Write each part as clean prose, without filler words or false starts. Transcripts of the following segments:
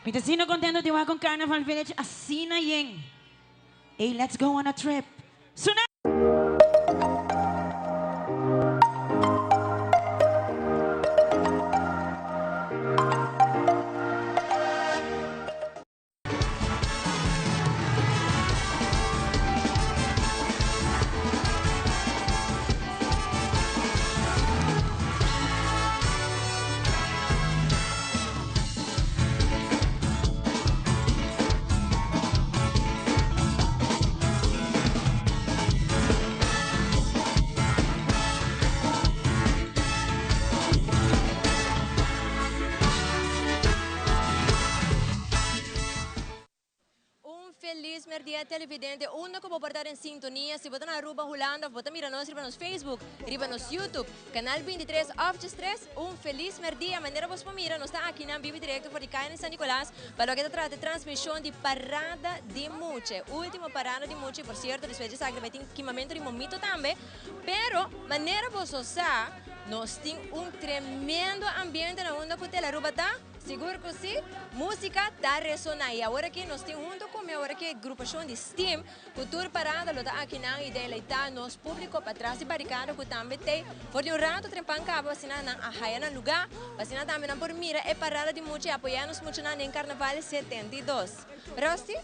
Mita sino contento de con Carnival Village asina yen. Hey, let's go on a trip. Suna Feliz merdia televidente, uno que pode estar em sintonia, se botar na Aruba Holanda, bota mira nós, riba nos Facebook, riba nos YouTube, canal 23 of 3, feliz merdia, maneira vos mira, nós está aqui na Vivo Direto, por em São Nicolás, para o que trata de transmissão de Parada de Muche, última Parada de Muche, por certo, depois de sair, vai ter equipamento de momento também, pero, maneira vos usar, nós temos tremendo ambiente na onda que a Aruba tá, seguro que sim, música está ressonando. E agora que nós temos junto com agora que agrupação de STEAM, cultura parada, lo tá aqui na ideia está nos público para trás de barricada que também tem, por um rato trempan cabo, assim na arraia na lugar, assim na também na por mira é parada de muito apoiando-nos muito na em Carnaval 72. Rosti,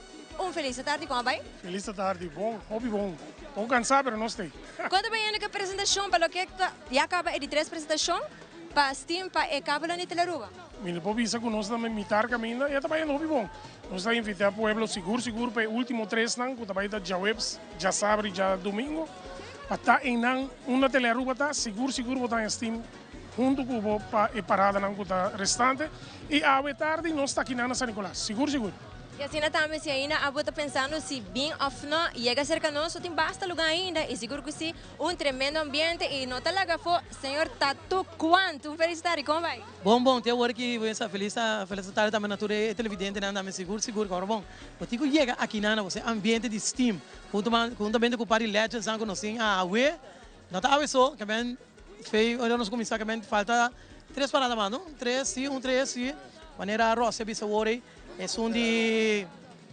feliz tarde com a vai? Feliz tarde, bom, hobby bom. Estou cansado, mas não estou. Quando vai a apresentação, para o que já acaba de 3 apresentações, para STEAM, para a Cábula de Telaruba? Mira, por isso que nós também imitar caminho, e também é hobby bom. Nós estamos invitando o povo seguro para o último 3 anos, que também já webs, já sábado, já domingo, para estar em uma Telaruba, tá seguro, botar em STEAM, junto com a parada na restante, e à tarde nós estamos aqui na São Nicolás, seguro. E assim também, se ainda a está pensando se bem ou não, chega cerca de nós, tem bastante lugar ainda, e seguro que sim, tremendo ambiente, e não está lá senhor Tatu Quanto, feliz tarde, como vai? Bom, tem hora que vou estar feliz tarde também na tua televidente, não também seguro, agora bom. Mas tico chega aqui na você ambiente de STEAM, juntamente com o Party Legends, não conhecem a UE, não está a só, que bem, feio, olha nós começar, que bem, falta 3 paradas mais, não? 3 sim, maneira roça, bisa worry. É de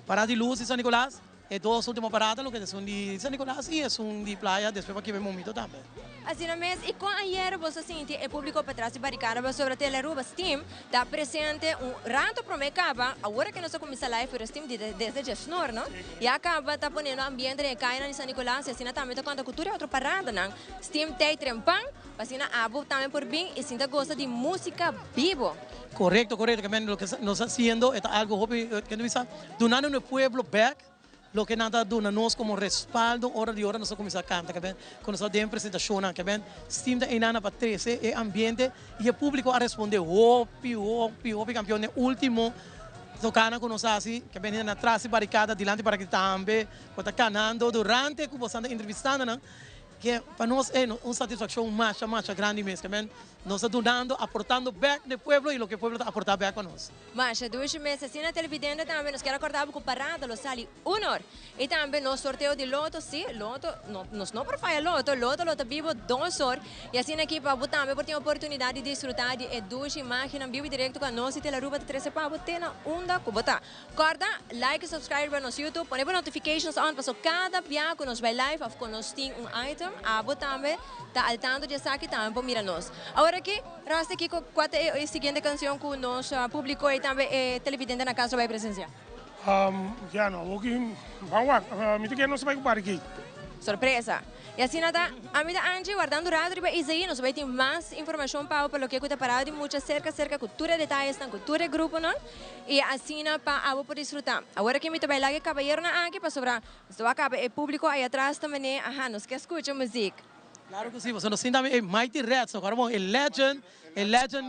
parada de luz em São Nicolás, é 2 últimas paradas, que são de São Nicolás e é de praia, depois para que vem momento também. Assim mesmo, e com ayer você sente o público para trás de barricada sobre a Telaruba Steam, está presente rato para me acaba, agora que nós começamos a live para Steam desde Jesnor, não? E acaba tá ponendo ambiente de caina em São Nicolás, assim também tá quando a cultura é outra parada, não? Steam tem trempão, assim na abo também por bem e sinta gosta de música vivo. Correcto, que lo que nos está haciendo es algo que nos está donando al pueblo back, lo que nada dona nos como respaldo, hora de hora nos comienza a cantar, que ven, cuando nos den presentación, que ven, Steam de Inana para 13, el ambiente y el público a responder, hopi, campeón, último, tocando con nosotros así, que ven atrás de barricada, delante para que también, cuando está canando, durante que estamos entrevistando, ¿no? Que para nós é uma satisfação mais grande mesmo, que nós estamos donando, aportando back do povo e o que o povo está aportando back para nós. Mas 2 meses, assim na televidente também, nós queremos acordar com parada, lo sali 1 hora. E também no sorteio de loto, sim, loto, nós não por falha loto vivo 2 horas. E assim aqui para botar também por ter a oportunidade de desfrutar de 2 imagens vivo direto com nós e Telaruba de 13 para botar na onda com botar. Corda, like e subscribe para nosso YouTube, põe notifications on, para cada dia que nós vai live, ou que nós tem item, abo também está al tanto de saque também para mirar nós. Agora aqui, rasta aqui com a seguinte canção que o nosso público e também televidente na casa vai presenciar. Já não, aqui, vamos lá, me diga, não se vai ocupar aqui. Surpresa! E assim nada, a minha Angie guardando o rádio e aí nós vamos ter mais informação para o que está parado de muito cerca cultura detalhes, cultura grupo, não? E assim para a poder desfrutar. Agora que me tô lá que caballeiro na aqui para sobrar, só acaba o público aí atrás também, nós que escuta música. Claro que sim, você não sente também Mighty Reds, agora bom, legend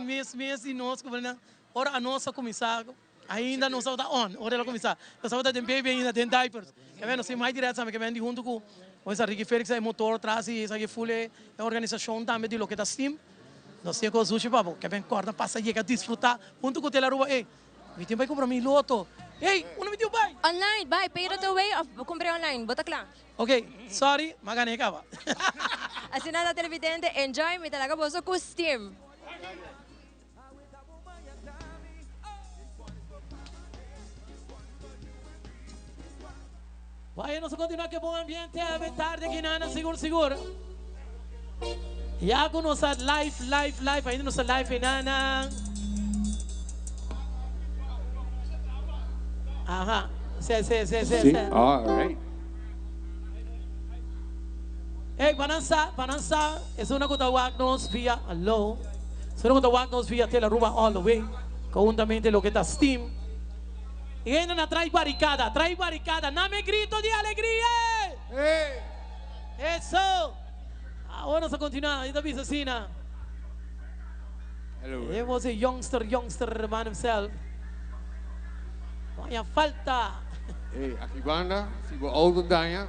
mesmo e nós que ora a nossa começar ainda não está on, ora ela começar, nós estamos de baby ainda tem diapers, que vem nós Mighty Reds também que vem junto com essa Ricky Felix é motor atrás e essa aqui full é organização também de lo que está Steam, nós temos com os sushi papo, que vem corda passa chega desfrutar junto com o Telaruba, me tem vai comprar loto. Hey, ano me deu vai? Online, vai, pay it away ou comprei online, bota claro. Ok, sorry, magane ka ba? Assim nada televidente, enjoy, me talaga boso com Steam. Vaya, nos continúa que bom ambiente, a ver tarde que nada, seguro. Ya con nossa live, ainda nossa live nana. Ajá, sí. All right. Hey, panansa, es una cosa que nos via, allo. Es una cosa que nos via tela Aruba all the way, conjuntamente lo que está Steam. Y ainda na trae barricada, dame grito de alegría. Hey. Eso. Ahora se continúa, ainda visa Sina. Hello. He was a youngster man himself. Vaya falta. Hey, Akibanda, si we ouder dan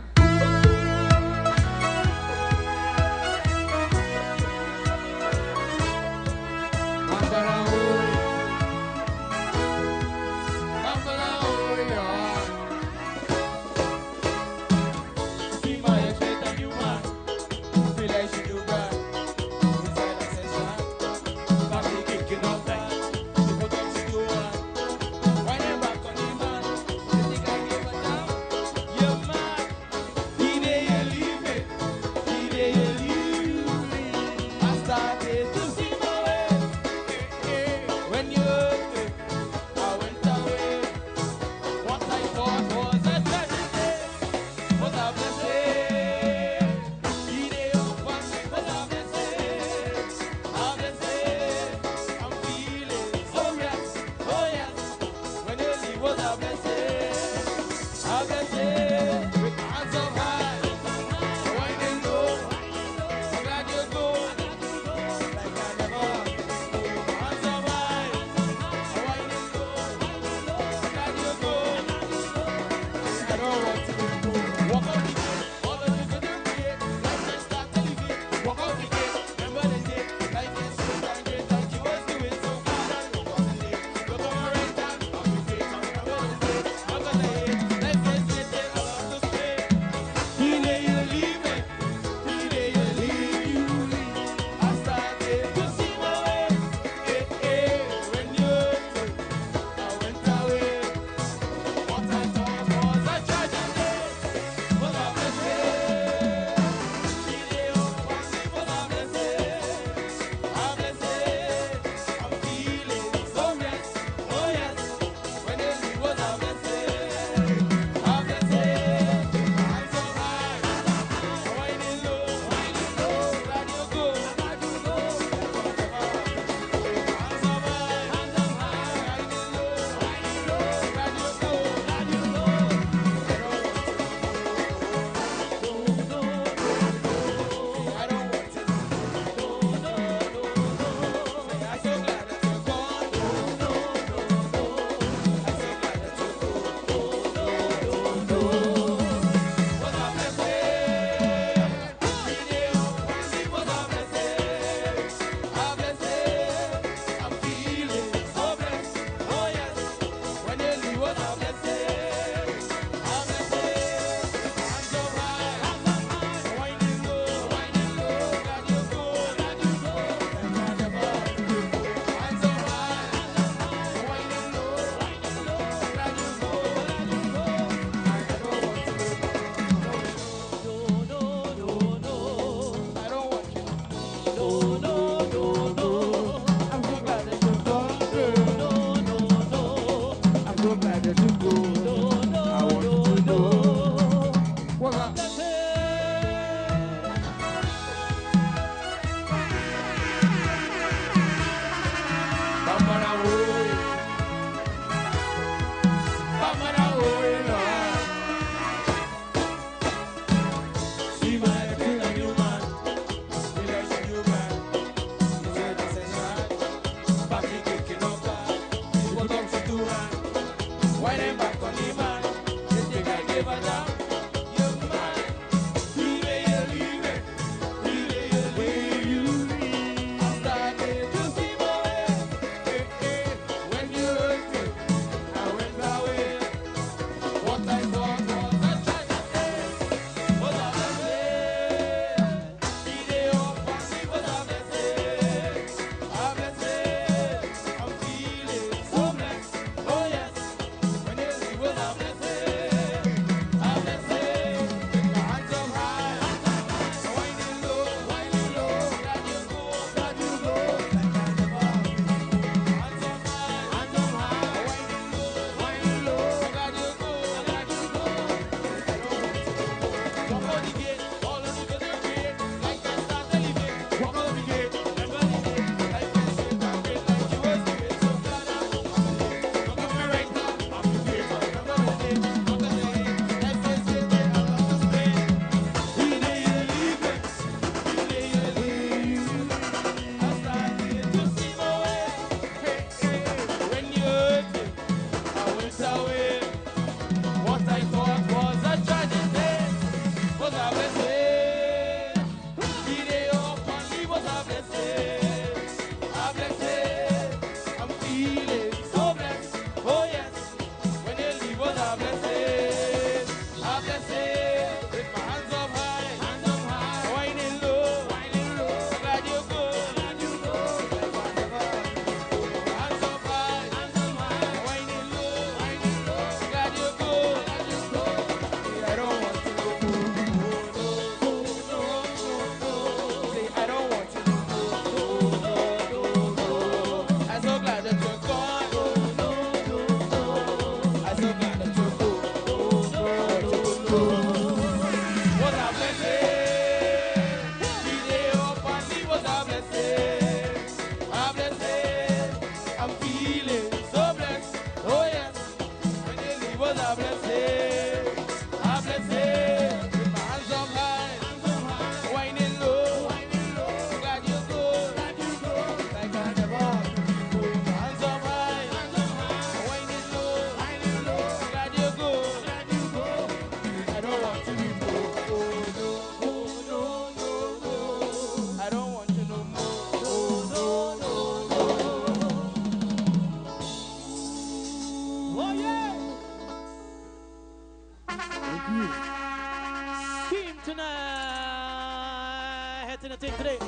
Was a blessing. The day of party was a blessing. A blessing. I'm feeling so blessed. Oh yes. When you leave was a blessing. A blessing. With my hands up high. Whining low. Glad you go. Like I never had before. Hands up high. Whining low. Glad you go. I don't want to be broke. Oh no. I don't want you no more. Oh no. Oh yeah. Team tonight. Head to the team today.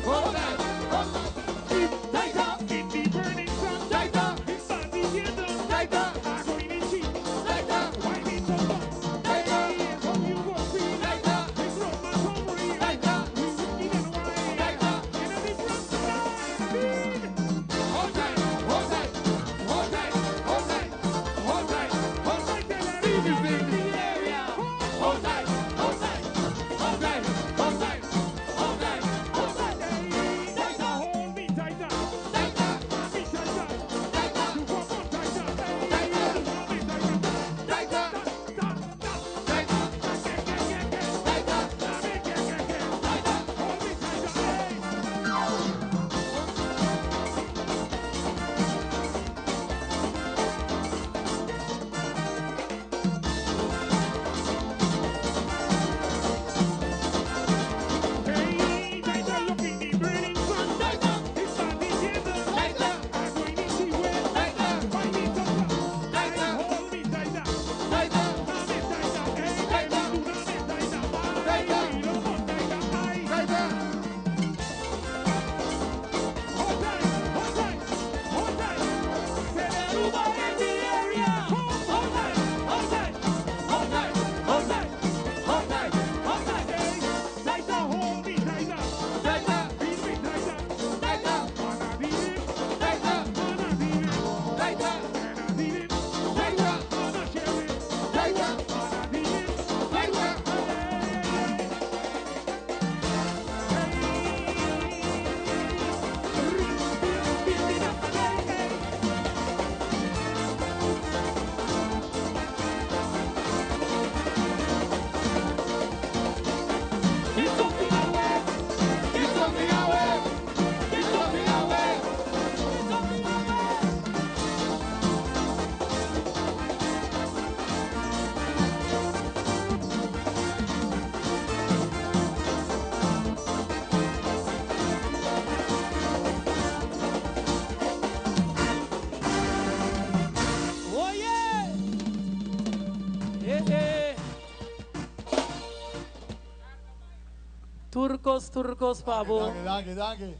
Hold tight. turcos, pavo. Danke.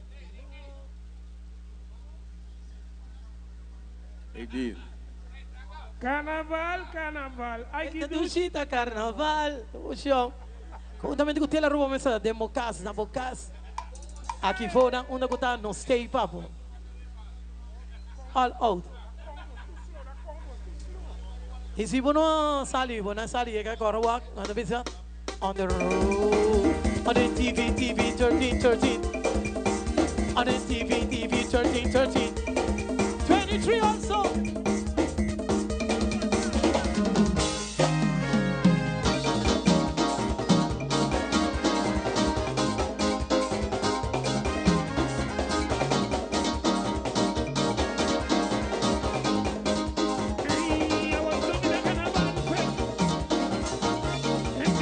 Ik die. Carnaval. Ai que duche. Dushita carnaval. Oxão. Também digo tela roupa mesa democas na bocas. Aqui fora onde que tá no stay papo. All out. E se você sali que agora walk on the visa on the road on the TV 13 on the TV 13 23 also. If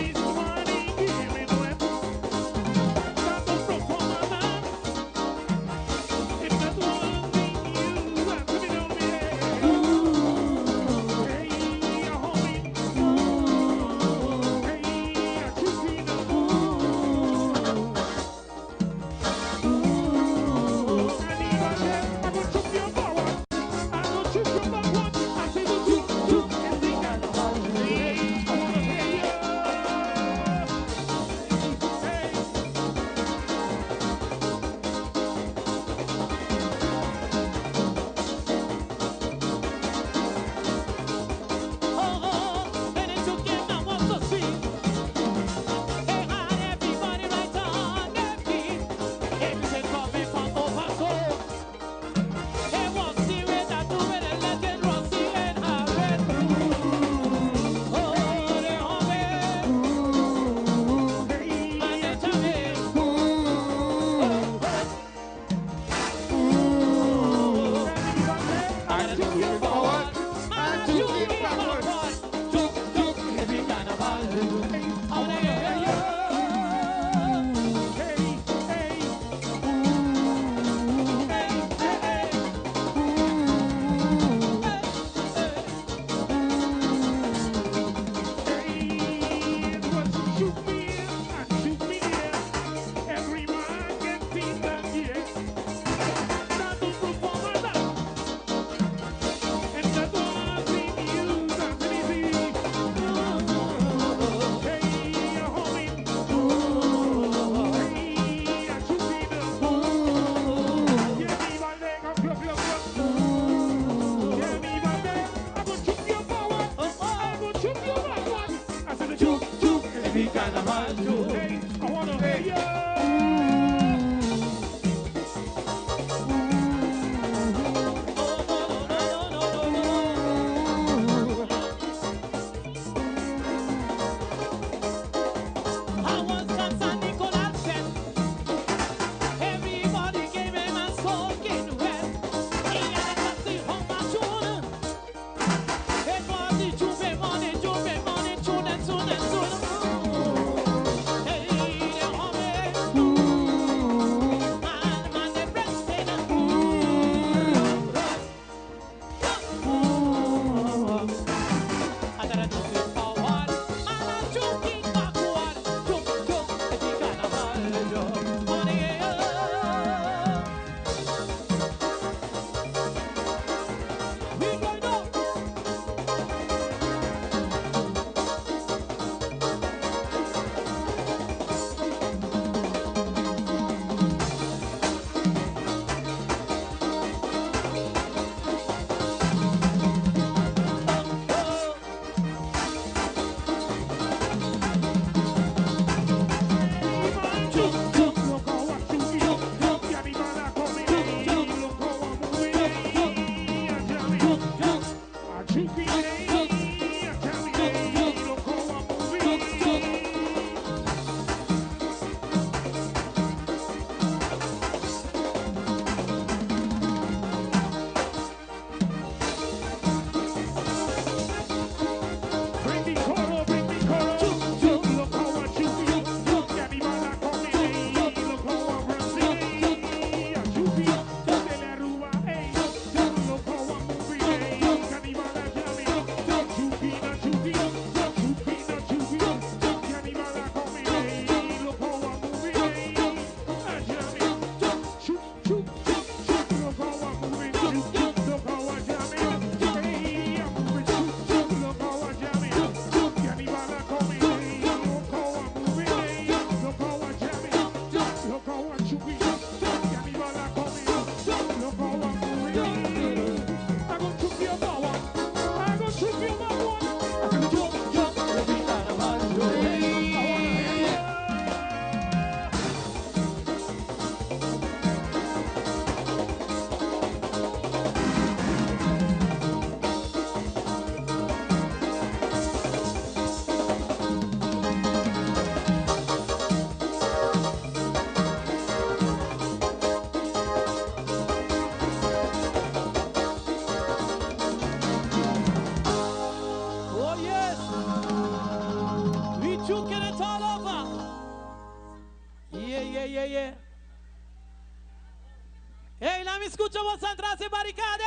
escucha vos atrás de barricade.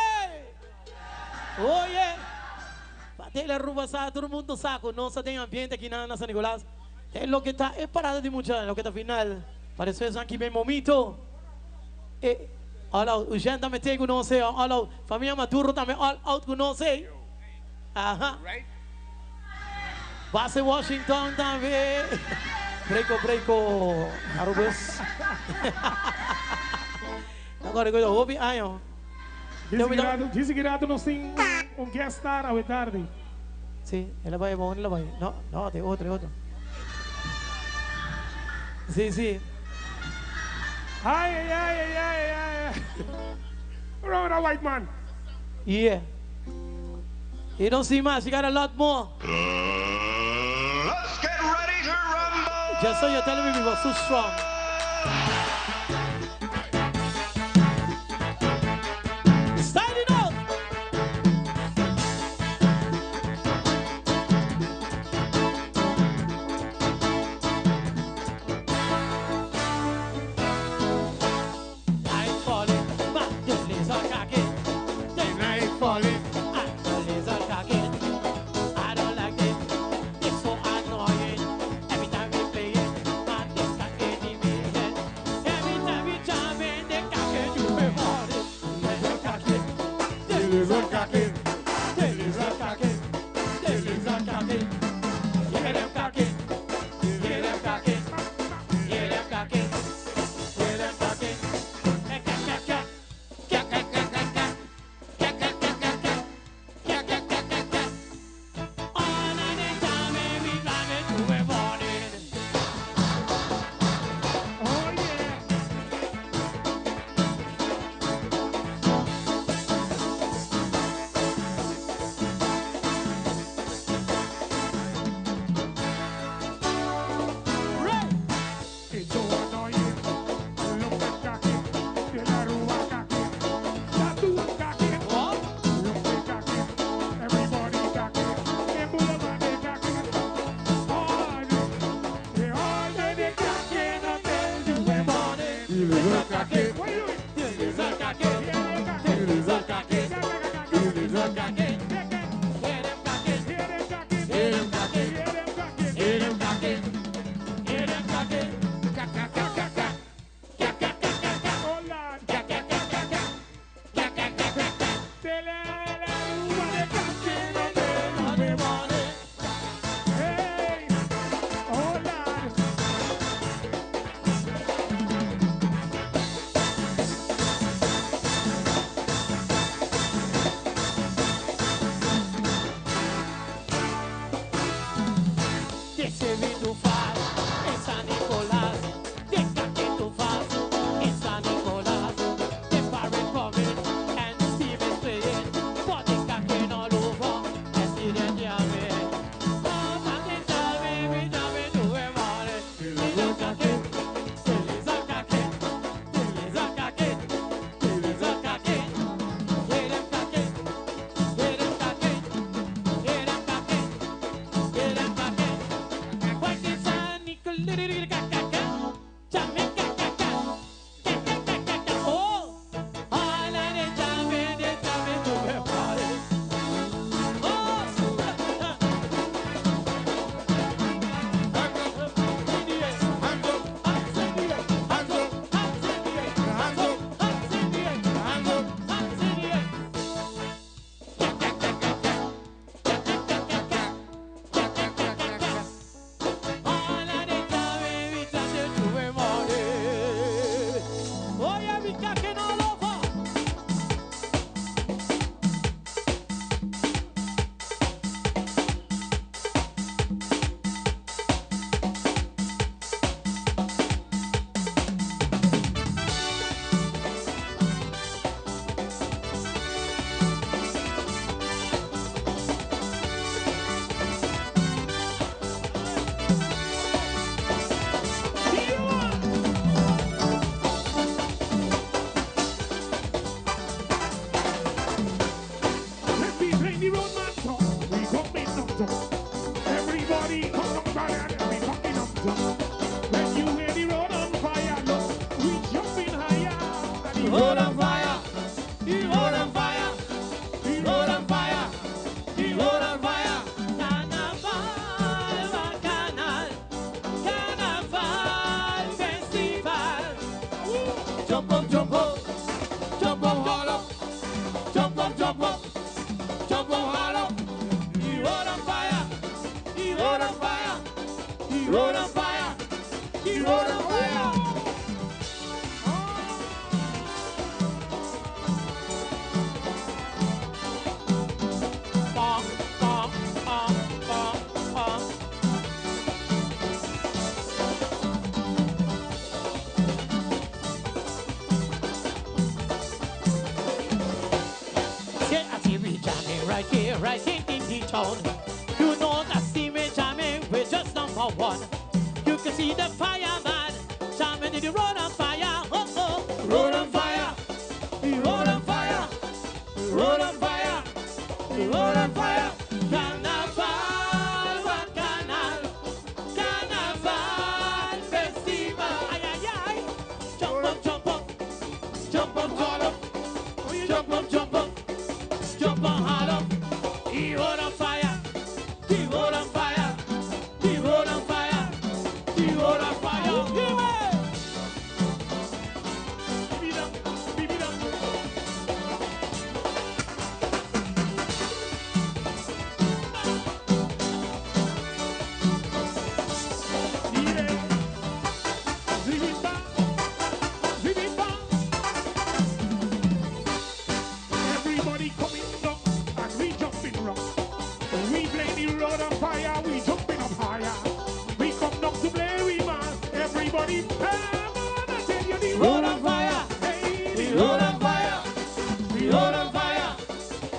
Oye, para la rumba todo el mundo saco, no se tiene ambiente aquí nada en San Nicolás. Es lo que está, es parada de mucha, lo que está final. Para eso es aquí bem momento. Olha, o Jean também tem que não sei, olha, família Maduro também all out que não sei. Aham. Base Washington também. Breiko, Arubus. Agora eu ouvi, ai, ó. Disse que nós tem guest star à tarde. Sim, ela vai bom, ela vai. Não, tem outro. Sim. Ay. Wrong with a white man. Yeah. You don't see much, you got a lot more. Let's get ready to rumble. Just so you're telling me we were so strong. Signing off. Night falling, but the flames are cracking. The night falling, and the flames are cracking. I don't like it. It's so annoying. Every time we play it, man, they start getting me head. Every time we jam in, they can't get you before it. They're cracking. They're cracking. They're cracking. They're cracking. Hear them cracking. Hear them cracking. Hear them cracking. Hear them cracking. It's so annoying. Look at Kaki. De la Rua Kaki. Tattoo Kaki. Look at Kaki. Everybody Kaki. En Boulevard de Kaki. All they Kaki. Nothing to the morning. Look Kaki. What are you doing? Everybody come on by and we fucking up to. When you hear the road on fire, look, we jumping higher. And the road on fire. jump up, hard up. He road on fire, he road on fire, he road on fire, he road on fire. Bom, bom, bom, bom, bom. Yeah, I see we jamming right here in the town. You know that see me jamming, we're just number one. You can see the fireman jamming in the road on fire. Oh, oh. Road on fire, the road on fire, the road on fire, the road on fire. Carnaval, one canal, Carnaval festival. Ay, ay, ay. Jump up, jump up, jump up, call up, jump up, jump up. Jump on hard up, he road on fire, he road on fire, he road on fire, he road on fire. Beat it up, beat it up. Everybody coming up and we jumping rock. We play the road on fire, we jumping up higher. We come down to play, we man. Everybody, come on, I tell you the road on fire. Hey, the road on fire, the road on fire,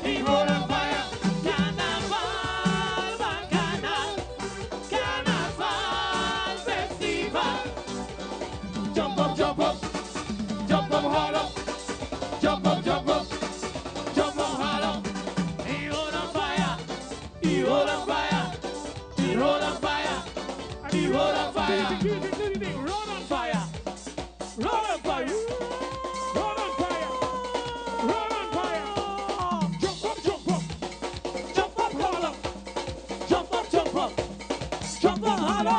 the road on fire. Carnaval, bacchanal, Carnaval festival. Jump up, jump up, jump up hard up, jump up, jump up. Jump on hard up, he road on fire, he road on fire, he road on fire, he road on fire, road on fire, road on fire, road on fire, road on fire. Jump up, jump up, jump up hard up, jump up, jump up, jump on hard up.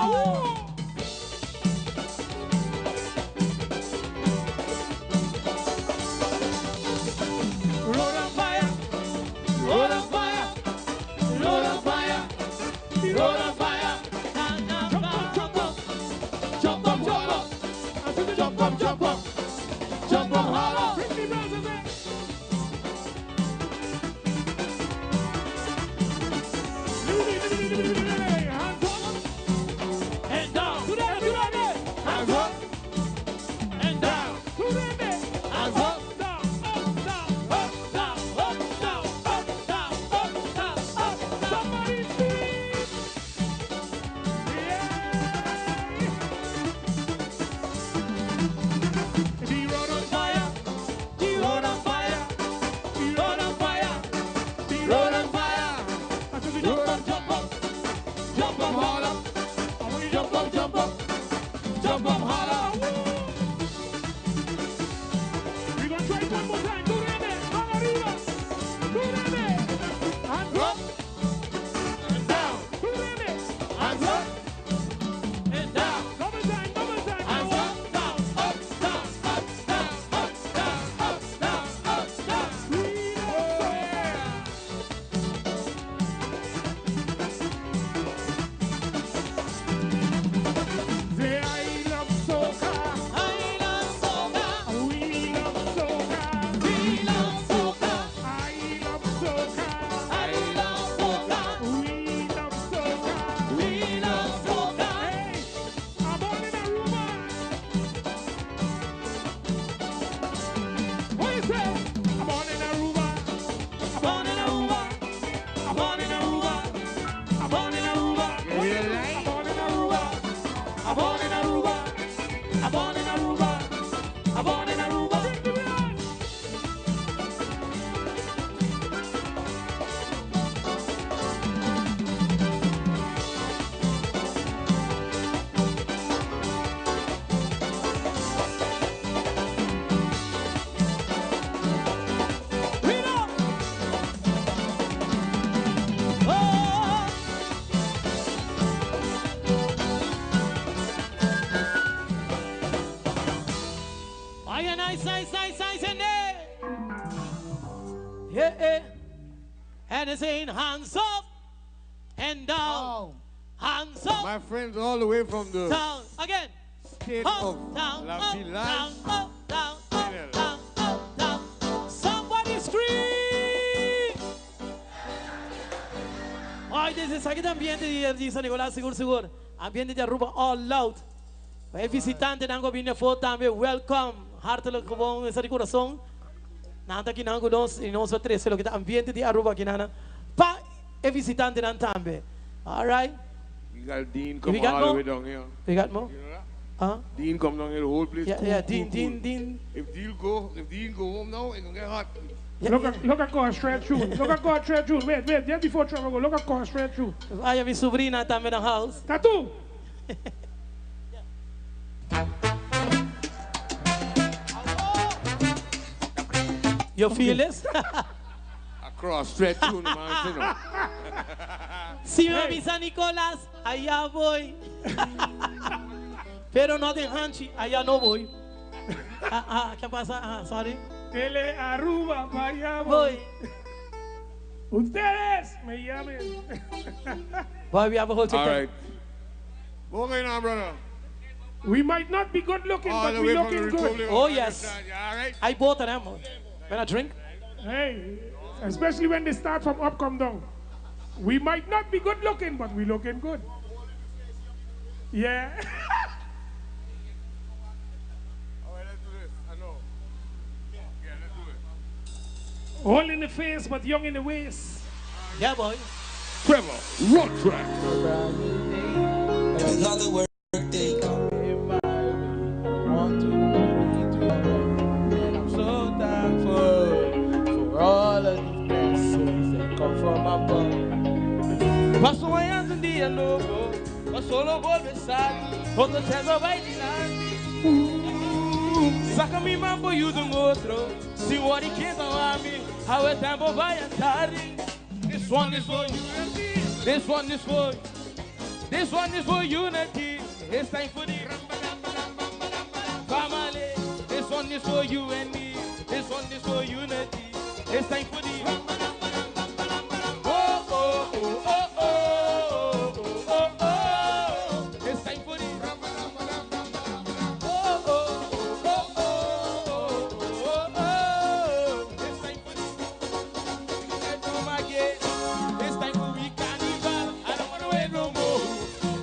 Road on fire, road on fire, road on fire, road on fire. Jump up, jump up, jump up, jump up, jump up, jump up, jump up hard up. Hands up and down, hands up and down, hands up. Jump up hard up. We're gonna try it one more time. Tú ready? Vamos arriba. Tú ready? Hands up and down. Tú ready? Hands up and down. Double time, double time. Hands up, down, up, down, up, down, up, down, up, down, up, down. Say I love soca. I love soca. We love soca. We love soca. I love soca. I love soca. We love soca. We love soca. Hey, I'm born in Aruba. What you say? I'm born in Aruba. I'm born in Aruba. I'm born in Aruba. I'm born in Aruba. I'm born in Aruba. I'm born in Aruba. I'm born in Aruba. I'm born in Aruba. Nice, and there. Yeah, yeah. And it's saying hands up and down. Hands up, My friends all the way from the down. Again. state Up, of down, La up, Village. down, up, down, up, down, up, down. Somebody scream! Ay, desde ese ambiente de San Nicolás, seguro. Ambiente de Aruba all out. Wij visitante dan binnen voor também welcome. Hartelijk gewoon is het coração. Nanta aqui não nós e nós três lo que ambiente de Aruba aqui nana. Pa e visitante dan também. All right. We got Dean come We got all the more? way down here. We got more? You know that? Huh? Dean come down here, the whole place. Yeah, cool, yeah, cool, Dean. cool. If Dean go home now, it's gonna get hot. Look at God straight through. Look at God straight through. Wait, just before Trevor go, look at God straight through. Ay, a mi sobrina também na house. Tattoo. You feel this? Across straight through the man, you know. Si me avisa Nicolás, allá voy. Pero no de Hanchi, allá no voy. ¿Qué pasa? Sorry. Tele Aruba, vaya Voy. Ustedes me llamen. Boy, we have a whole All TikTok. right. What's going on, brother? We might not be good looking, All but the we way from looking the good. Republic of Oh, yes. Pakistan, you all right? I bought them. When I drink. Hey, especially when they start from up, come down. We might not be good looking, but we looking good. Yeah. All right, let's do this. I know. Yeah, let's do it. Old in the face, but young in the waist. Yeah, boy. Trevor, road track. Another work day. Want to be and I'm so thankful for all of these blessings that come from above. Passo manhã um dia novo, passou no vou besar, outro chega vai dinante. Saca mi mambo e o do outro, se o ori que não ame, how o tempo vai andar. This one is for unity. This one is for. This one is for unity. It's time for the family. This one is for you and me. This one is for unity. It's time for the oh oh oh oh oh oh oh oh. It's time for the oh oh oh oh oh oh oh. It's time for the it's time for we carnival. I don't wanna wait no more.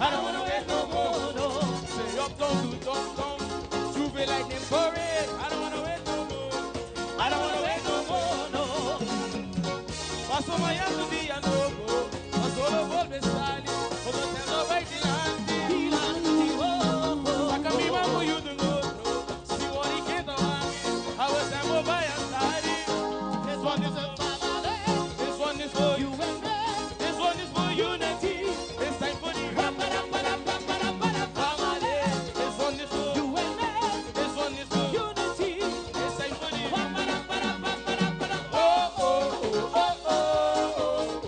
I don't wanna wait no more, no. Say up, don't do, don't. Move it like them parade. I don't wanna wait no more. I don't wanna wait no more, no. Passo amanhã do dia novo. Passo no vou besar. Quando eu tenho vai dilante. Saca mi mambo e o do outro. Se o ori que não ame, a o tempo vai andar. This one is a family. This one is for you and me. This one is for unity. It's time for the family. This one is for you and me. This one is for unity. It's time for the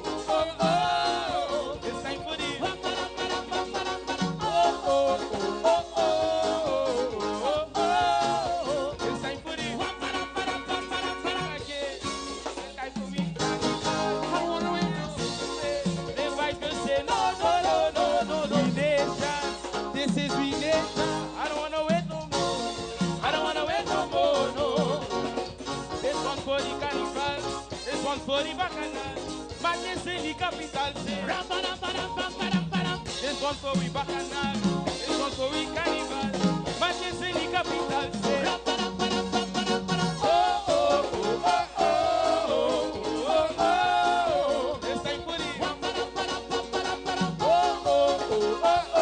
oh oh oh oh oh oh oh. It's time for the oh oh oh oh oh oh. It's time for the time for me. I don't wanna wait no more. They fight to say no, no, no, no, no, no. We nation, this is we nation. I don't wanna wait no more. I don't wanna wait no more, no. This one for the carnival, this one for the bacchanal. Madness in the capital, say ram, param, param, pam, param, param. This one for we bacchanal, this one for we carnival. Madness in the capital, say ram, param, param, pam, param, param. Oh, oh, oh, oh, oh, oh, oh, oh. It's time for the ram, param, param, pam, param, param. Oh, oh, oh, oh, oh,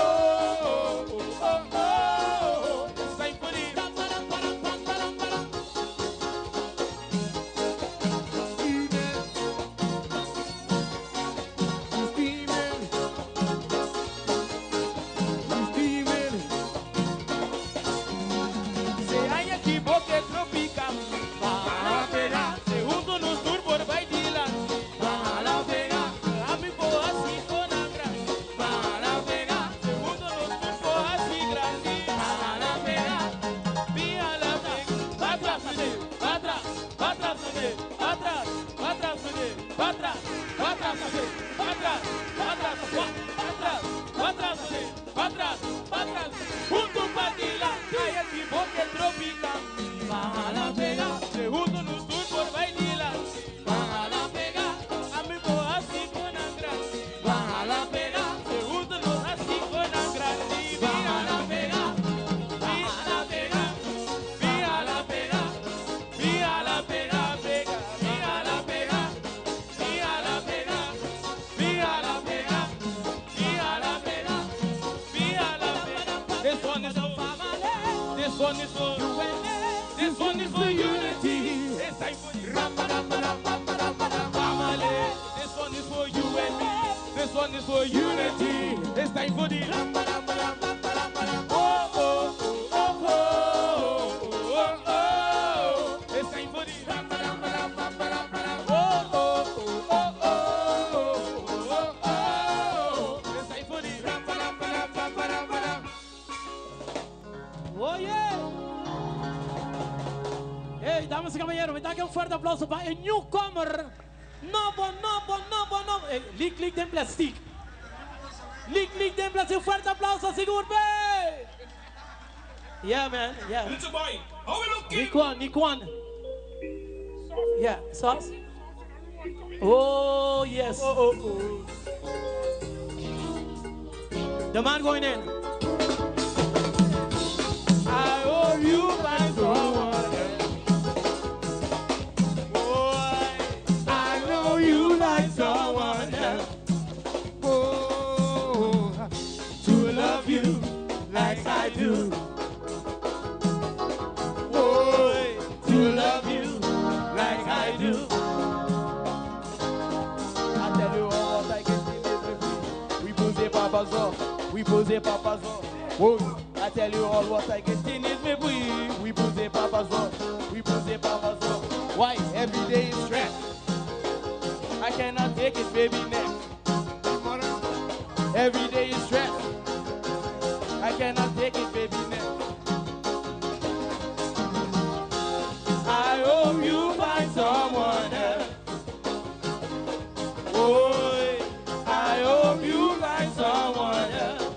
oh, oh, oh. It's time for the ram, param, param, pam, param, param. Say, I one is for UNA. This one is for unity. It's time for the family. This one is for UNA. This one is for unity. It's time for the oh, oh, oh, oh, oh, oh. It's time for the oh, oh, oh, oh, oh. It's time for the Oh yeah! Hey, damas y caballeros, me da que un fuerte aplauso para el newcomer. Novo. Hey, lick den plastic. Lick den plastic. Un fuerte aplauso, Sigurd Bay! Yeah, man, yeah. Little boy, how we looking? Nick one. Yeah, sauce. Oh, yes. The man going in. I hope you find someone else. Oh, I know you like someone else. Oh, to love you like I do. Oh, to love you like I do. I tell you all what I get in this. We pose papas off. Oh, I tell you all what I get in is me we pose papas off. Why every day is stress? I cannot take it, baby, next. Every day is stress. I cannot take it, baby, next. I hope you find someone else. Oh, I hope you find someone else.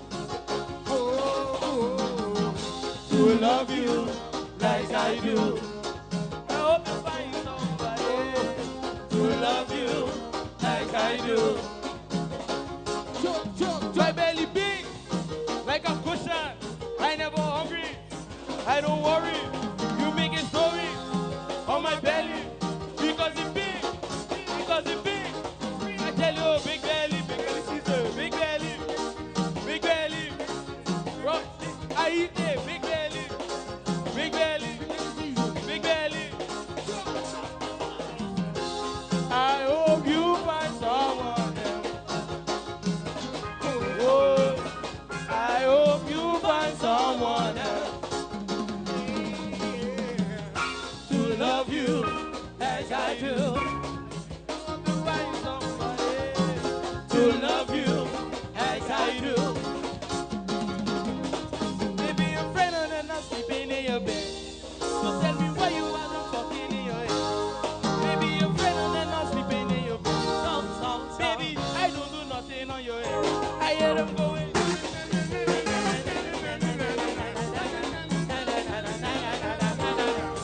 To love you like I do. I hope you find somebody to love you like I do. My belly big, like a cushion. I never hungry. I don't worry. You make a story on my belly because it's big. I tell you, big belly, Caesar, big belly. Bro, I eat it, big belly. I hope you find someone else. Oh, I hope you find someone else to love you as I do. Find somebody to love you as I do. Maybe your friend and not sleeping in your bed. So tell me why you wasn't fucking in your head. Maybe your friend and not sleeping in your bed. Baby, I don't do nothing on your head. I hear them going.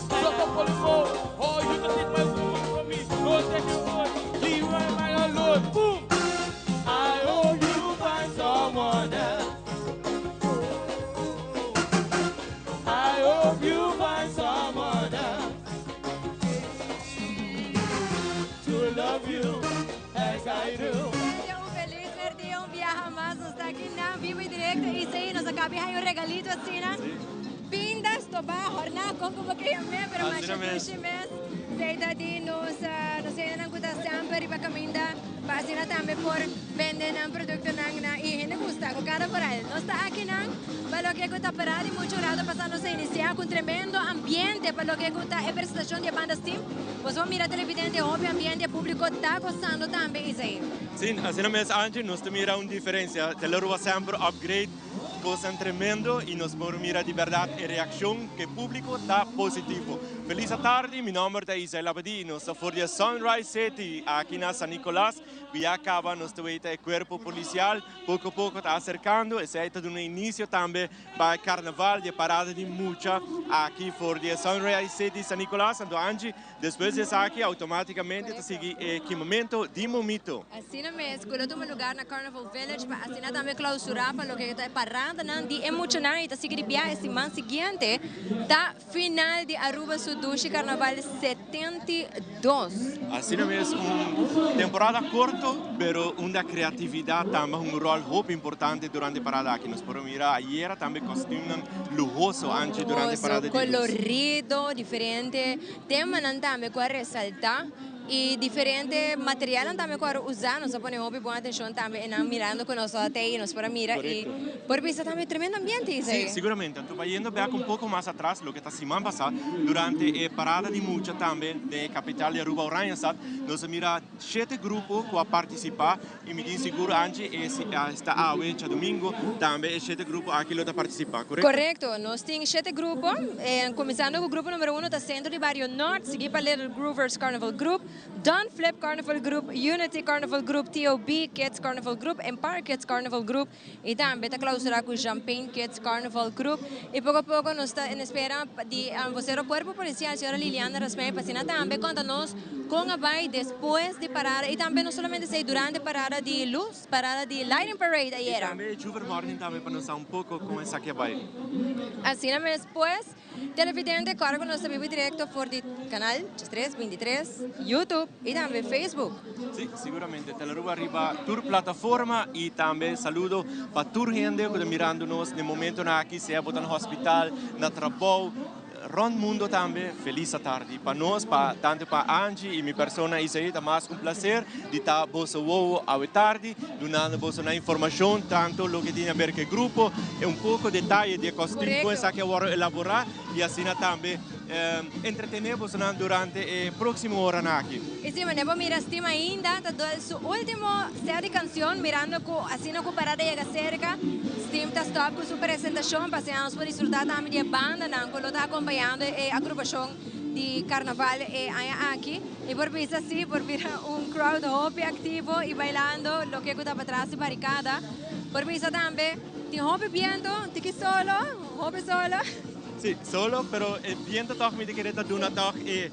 Shut up for the phone. Oh, you can take my woman from me. Don't take your phone. Leave my mind alone. Boom. I hope you find someone else. I hope you find someone else to love you as I do. Feliz Merdia, viaja más. Nos está aquí en vivo y directo. Y sí, nos acaba de un regalito así, ¿no? Pindas, toba, jornada, con como que yo me, pero más que mes. Seita di nos ayudan con sempre para caminhar, para também por vender um produto na e gente gusta com cada paral. Nós está aqui não, para lo que está parado e muito rato passando a iniciar com tremendo ambiente para lo que está a apresentação de bandas team. Vos vamos mirar televidente, óbvio ambiente público está gostando também isso aí. Sim, assim mesmo antes nós mira uma diferença. Telero sempre upgrade, coisa tremendo e nós vamos mirar de verdade a reação que o público está positivo. Feliz tarde, meu nome é Isai Labadi, nós estamos de Sunrise City aqui na San Nicolás. E acaba nós temos o corpo policial, pouco a pouco está acercando, e se é no início também para o carnaval de parada de mucha aqui fora de Sunrise City, San Nicolás. Então, antes Depois de aqui, automaticamente, tu sigue equipamento de momento. Assim mesmo, escolheu um lugar na Carnival Village para assim também clausurar para o que está parando não de emocionar e tá seguir viagem semana seguinte da final de Aruba Sudoshi Carnaval 72. Assim mesmo, temporada curta, pero uma criatividade também rol muito importante durante a parada aqui. Nós podemos mirar ayer também costume lujoso antes durante a parada de luz. Colorido, diferente, tema não também para ressaltar e diferente material não também para usar, nós ponemos boa atenção também na mirando com nós até nós para mirar e por isso também tremendo ambiente isso aí. Sim, seguramente. Estou indo ver um pouco mais atrás, o que está semana passada, durante a parada de mucha também da capital de Aruba Oranjestad, nós mira 7 grupos que vão participar e me diz seguro antes esta aula, domingo, também 7 grupos aqui que vão participar, correto? Correto, nós temos 7 grupos, começando com o grupo número 1 da Centro de Barrio Norte, seguido para Little Groovers Carnival Group, Don Flip Carnival Group, Unity Carnival Group, TOB Kids Carnival Group, Empire Kids Carnival Group e também está clausurado com Champagne Kids Carnival Group e pouco a pouco nós estamos em espera de você o corpo policial, a senhora Liliana Rasmei, para também conta-nos como vai depois de parada e também não somente sei durante a parada de luz, parada de Lighting Parade ayer. E também Juver Morning também para nós pouco como essa que vai. Assim mesmo, depois, televidente, cargo nosso vivo direto por de canal 323, YouTube e também Facebook. Sim, seguramente. Teleruba arriba tour plataforma e também saludo para tour gente que está mirando nós no momento aqui, se é no hospital, na trabalho, rond mundo também. Feliz tarde para nós, tanto para Angie e minha persona Isaí, é mais prazer de estar você à tarde, dando você na informação, tanto o que tem a ver com o grupo, e pouco detalhe de costume, coisa que eu vou elaborar e assim também entretenemos durante a próxima hora aqui. E sim, mas vamos mirar estima ainda, da sua última série de canção, mirando com assim com parada chega cerca, Steam está stop com sua apresentação, para nós poder desfrutar também de banda, não, quando está acompanhando a agrupação de carnaval aqui, e por isso assim, por vir crowd hobby ativo e bailando, lo que está para trás de barricada, por isso também, tem hobby viendo, tem hobby solo. Sì, solo, però il vento toch mi dice che una toch e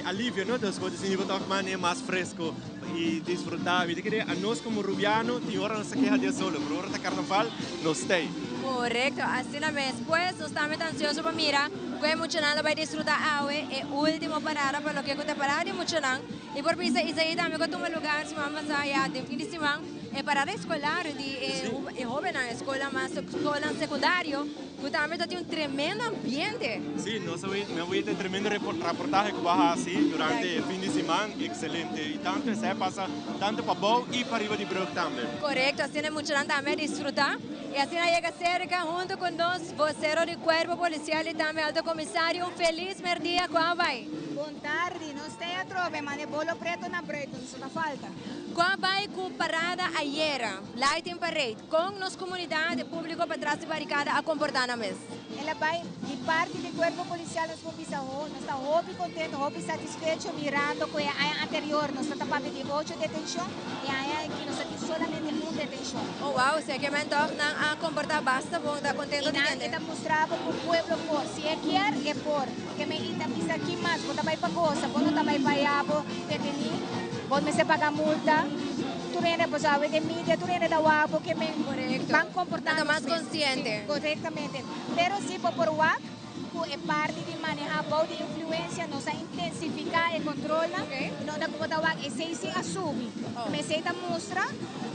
alivio, no? Entonces, cuando se nivel toch man es más fresco y disfrutar. Mi dice a nos como rubiano, y ahora no se queja de solo, pero ahora está carnaval, no stay. Correcto, assim mesmo. Pues, nós estamos ansiosos para mirar, que emocionado vai desfrutar a e último parada para lo que está parado emocionante. E por isso, isso aí também que toma lugar, se vamos a de fim de semana, é parada escolar de jovem na escola, mas escola secundária, que também tem tremendo ambiente. Sim, nós vamos ter tremendo reportagem que vai assim durante o fim de semana, excelente. E tanto se passa tanto para bom e para riba de Brook também. Correcto, assim é emocionante também desfrutar. E assim chega cerca junto com nós, vocero do Corpo Policial e também Alto Comissário. Feliz merdia, qual vai? Boa tarde, nós temos a trova, mas é bolo preto na preto, isso não falta. Qual vai com parada ayer, Lighting Parade, com nossa comunidade pública para trás de barricada a comportar na mesa? Ela vai de parte do Corpo Policial, nós estamos muito contentes, muito satisfeitos, mirando com a anterior, nós estamos falando de 8 detenções e aqui nós temos solamente 1 detenção. Oh, wow, se que me torna a comportar basta, bom, está contento de entender. E nós mostrava para o povo, por, se quer, é por, que me ainda aqui mais, quando vai para coisa, quando vai para Iabo, detenir, quando me se paga multa, tu rende para a mídia, tu rende da UAB, que me van comportando mais consciente. Corretamente. Pero se por UAB, é parte de manejar boa de influência, nós intensificar e controlar, não dá como da UAB, e se assume. Mas se mostra,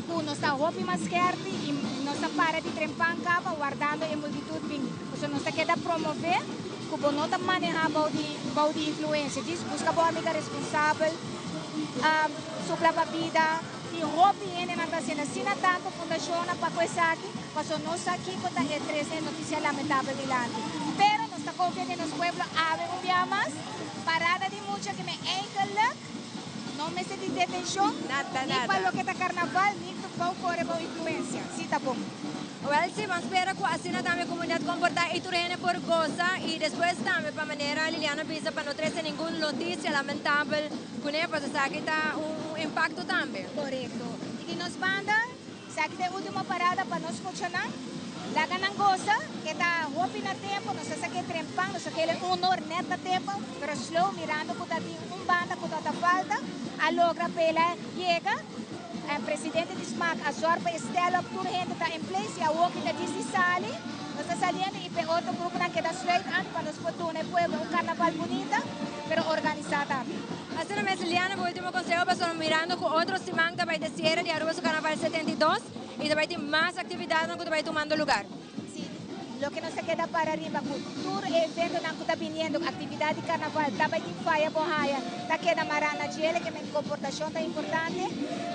nós está roupa mais quente e nós para de trempar capa, guardando a multitude, porque nós quer promover, que não está manejar boa de influência, diz busca boa amiga responsável, supla para vida, e roupa e não está sendo assim, tanto fundação para coisa aqui, mas nós aqui quando é 3 notícias lamentáveis delante. Pero nós está confiando nos pueblos, abre dia mais, parada de mucha que me engalak, não me se de detenção, nem para o que está carnaval, nem para correr boa influência, sim, tá bom. Well, sim, mas espera que assim também a comunidade comportar e turene por coisa e depois também para maneira Liliana pisa para não trazer nenhuma notícia lamentável com ele para saber que está impacto também. Correto. E que nos banda, sabe que é a última parada para nós funcionar, La ganan goza, que está hopi na tempo, no se saque trempang, no se quede honor neta tempo, pero slow mirando que tem banda que está falta, a logra pela llega, el presidente de SMAC, a sorpa Estela, toda gente está en place, y a walk da disi sale, no está saliendo y pe otro grupo que queda straight and para nos fortuna el pueblo, un carnaval bonita, pero organizada también. Así no me Liliana, por último consejo, pues mirando con otros simán que va a cierre de Aruba su Carnaval 72 y te va a tener más actividades que te va a tomando lugar. Sí, lo que no se queda para arriba, cultura e evento que está viniendo, actividad de carnaval, está vai ter faia borraia, está queda marana gele, que é comportação está importante,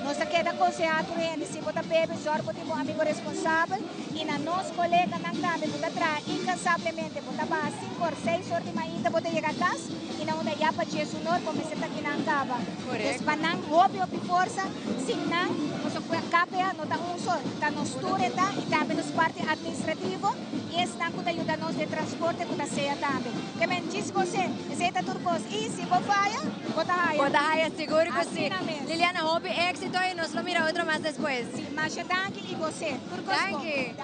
não se queda aconselhado por gente, se botar bebe, só botar um amigo responsável, e na nossa colega não cabe, botar atrás, incansavelmente, botar para 5 ou 6 horas de manhã, botar chegar a casa, e não dá já para Jesus, como você está aqui na cava. Correto. Para não, hobby ou força, se não, você foi a capa, não está um só, está nos tour, e também nos parte administrativo, e esse não está ajudando de transporte, que está ceia também. Que me diz você, esse é turbos, e se você faia, bota raia. Bota raia, seguro que Así sí. na mesmo. Liliana, hobby, éxito y nos lo mira otro más después. Sí, Masha, danke y você. Turbos, Danke.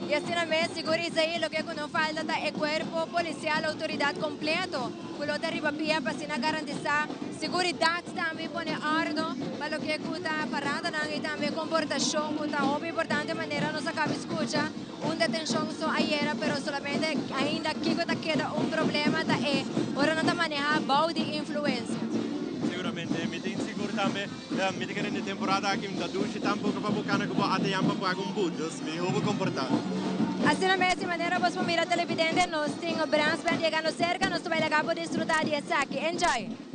Y así no me seguro Isaí, lo que nos falta es el cuerpo policial, autoridad completo. Con lo de arriba pia para así garantizar seguridad también pone ardo para lo que está parada y también comportación, que está muy importante manera nos acaba escucha una detención ayer, pero solamente ainda aquí que queda un problema es ahora no está manejar body influencia. Seguramente, mi tem seguro também, mi tem que na temporada aqui da ducha tampouco para bocana que até yamba para um budos, me vou comportar. Así de esa manera vos mira televidente, nos tengo Brands Band llegando cerca, nos va a llegar por disfrutar de aquí. Enjoy.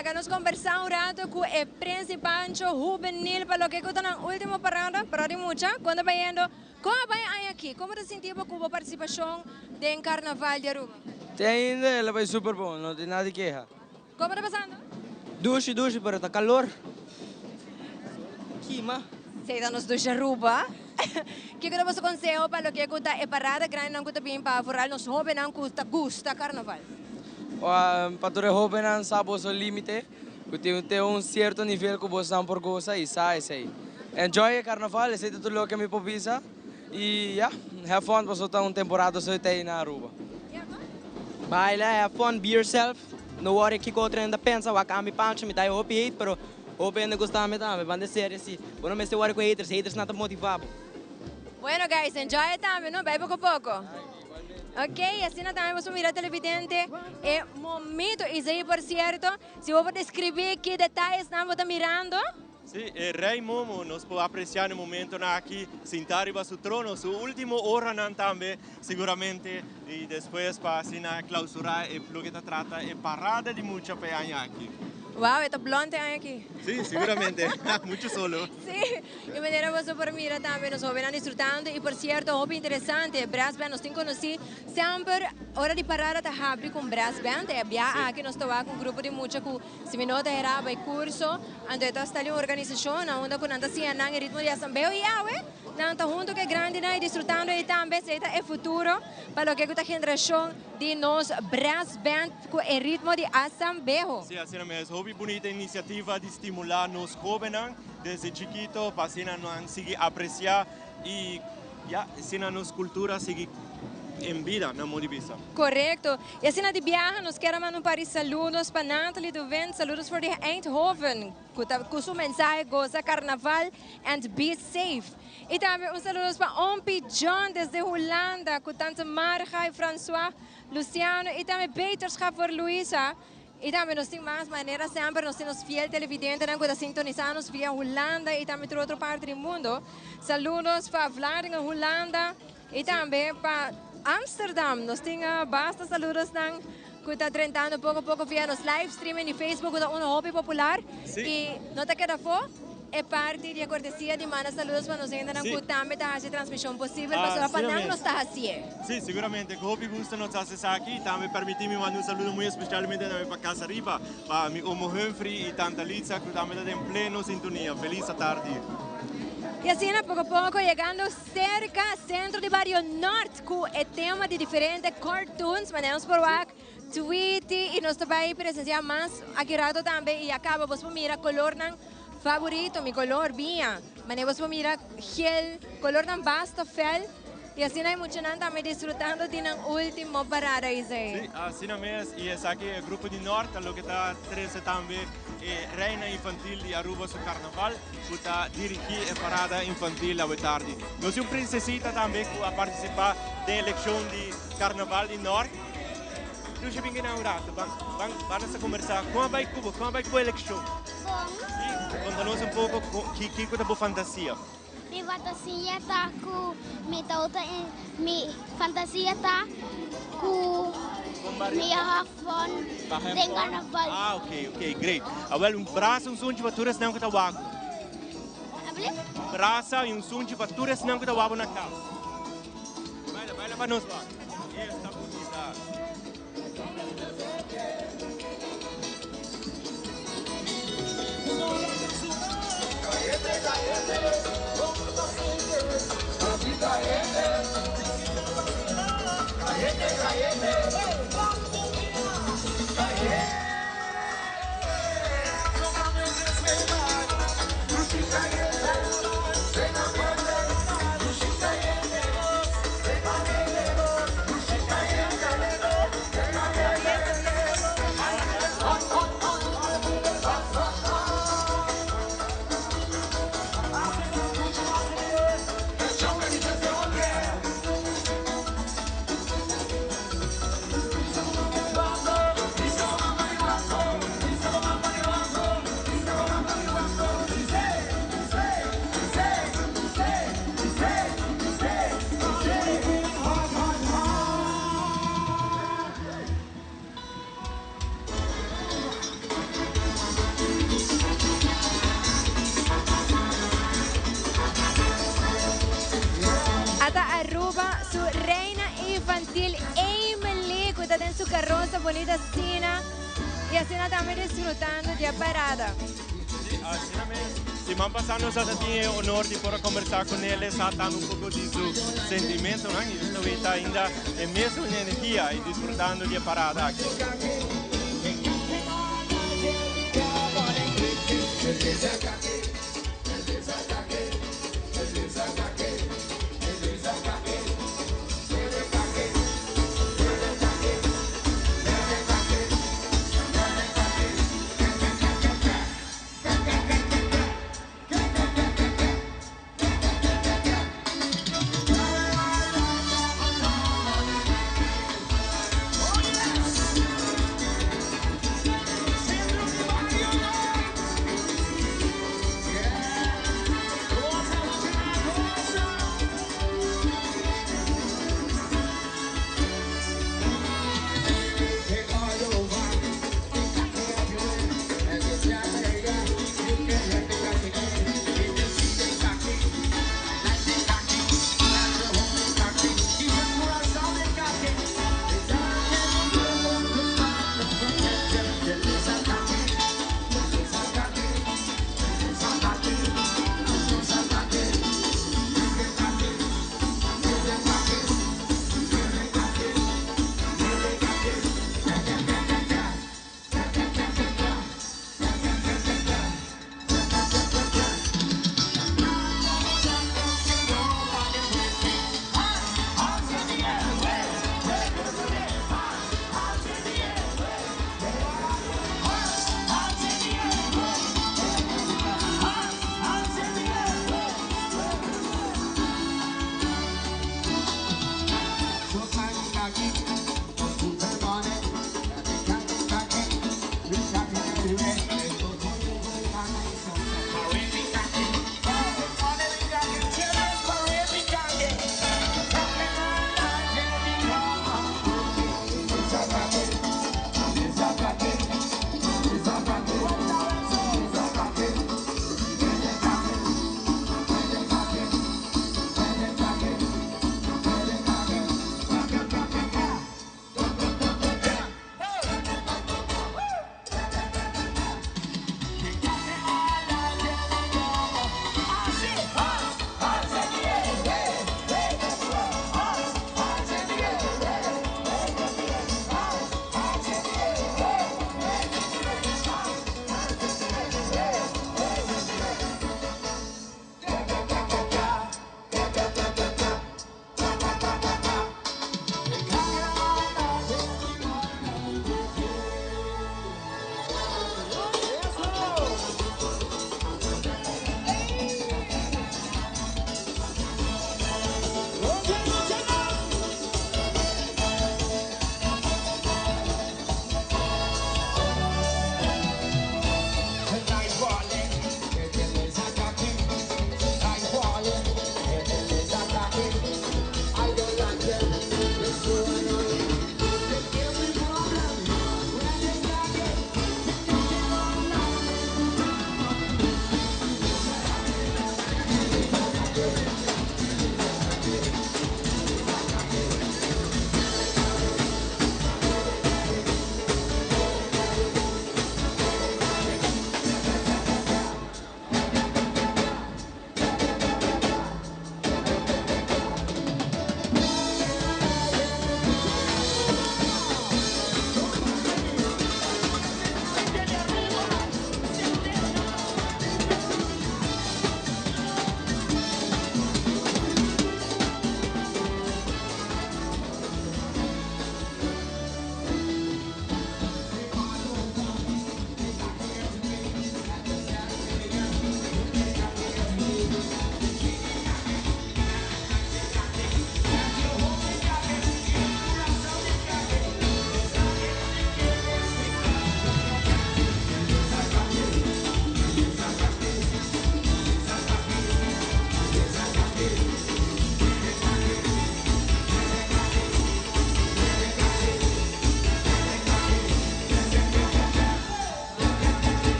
acá nos conversamos un rato con el principante juvenil para lo que cuesta la última parada, parada mucha, cuando vayendo, ¿cómo vai aqui? Como te sentiu com a participação do Carnaval de Aruba? Até ainda ela vai super bom, não tem nada de queixa. Como está passando? Duche, pero está calor. Quima. Sei da nos ducha Aruba. Que que você consegue para lo que custa a parada grande não custa bem para forrar nos jovens não gusta Carnaval? Para tu jovem não sabe o seu limite, porque tem certo nível que você não por goza e sai. Enjoy o Carnaval, aceita tudo o que me popisa e have fun, você está temporada só aí na Aruba. Baila, have fun, be yourself. No worry que outra ainda pensa, o cambi pancho me dá hope hate, pero hope ainda gostar me dá, me bande sério assim. Bueno, me se worry com haters não te motivado. Bueno, guys, enjoy também, não? Vai pouco a pouco. Ok, assim também vamos mirar televidente. É momento, isso aí, por certo. Se eu vou descrever que detalhes não vou estar mirando. Sì, e Rei Momo nos può apprezzare il momento aqui, sentare su trono, su ultimo ora também, sicuramente, e depois para clausurar e lo que trata e parada de mucha peña aqui. Wow, esta blonde aqui. Sì, sicuramente, mucho solo. Sí, y maneira você por mira também, nós vamos disfrutando e por certo, hobby interessante, Brass Band, nós temos conhecido sempre, hora de parada tá rápido com Brass Band, e abbiamo aqui nós estamos com um grupo de muita que se minuta era vai curso, ando está ali uma organização, onde com anda assim, nang ritmo de assembleia e awe, nang tá junto que grande né, disfrutando e também se é futuro para o que a geração de nós Brass Band com o ritmo de assembleia. Sì, assim mesmo, hobby bonita iniciativa de estimular nos jovens desde chiquito para assim não seguir apreciar e assim nos cultura seguir em vida na modivisa. Correto. E assim na de viagem, nós queremos mandar saludos para Nathalie do Vent, saludos para Eindhoven, com sua mensagem, goza carnaval and be safe. E também saludos para Ompi John desde Holanda, com tante Marga e François, Luciano, e também beterschap voor Luisa. E também nós temos mais maneiras sempre, nós temos fiel televidente, que está sintonizando via Holanda e também para outra parte do mundo. Saludos para Vladimir, Holanda, e também para Amsterdam. Nós temos bastante saludos que está trentando pouco a pouco via nos live streaming e Facebook, que é um hobby popular. Sim. E não te queda for? É parte da cortesia de mandar saludos para nós ainda que também está a transmissão possível, mas para não nós está assim. Sim, seguramente. Que hobby gusta nos acessar aqui, também permite-me mandar saludo muito especialmente para Casa Riba, para meu Omo Humphrey e Tanta Litza, que também está em pleno sintonia. Feliz tarde. E assim, pouco a pouco, chegando cerca centro de Barrio Norte, com o tema de diferentes cartoons, mandamos por lá, Tweety, e nós também presenciamos mais aqui rato também, e acaba, você mira, color não favorito, mi color vinha, mas você mira, gel, color não basta, fel, e assim nós muito também desfrutando de uma última parada, isso aí. Sim, assim mesmo, e esse aqui é o grupo de Norte, o que está trazendo também é Reina Infantil de Aruba no Carnaval, que está dirigindo a parada infantil à tarde. Nós temos princesita também a participar da eleição de Carnaval de Norte. Nós já vimos um rato, vamos conversar. Como vai Cuba? Como vai a eleição? Sim, conta-nos pouco o que é a boa fantasia. Minha fantasia está com minha fantasia está com minha rafon de carnaval. Ah, ok, great. Well, braço sonho para todas não que tá wago. Braço e sonho para todas não que tá wago na casa. Vai lá para nós lá. Está bonita. montada en su carroza bonita Sina y así estamos disfrutando de la parada. Se van pasando, nós já tinha o honor de poder conversar com eles, tratando um pouco de seu sentimento, né? E estou ainda em mesma energia e desfrutando de parada aqui.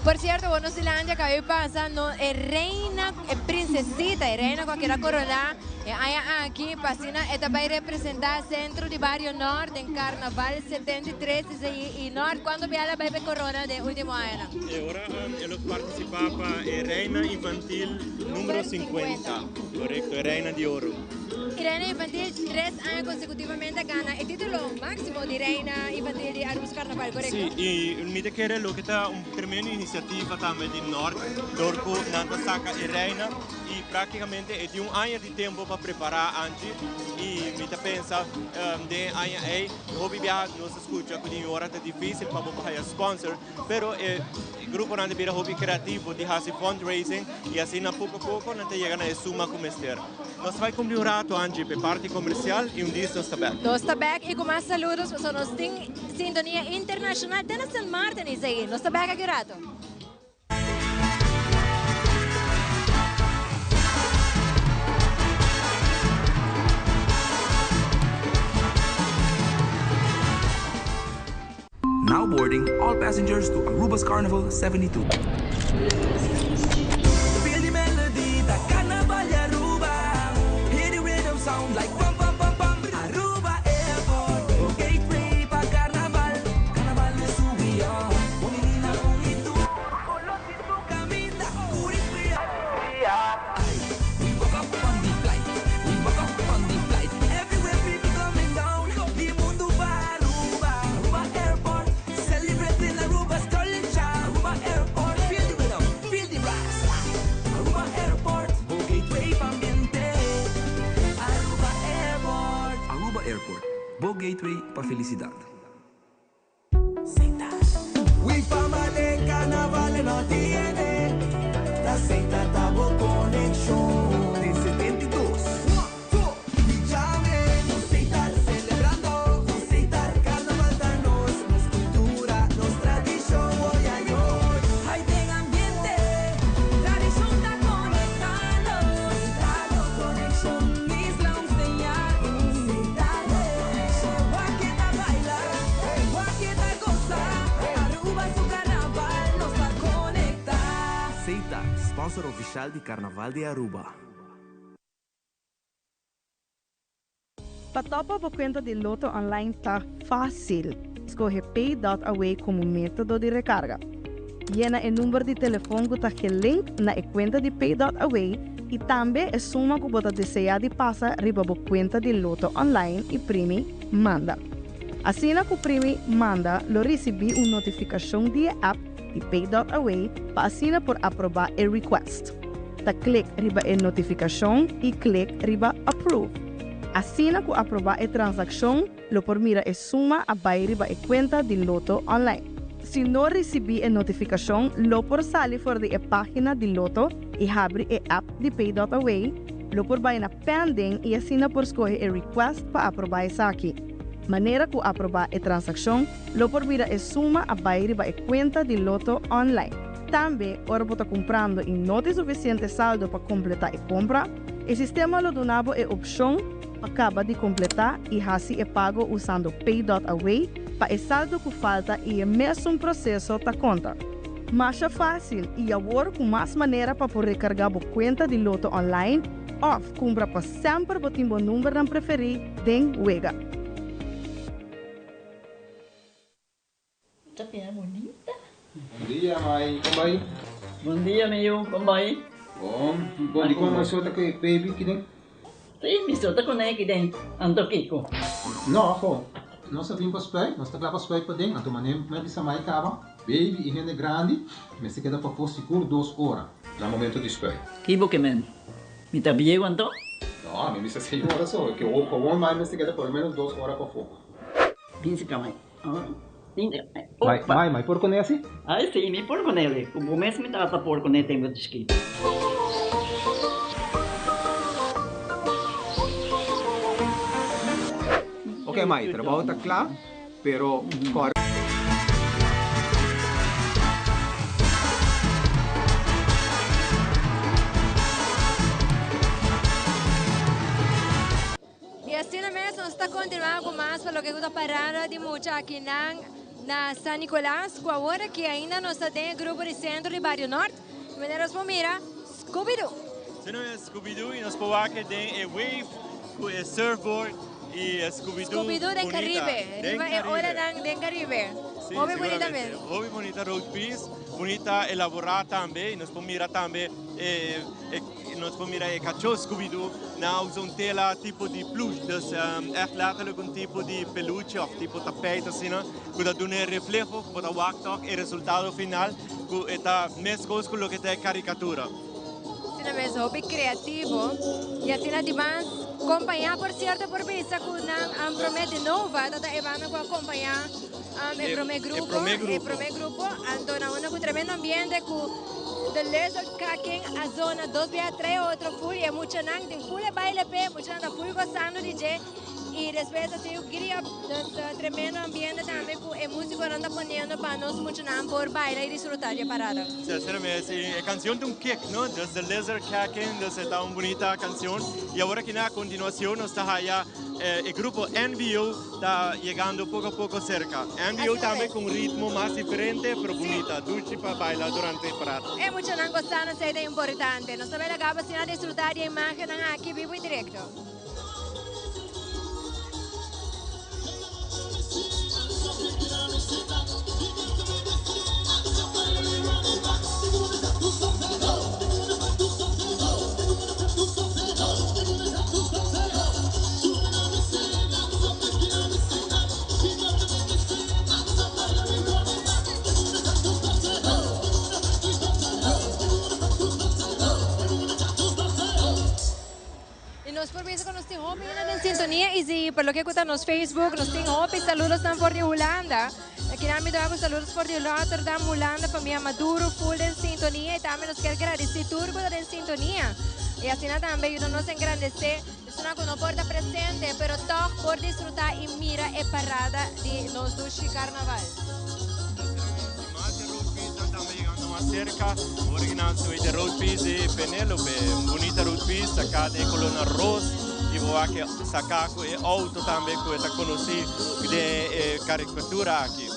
Por cierto, Buenos Zealandia, que pasa, no, reina, princesita, reina cualquiera corona, aquí, Pasina, esta va a representar Centro de Barrio Norte en Carnaval 73 y Norte, cuando vea la bebé corona de último año. E ora ela participava Reina Infantil número 50, correcto, Reina de Oro. Y Reina Infantil 3 años consecutivamente gana el título máximo de Reina Infantil de Aarhus Carnaval, correcto? Sì, e mi chiede lo che è un primeira iniziativa também di Nord, dorco nanta saca e Reina e praticamente è di un anno di tempo per preparare anche e mi pensa de anno e hobby bia non si scusa quindi ora è difficile per poter sponsor, però il gruppo non è hobby creativo di fare fundraising e così a poco a poco non ti llegano a suma come ster. Nos vai combinato anche per parte comercial e un dia sta back. Nos sta back e com mais saludos para nos sintonia internacional de San Martin aí. Nos sta back agirato. Now boarding all passengers to Aruba's Carnival 72. Feel the melody, the Carnival Aruba. Hear the rhythm sound like bum bum bum bum. Aruba Airport, gateway pa Carnaval. Carnaval de subia, bonina con itu. Oloti tu camita, curi fria. We woke up on the flight, we woke up on the flight. Everywhere people coming down, the mundo va Aruba. Aruba Airport, celebrating Aruba's culture. Aruba Airport, feel the rhythm, feel the rocks. Aruba Airport, o gateway pa ambiente. Aruba Airport. Aruba Airport, Bo Gateway pa felicidad. We fama de carnaval no tiene. La Seita Tabo Connection de 72. We llamen, nos Seita celebrando. Nos Seita carnaval danos, nos cultura, nos tradición, hoy ay hoy. Hay de ambiente, tradición está conectando. Seita Connection, mis lounge de yato. Seita Connection, guaqueta baila, guaqueta goza. Aruba su carnaval nos va a conectar. Seita, sponsor oficial de Carnaval de Aruba. Patopa por conta de Loto Online está fácil. Escolhe Pay.Away como método de recarga. Llena o número de telefone que está link na conta de Pay.Away e também a suma que você deseja de passar riba a conta de Loto Online e primi manda. Assim que o primi manda, lo recebi uma notificação de app de Pay.Away para assinar por aprovar o request. Da clique riba a notificação e clique riba approve. Assim que aprovar a transação, lo por mira a suma a riba a conta de Loto Online. Se não recebi a notificação, lo por sair fora da página de Loto e abre a app de Pay.Away, lo por vai na pending e assina por escolher a request para aprovar isso aqui. Maneira que aprovar a transação, lo por mira a suma a riba a conta de Loto Online. Também, ora você comprando e não tem suficiente saldo para completar a compra, o sistema lo donava a opção acaba de completar e assim é pago usando Pay.Away para o saldo que falta e o mesmo processo da conta. Mais fácil e agora com mais maneira para poder recargar a conta de Loto Online ou comprar para sempre o timbo número não preferir den Wega. Tapia bonita. Bom dia, mãe. Como vai? Bom dia, meu. Como vai? Bom. Bom, como você está com o baby aqui dentro? Sim, me solta com ele aqui dentro. Ando Kiko. Não, pô. Nós vimos para os pés, nós estamos para os pés para dentro. Então, mas bisa mais cava. Baby e gente grande, mas se queda para pôr seguro 2 horas. No momento de espera. Kibo que men. Me tá bem quanto? Não, a mim bisa 6 horas só. Que o com mais se queda por menos 2 horas para fogo. Pinse para mãe. Mãe, por com esse? Ah, sim, me por com ele. O começo me estava por com ele, tenho de esquina. Ok, mãe, o trabalho está claro, pero corre. algo más para lo que gusta parar de mucha aquí na San Nicolás, com agora que ainda não está dentro do grupo de centro de Barrio Norte. Maneiras para mira, Scooby-Doo. Se não é Scooby-Doo, e nós podemos que tem Wave, o Surfboard e Scooby-Doo. Scooby-Doo del Caribe. Riba é hora del Caribe. Sim, Hobby bonita mesmo. Hobby bonita road piece, bonita elaborar também. Nós podemos mirar também, nós podemos mirar cachorro Scooby-Doo. Não usam tela tipo de plush, dus echt letterlijk een tipo de peluche of tipo tapijt assim, né? Que dá um reflexo, que dá o resultado final, que está mesmo coisa com o que é caricatura. Sim, mesmo hobby criativo e assim además acompanhar por certo por vista que não promete nova, tá evando com acompanhar el primer grupo, ando na un tremendo ambiente con the Lizard Kaking a zona 2B3 otro full y mucho nang de full baile pe, mucho nang full gozando DJ y después así quería tremendo ambiente también con el músico anda poniendo para nos mucho nang por bailar y disfrutar de parada. Sí, a canción de un kick, ¿no? Desde The Lizard Kaking, desde esta bonita canción y ahora que a continuación nos está allá el grupo NBO está llegando poco a poco cerca. NBO también con un ritmo más diferente, pero bonita, dulce para bailar durante el parado. Es mucho nang gozando, es importante. Nos sabe la capacidad de disfrutar de imagen aquí vivo y directo. Por eso que nos tengo en sintonía y si por lo que escuchan nos Facebook, nos tengo saludos tan por de Holanda. Aquí en mi hago saludos por de Rotterdam, Holanda, familia Maduro, full en sintonía y también nos quiero agradecer turco en sintonía. Y así también nos engrandecer, es una que no porta presente, pero todo por disfrutar y mira es parada de los dos carnaval. Más cerca, original de road piece de Penélope, bonita road piece sacada de color arroz y voy a sacar el auto también que está conocido de caricatura aquí.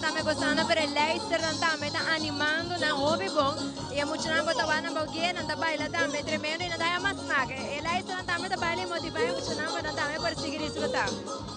También gozando, pero el Leicester también está animando na hobby bon y mucho nang está van a boguer, anda baila también tremendo y nada más snack. El Leicester también está baila y motiva mucho nang también para seguir disfrutando.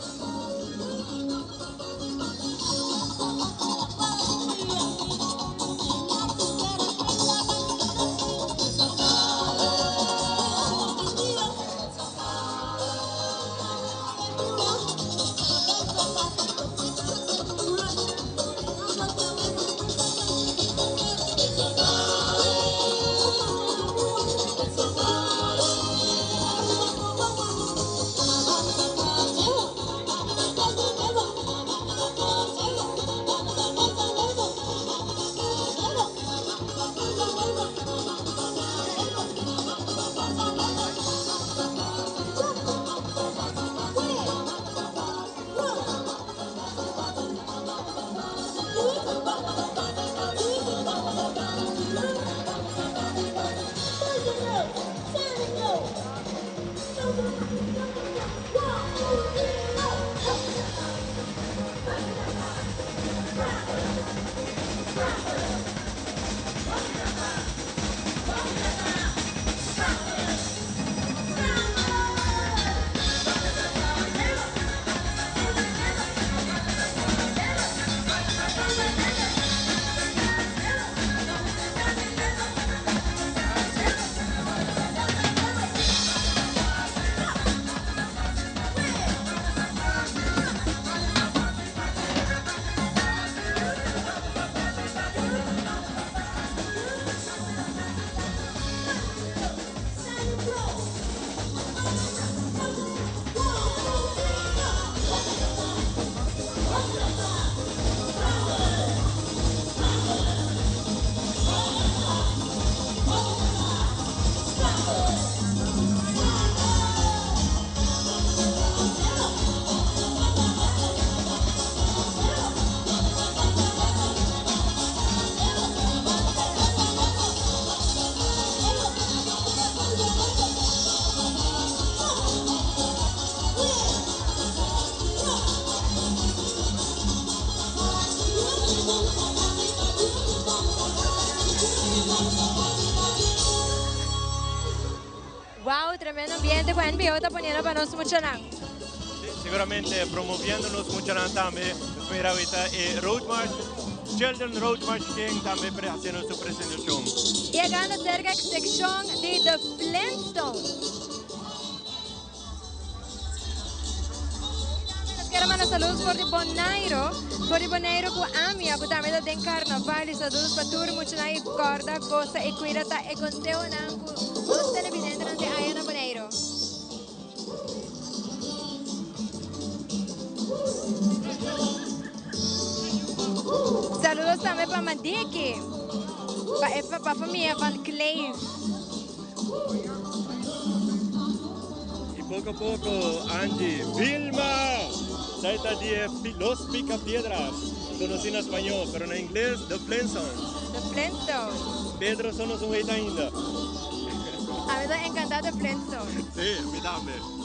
Wow, tremendo ambiente con NBO está poniendo para nosotros mucho nada. Sicuramente promuovendo mucho también. Mira ahorita Road March, Children Road March King también haciendo su presentación. Llegando cerca de la sección de The Flintstones. Quero mandar saludos por de Bonaire com a minha, que também tem carnaval e saludos para todo mundo na corda, costa e cuida tá e conteu nango, os televidentes não tem aí na Bonaire. Saludos também para Mandiki, para a família Van Cleef. Y poco a poco, Angie, Vilma, saita de Los Picapiedras, conocí en español, pero en inglés, The Flintstones. The Flintstones. Pedro só não ouve ainda. A mí me encanta The Flintstones. Sí, a mí también.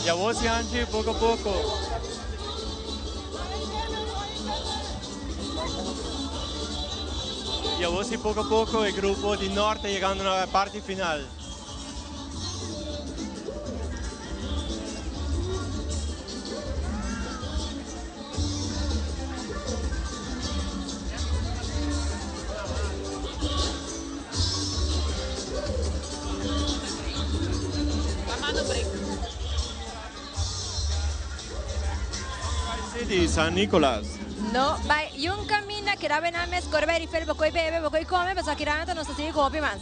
Y a vos y Angie, poco a poco. Y a vos y poco a poco el grupo de Norte llegando a la parte final. De San Nicolás. No, vai, yung camina que rabe na mes corber y fel bocoy bebe, bocoy come, pues aquí ranta no se sigue copi más.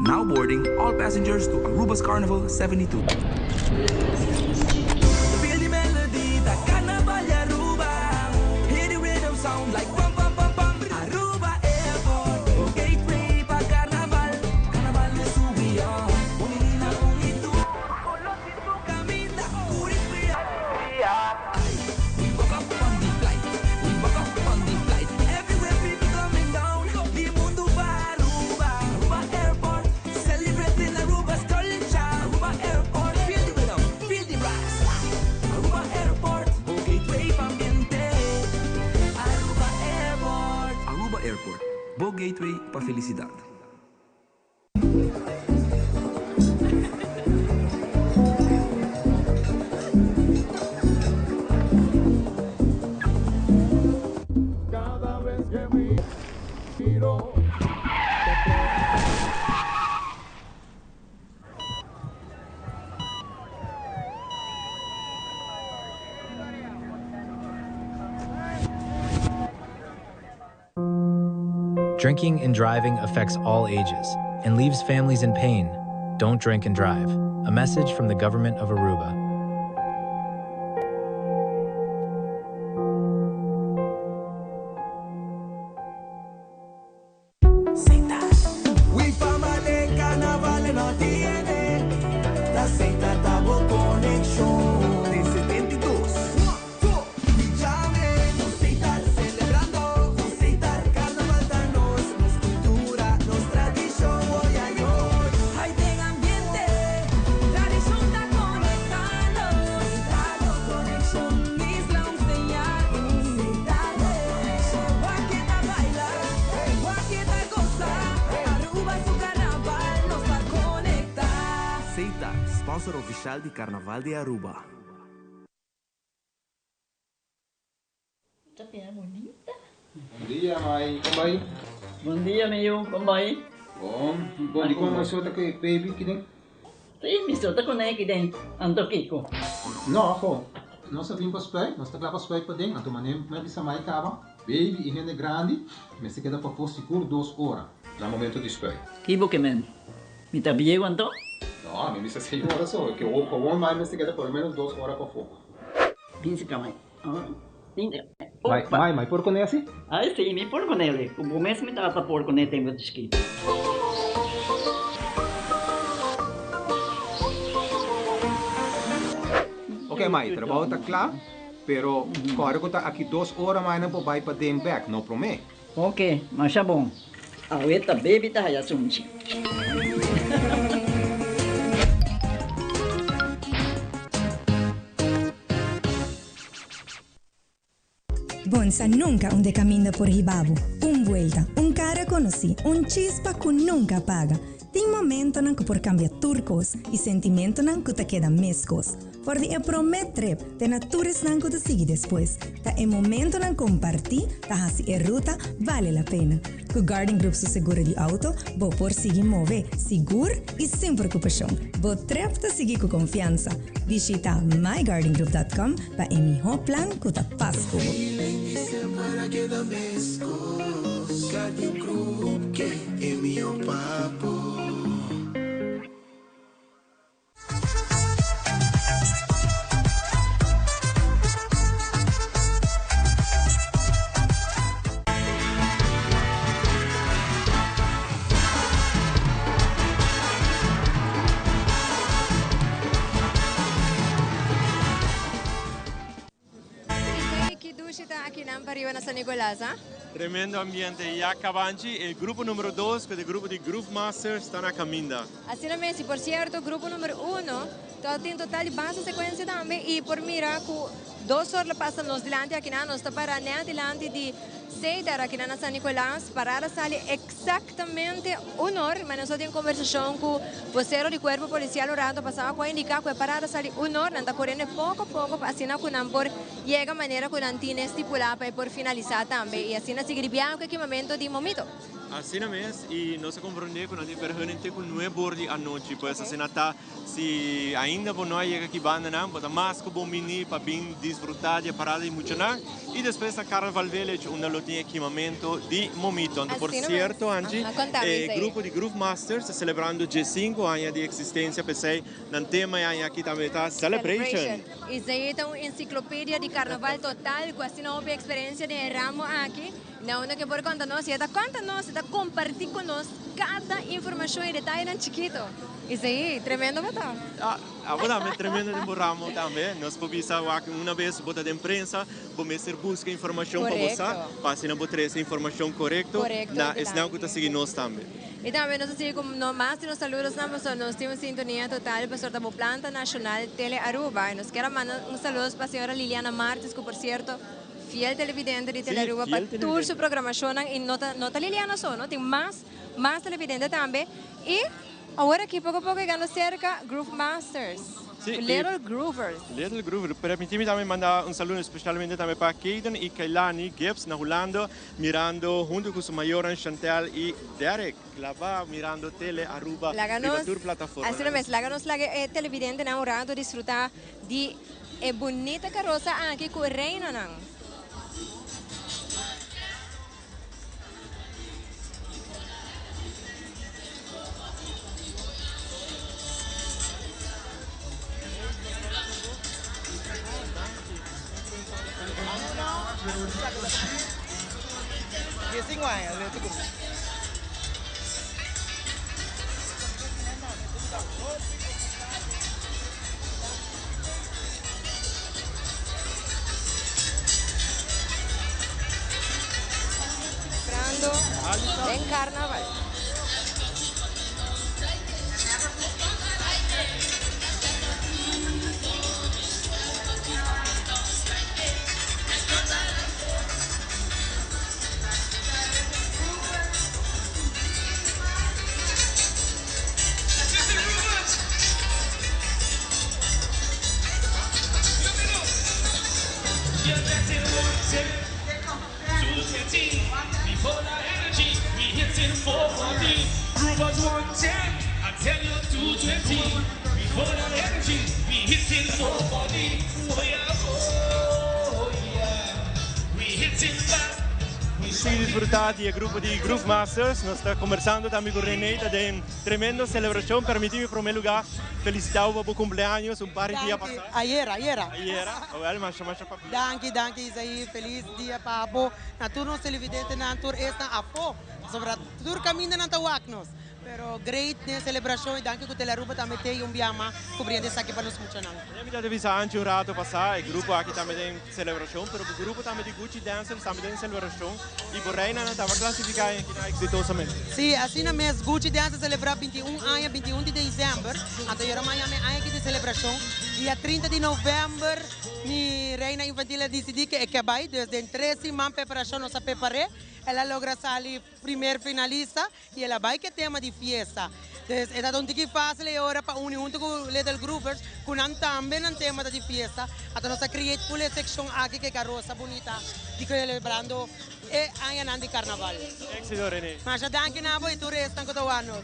Now boarding all passengers to Aruba's Carnival 72. Feel the melody, the carnival Aruba. Hear the rhythm sound like bum bum bum bum. Aruba Airport, gateway pa carnaval. Carnaval de subia, unina unitu. Olosi tu camina, uripia. We woke up on the flight, we woke up on the flight. Everywhere people coming down, the mundo va Aruba. Aruba Airport, celebrating Aruba's culture. Aruba Airport, feel the rhythm, feel the rise. Aruba Airport, gateway pa ambiente. Aruba Airport. Aruba Airport, Bow Gateway pa felicidad. Cada vez que miro. Drinking and driving affects all ages and leaves families in pain. Don't drink and drive. A message from the government of Aruba. We family carnaval no tiene. La Seita Tabo Connection de 72. Llame, nos Seita celebrando. Nos Seita carnaval danos, nos cultura, nos tradición hoy ay hoy. Hay de ambiente, tradición está conectando. Seita Connection, Isla Señal. Seita Connection, Guaqueta baila, Guaqueta goza. Aruba su carnaval nos va a conectar. Seita, sponsor oficial de Carnaval de Aruba. Tapera bonita. Bom dia, mãe. Como vai? Bom dia, meu. Como vai? Bom dia, como você está aqui, baby? Que tem? Sim, me solta com ele dentro. Ando Kiko. Não, gewoon. Nós vimos para spijt, nós estamos para spijt para dentro. Então, maneiro, mas essa mãe acaba. Baby, e gente grande, mas se queda para pôr seguro 2 horas. No momento de spijt. Kibo que men. Me está bien, ¿cuánto? No, a mí me dice 6 horas solo, que con mais me se queda por lo menos 2 horas para fogo. Pince, calma aí. Mai, por con esse? Ah, sim, me por com ele. O começo me estava por com ele, tem que escrito. Ok, Mai, trabalho está claro, pero agora que está aqui 2 horas mais não vai para dem back, não promete? Ok, mas tá bom. A outra baby tá aí assunto. Bonsa nunca onde caminha por Ribabo. Vuelta, cara conheci, chispa que nunca paga. Tem momento que por cambiar turcos e sentimento que te queda mescos. Por de prometer, te naturas que te sigue depois. Tá é momento que compartir, tá assim a ruta vale a pena. Com Garden Group su seguro de auto, vou por seguir mover, seguro e sem preocupação. Vou trep te seguir com confiança. Visita mygardengroup.com para o melhor plano que te faz com. Garden Group, que é meu papo. Aqui na Pariwa na San Nicolás, ¿ah? Tremendo ambiente. E acabanci, il gruppo numero 2, che è il gruppo di Groove Masters, sta na caminda. Assim mesmo, por certo, grupo número 1, tem total de base sequência também, e por mira, com 2 horas passam nos delante, aqui na nós está para delante de Seidar, aqui na San Nicolás, para a sala exatamente 1 hora, mas nós temos conversação com o vocero de corpo policial orando, passava com a indicar que para a sala 1 hora, está correndo pouco a pouco, assim na por chega a maneira que não tinha estipulado para por finalizar também, e assim na significa que é momento de momento. Assim mesmo, e nós compreendemos que nós temos com 9 bordi a noite, pois assim está, se ainda por nós chega aqui banda não, pode mais que bom mini para bem desfrutar de parada de muito não, e depois a Carnaval Village onde lo tem equipamento de momento. Por certo, Angie, o grupo de Groove Masters celebrando 5 anos de existência, pensei, no tema aqui também está Celebration. Isso aí é uma enciclopédia de carnaval total, com assim uma experiência de ramo aqui. Não é que por conta nós, está compartilhar conosco cada informação e detalhe chiquito. Isso aí, tremendo batal. Agora, tremendo de ramo também. Nós podemos uma vez botar de imprensa, podemos buscar informação para você, para assim não ter essa informação correta, é não que está seguindo nós também. E também nós assim como mais de nos saludos nós temos sintonia total para da Planta Nacional Tele Aruba. E nós queremos mandar saludos para a senhora Liliana Martins, que por certo fiel televidente de Telearuba para toda sua programação e nota Liliana só, não tem mais televidente também e agora aqui pouco a pouco chegando cerca Groove Masters, Little Groovers. Little Groovers, permíteme também mandar saludo especialmente também para Kaden e Kailani Gibbs na Holanda, mirando junto com sua maior Chantal e Derek, lá vai mirando Telearuba na sua plataforma. Assim mesmo, láganos televidente na orado desfrutar de bonita carroça aqui com reina não. Phía sinh ngoài là tiếp tục. En carnaval. Groovers 110, I tell you 220. Before that energy, we hitting 440. Oh yeah, we hitting back. We conseguido disfrutar del grupo de Groove Masters. Nos está conversando también con René de una tremenda celebración. Permíteme en primer lugar felicitar por cumpleaños, un par de días pasados. Ayer. Ayer, well, mas papi. Danke, Isaí. Feliz dia, papo. Na turno televidente na tur esta afo. Sobre tur caminho na tawaknos. Pero great na celebração e danke que a Aruba também tem biama cobrindo isso aqui para nos funcionar. Eu já tive antes um rato passar, o grupo aqui também tem celebração, mas o grupo também de Gucci Dancers também tem celebração e por aí não estava classificado aqui exitosamente. Sim, assim na mês Gucci Dancers celebra 21 de dezembro, até agora amanhã é aqui de celebração. Dia 30 de novembro, a Reina Infantil decidiu que é que vai, desde 13 man preparação nossa preparé. Ela logra sair primeiro finalista e ela vai que tema de festa. Então, é um pouquinho fácil agora para unir junto com os Little Groovers, com também um tema de festa. Então, nós criamos uma secção aqui que é carroça bonita, de celebrando e aí de carnaval. Éxito, René. Mas já danke na boa e tu restam com o ano.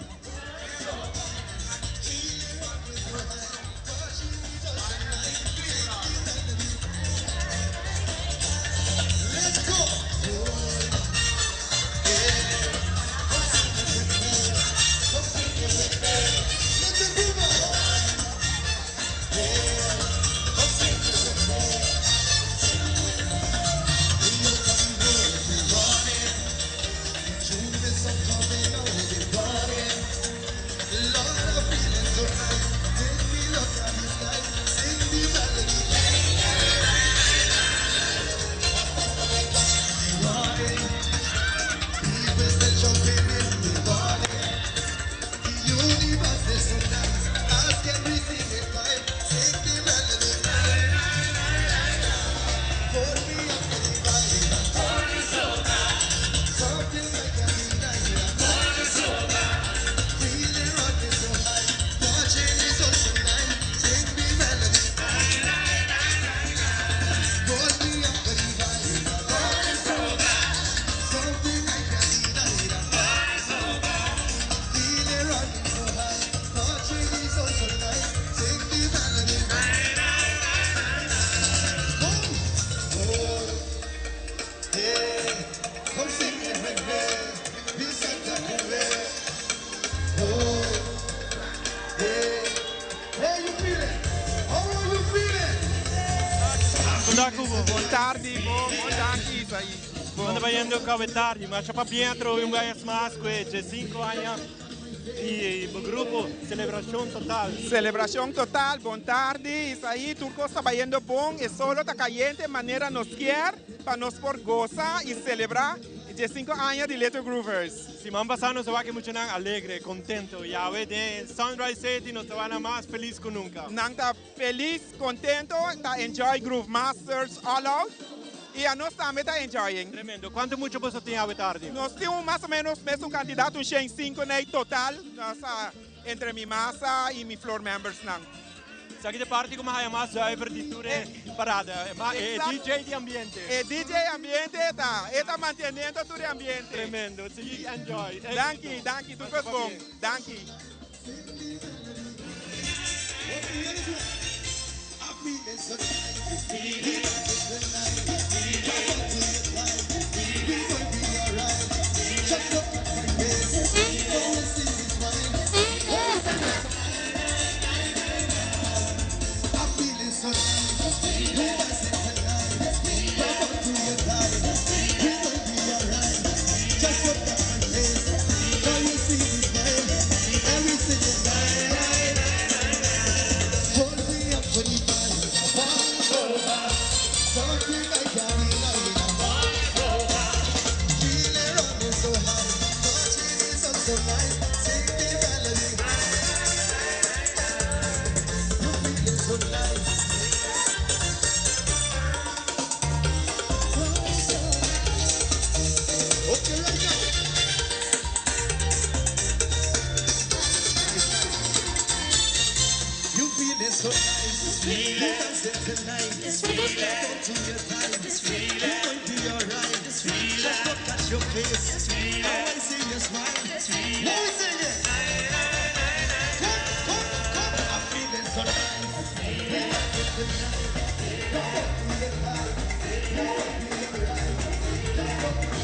Quando vai indo a tarde, mas para dentro um ganha mais de 5 anos e o grupo celebração total. Celebração total, bom tarde, isso aí, tudo está indo bom, e só está caliente, maneira nos quer, para nos por gozar e celebrar de 5 anos de Little Groovers. Se man passando se vai que muito alegre, contento, e a de Sunrise City nos vai mais feliz que nunca. Nang está feliz, contento, está enjoy Groove Masters all out. E a nós também está enjoying. Tremendo. Quanto muito você tem a tarde? Nós temos mais ou menos mesmo candidato em 5 no total. Nossa, entre minha massa e minha floor members. Sa que parte como é mais driver de tour parada. É DJ de ambiente. É DJ ambiente, está mantendo todo o ambiente. Tremendo. Sim, enjoy. Danke, tudo bom. Danke.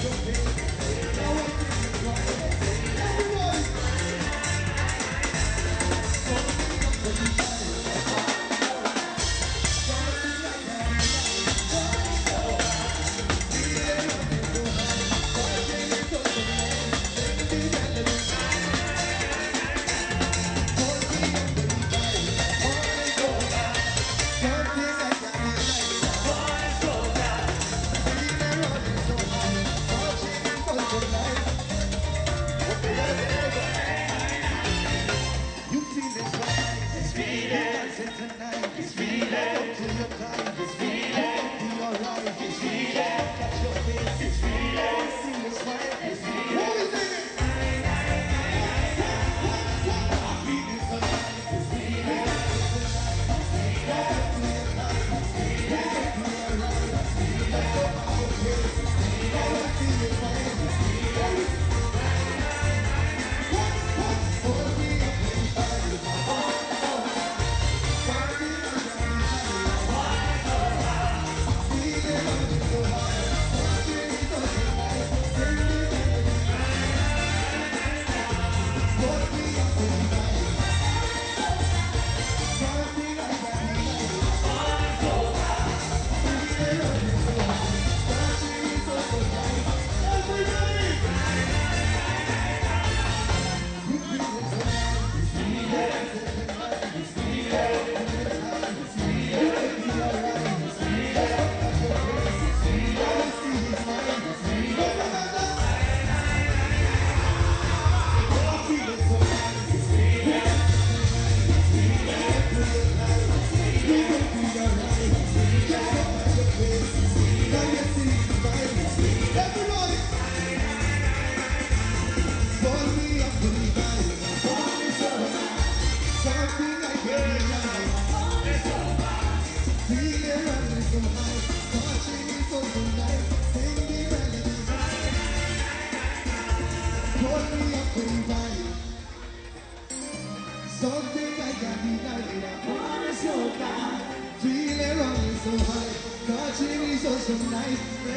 Come,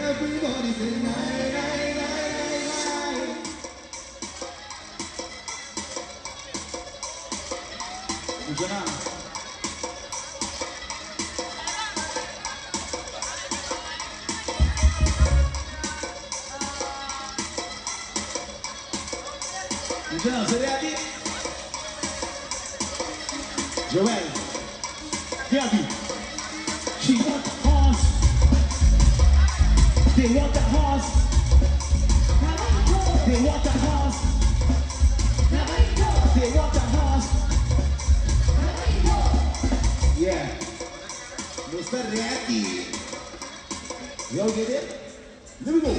Everybody say night, night, night, night. Joel, você vem aqui? Joel, Gabby, she want the horse. They want the horse. They want the horse. They want the horse. Yeah. Mr. Ready. Y'all get it? Let me go.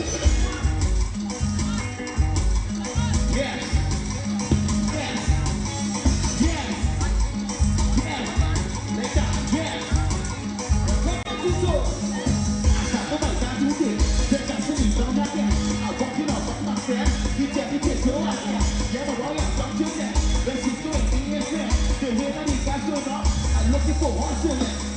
Yes. Yes. Yes. Yes. Like that. Yes. Welcome to the I can't go back down to it. There's a city from that day. I'm walking up with my friend. You take the kids go out there. Yeah, but all I'm from to that. When she's doing things there. The way that he got going up. I'm looking for horse in it.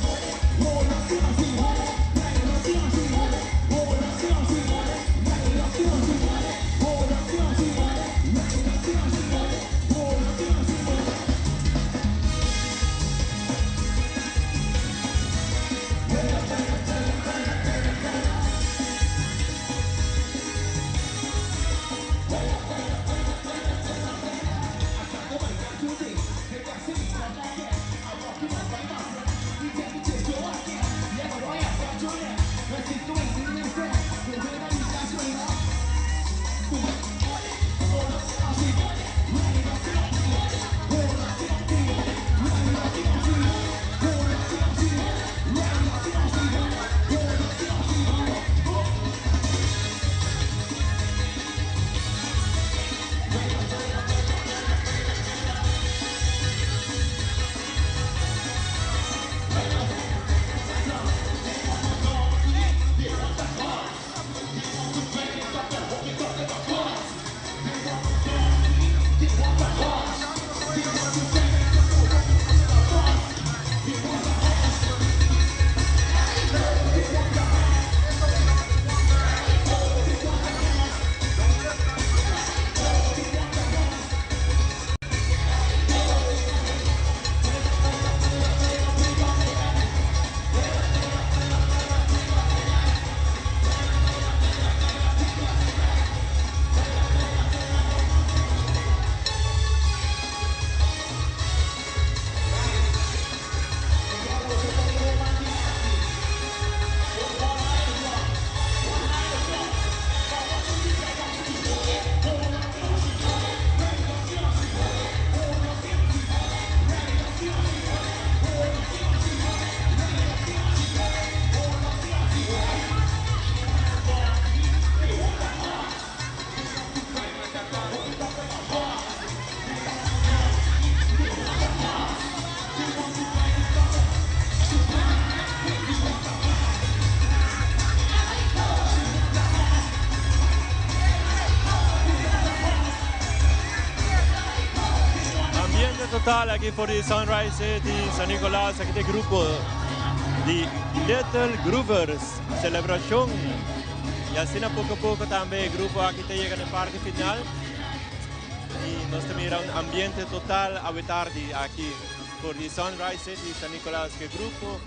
Hold on, see, I see one. Right, I see, I see one. Hold on, see, I see one. Right, I see, I see one. Hold on, see, I see one. Right, I see, I see one. Hold on, see, I see one. Total aquí por el Sunrise City, San Nicolás, aquí el grupo de Little Groovers, celebración. Y así poco a poco también el grupo aquí te llega en la parte final. Y nos mira un ambiente total a tarde aquí por el Sunrise City, San Nicolás, que el grupo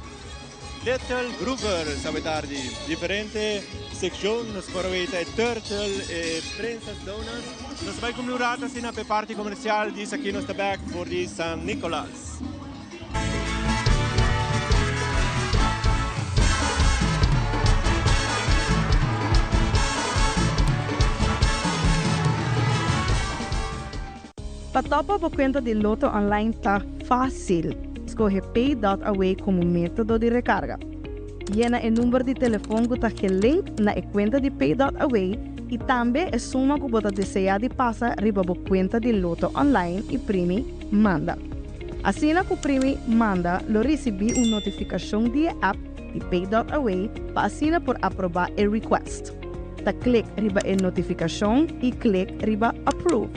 Little Groovers a tarde. Diferente sección, nos porvita Turtle e Princess Donuts. Nos vai comunidade assim na parte comercial, diz aqui no Stabac por di San Nicolás. Patopa por conta de Loto Online tá fácil. Escolhe Pay.Away como método de recarga. Llena o número de telefone que está link na conta de Pay.Away e também é suma que você deseja de passar riba a conta de Loto Online e primi manda. Assim que o primi manda, lo recebi uma notificação de app de Pay.Away para assinar por aprovar o request. Ta click riba a notificação e click riba approve.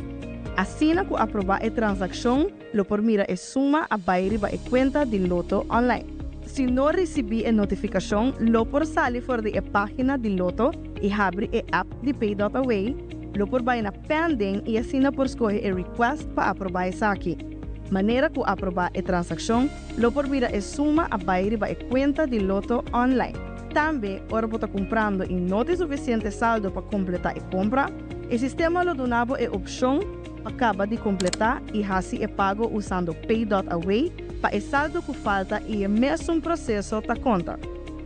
Assim que aprovar a transação, lo por mira e suma a bairi ba e cuenta di Loto online. Se não recebi a notificação, lo por sali for de a página de Loto e abre a app de Pay.away, lo por vai na pending e assina por escolher a request para aprovar essa aqui. Maneira que aprovar a transação, lo por vira a suma a bairi ba e conta de Loto online. Também, ora por comprando e não tem suficiente saldo para completar a compra, o sistema lo donava a opção acaba de completar e assim é pago usando Pay.away para o saldo que falta e o mesmo processo da conta.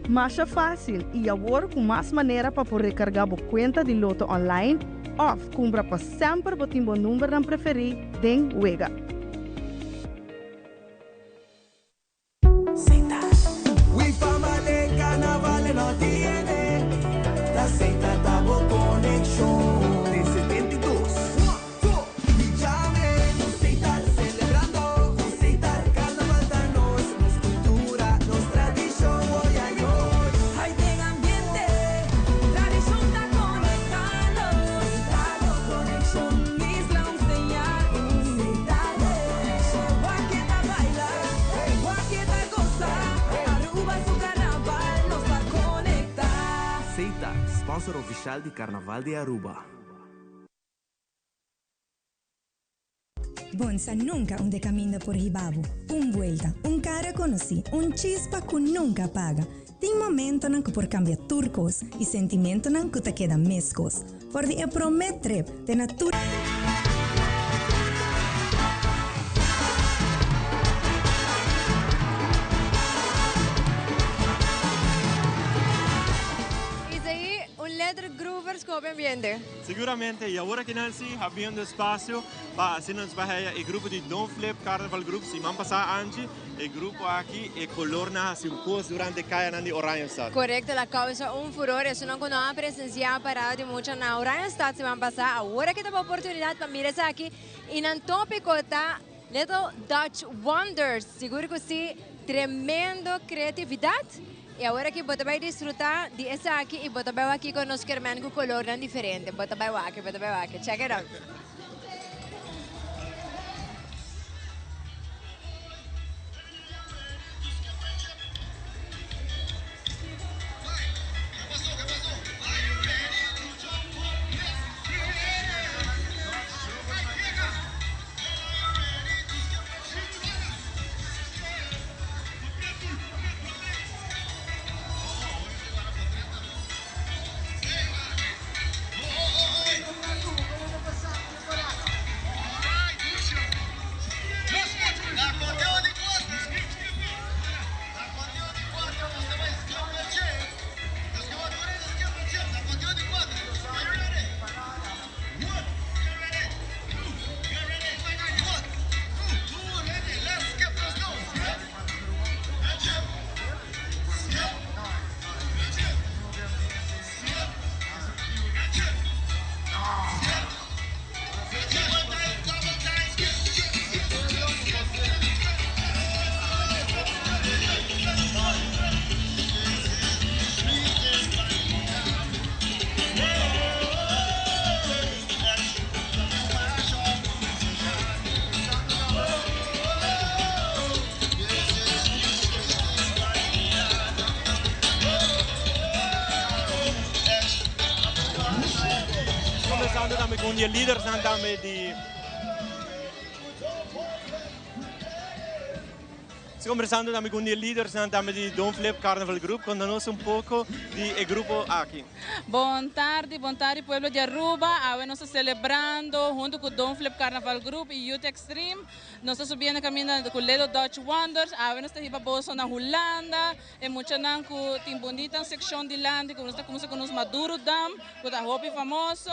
Mais fácil e agora com mais maneira para poder recarregar a conta de Loto online ou compra para sempre o timbo número não preferido den Wega. We fama de carnaval no tiene, la seita tabo conexión de 72. Sponsor oficial di Carnaval de Aruba. Bonsa nunca onde caminha por Ribabu. Vuelta, cara conocí, chispa que nunca apaga. Tem momento que por cambiar turcos e sentimento que te queda mescos. Por de promet trip de natura. Come ambiente? Sicuramente, e ora che non si abbiamo spazio, ma se non sbaglio, il gruppo di Don't Flip Carnival Group si man passa anche, il gruppo qui e colorna si un po' durante Kayanan di Orion Stad. Correcto, la causa un furore, se non conosco presenza parada di mucha na Orion Stad si man passa, ora che abbiamo opportunità per mirar aqui in un tópico da Little Dutch Wonders, sicuro così tremendo creatividad. E agora que você vai desfrutar de essa aqui e você vai aqui com os kermen com color diferente. Você vai aqui. Check it out. Con gli leader andame di conversando con i leaders di Don't Flip Carnival Group, contanos un poco del grupo aquí. Buon tardi pueblo de Aruba. Hoy nos estamos celebrando junto con Don't Flip Carnival Group y Youth Extreme. Nos estamos subiendo caminando con Little Dutch Wonders. Hoy nos estamos na Holanda. E mucha nan ku tim bonita sección de land, como está como se conoce Maduro Dam, que está hopi famoso.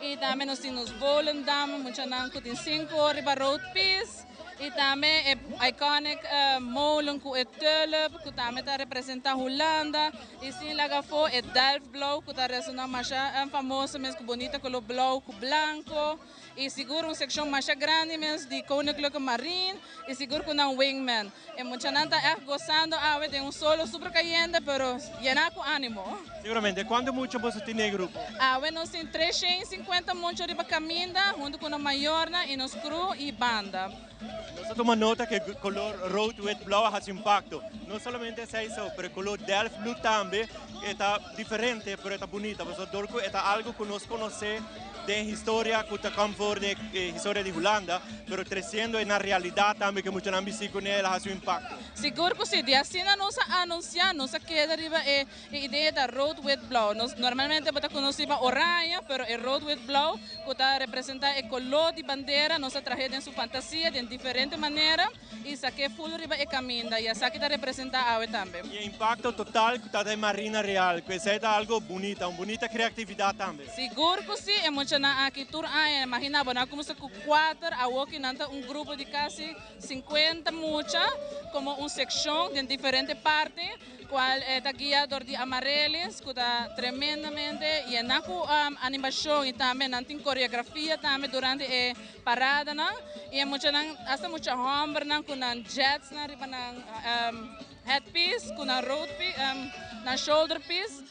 E também nós temos Volendam, muita nan ku tin 5 riba road piece. E também é iconic molen com é tulip, que também está representando Holanda. E sim, lá fora é Delft Blauw, que está representando mais famoso, mesmo com bonita color blauw com branco. E seguro uma secção mais grande mesmo de Koninklijke Marine. E seguro com um wingman. E muita gente está gostando, de um solo super caliente, pero llena com ânimo. Sicuramente, quanto muito você tem no grupo? Nós temos 350 montes de caminho, junto com a maior e nos crew e banda. Nós tomamos nota que o color road with blau faz impacto. Não somente isso, mas o color Delft Blue também está diferente, mas está bonita. Porque dorco é algo que nós conhecemos de história, que está como de história de Holanda, mas trazendo na realidade também que muitos amigos com ela faz impacto. Seguro que sim, assim nós anunciamos, nós queda arriba a ideia da road with blau. Nós normalmente conhecemos orange, mas o road with blau que está representa o color de bandeira, nós trazemos em sua fantasia de diferente maneira e saque full riba e caminho e essa que está representa a também. E o impacto total que está da Marina Real, que é algo bonito, uma bonita criatividade também. Seguro que sim, é muito na aqui tour imagina, bueno, como se com 4 a walking nanta grupo de quase 50 mucha, como uma secção de diferente parte, qual está guiado de amarelos, que está tremendamente e na animação e também tem coreografia também durante a parada, não? E é muito hasta mucha hombre não com jets na riba na headpiece, com na road piece, na shoulder piece.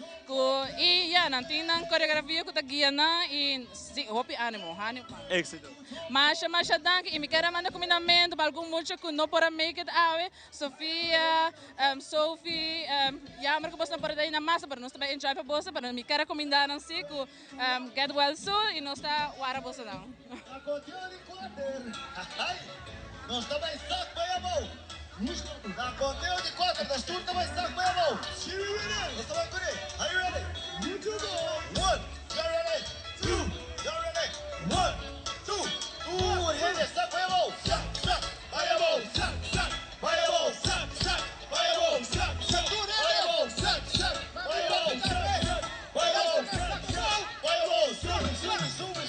E não tem na coreografia que está guiando e hopi ânimo. Éxito. Mas danke, e me quero mandar combinamento para algum muito que não para make it out. Sofia, Sophie, jammer que você não pode dar na massa, para nós também enjoy para você, para me quero combinar assim que get well soon e nós está wara você não. Nós também saco bem a mão. Na conteo de 4, nós tudo também saco bem a mão. Nós também com ele. Are you ready? 1, you're ready. 2, you're ready. 1, 2, 2, saco bem a mão. Vai a mão. Vai a mão. Vai a mão. Vai a mão. Vai a mão. Vai a mão. Vai a mão. Sube.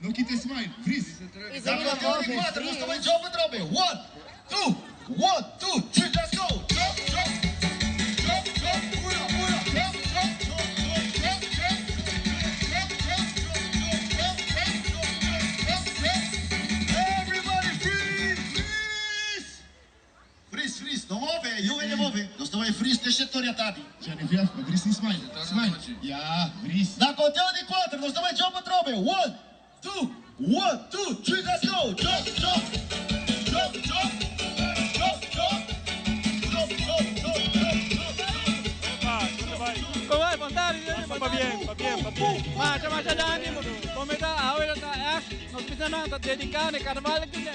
No quita smile, freeze. E Na seguida conta de move, 4, nós freeze. também jump and drop. 1, 2, 1, 2, 3, let's go. Jump, jump. Jump, jump, pura, pura. Jump, jump, jump, jump, jump, jump. Jump, jump, jump, jump, jump, jump, jump. Everybody freeze, freeze. Freeze, freeze. Não move, you ain't move. Nós também freeze, deixa toriatati. Já nem viu? Freeze em smile. Smile. Yeah, freeze. Na conta de 4, nós também jump and drop. 1, 2, 1, 2, 3, let's go! Jump, jump, jump, jump, jump, jump, jump, jump, ¿Cómo va? Va bien, va bien, va bien. Marcha, Dani. Comenta, ahora nos pisan a dedicar el carnaval aquí.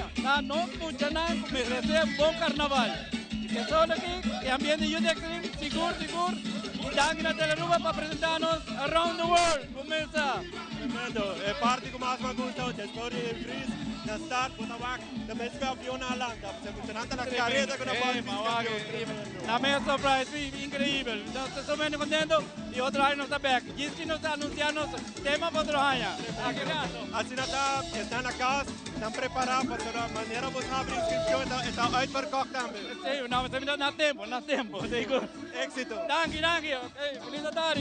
No escuchan nada, me recibe un buen carnaval. Que solo aquí, el ambiente Youth Extreme, seguro. Dank na Teleruba para presentarnos Around the World. Comienza. Tremendo. É parte que mais me gusta, después de Fris, na start, Botawak, também se campeão na Alanda. Se funcionando na carreta com a parte La mega surprise, increíble. Estamos súper contentos y otra vez nos está back. Gisky nos anunciando tema para otro año. Assim está na casa, estão preparados para toda maneira você abrir inscrição, está uitverkocht também. Sim, não, você me dá tempo. Seguro. Éxito. Danke. Okay, feliz Natal.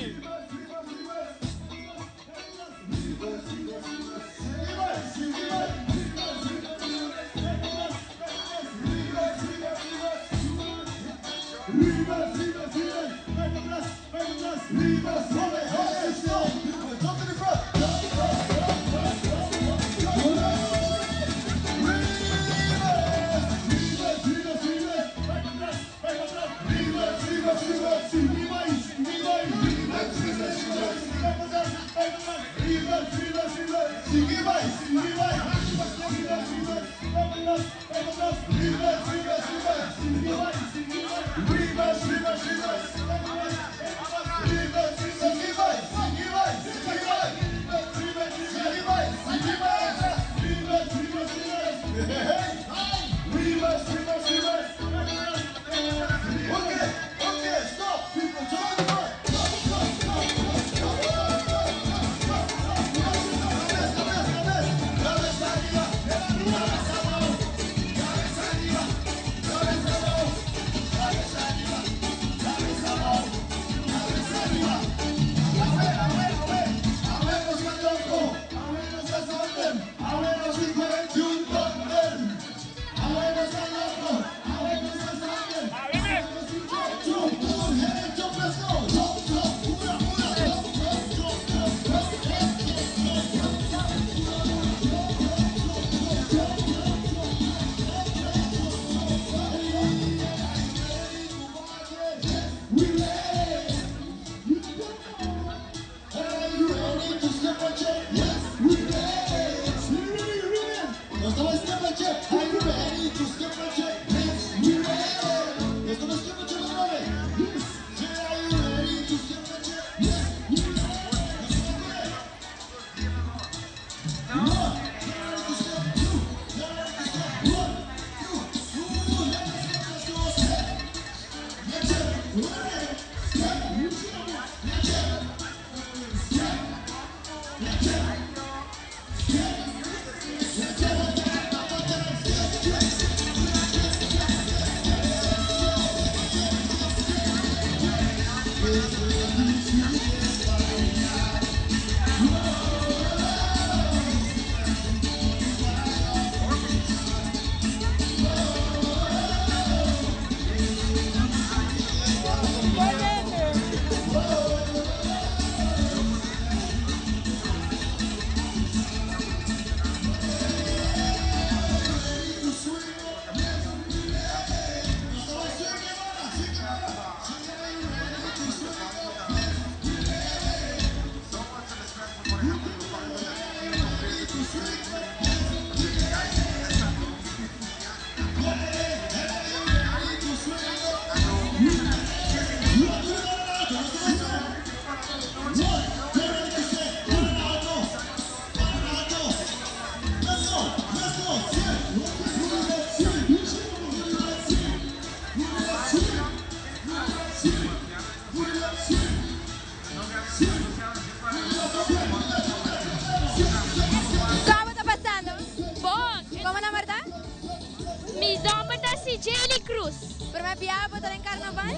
me piabo en carnaval?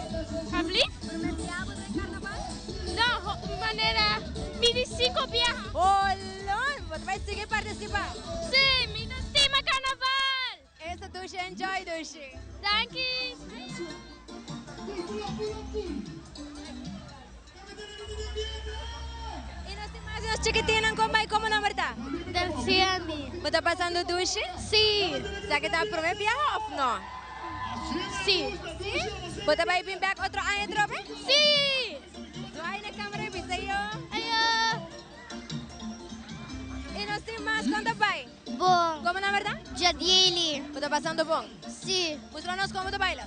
Alsjeblieft? Me piabo en carnaval? No, manera, mi cinco viaja. Oh, Lord, você vai seguir participar? Sí, mi tema carnaval. Essa Dushi, enjoy Dushi. Thank you. E nós temos mais umas chiquitinas como não, verdade? Delciani. Você está passando Dushi? Sim. Será que está para primeiro viajar ou não? Sim. Sim? Você vai vir back outro ano, trobe? Sim. Vai na câmera e visa eu. Ayo. E nós temos mais quando vai? Bom. Como na verdade? Jadieli. Você está passando bom? Sim. Mostra-nos como tu baila.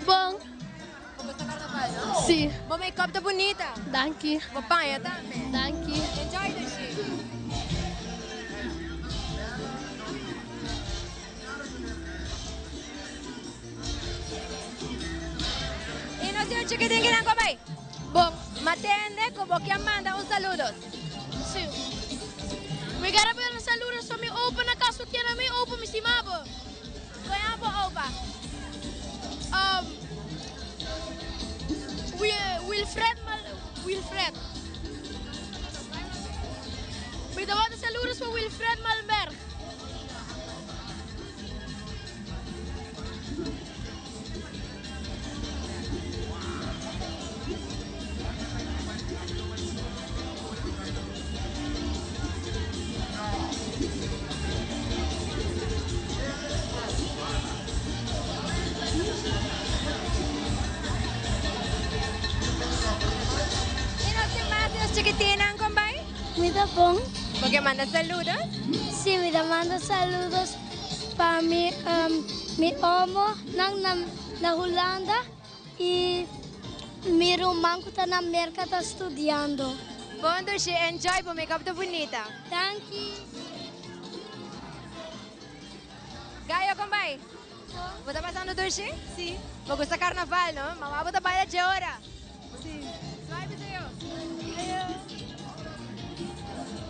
Bom. Como está carnaval, não? Sim. Bom make-up tá bonita. Thank you. Papanha também. Thank you. Enjoy the shit. E nós temos chiquitinho que não come. Bom. Matende como que manda saludos. Sim. We gotta be on saludos so me open na kaso que na me open mi simabo. Kaya po opa. Wilfred. We don't want the saludos for Wilfred Malberg. Chiquitina, ¿compay? Me da bom. Porque manda saludos. Sí, me manda saludos para mi amo na Holanda e mi irmão que está na América está estudando. Bom, Dushi, enjoy, por make-up tá bonita. Thank you. Gaio, compay? Você está passando Dushi? Sim. Vou gostar carnaval, não? Mamá, você baila de hora. Sim. Vai, Vitor.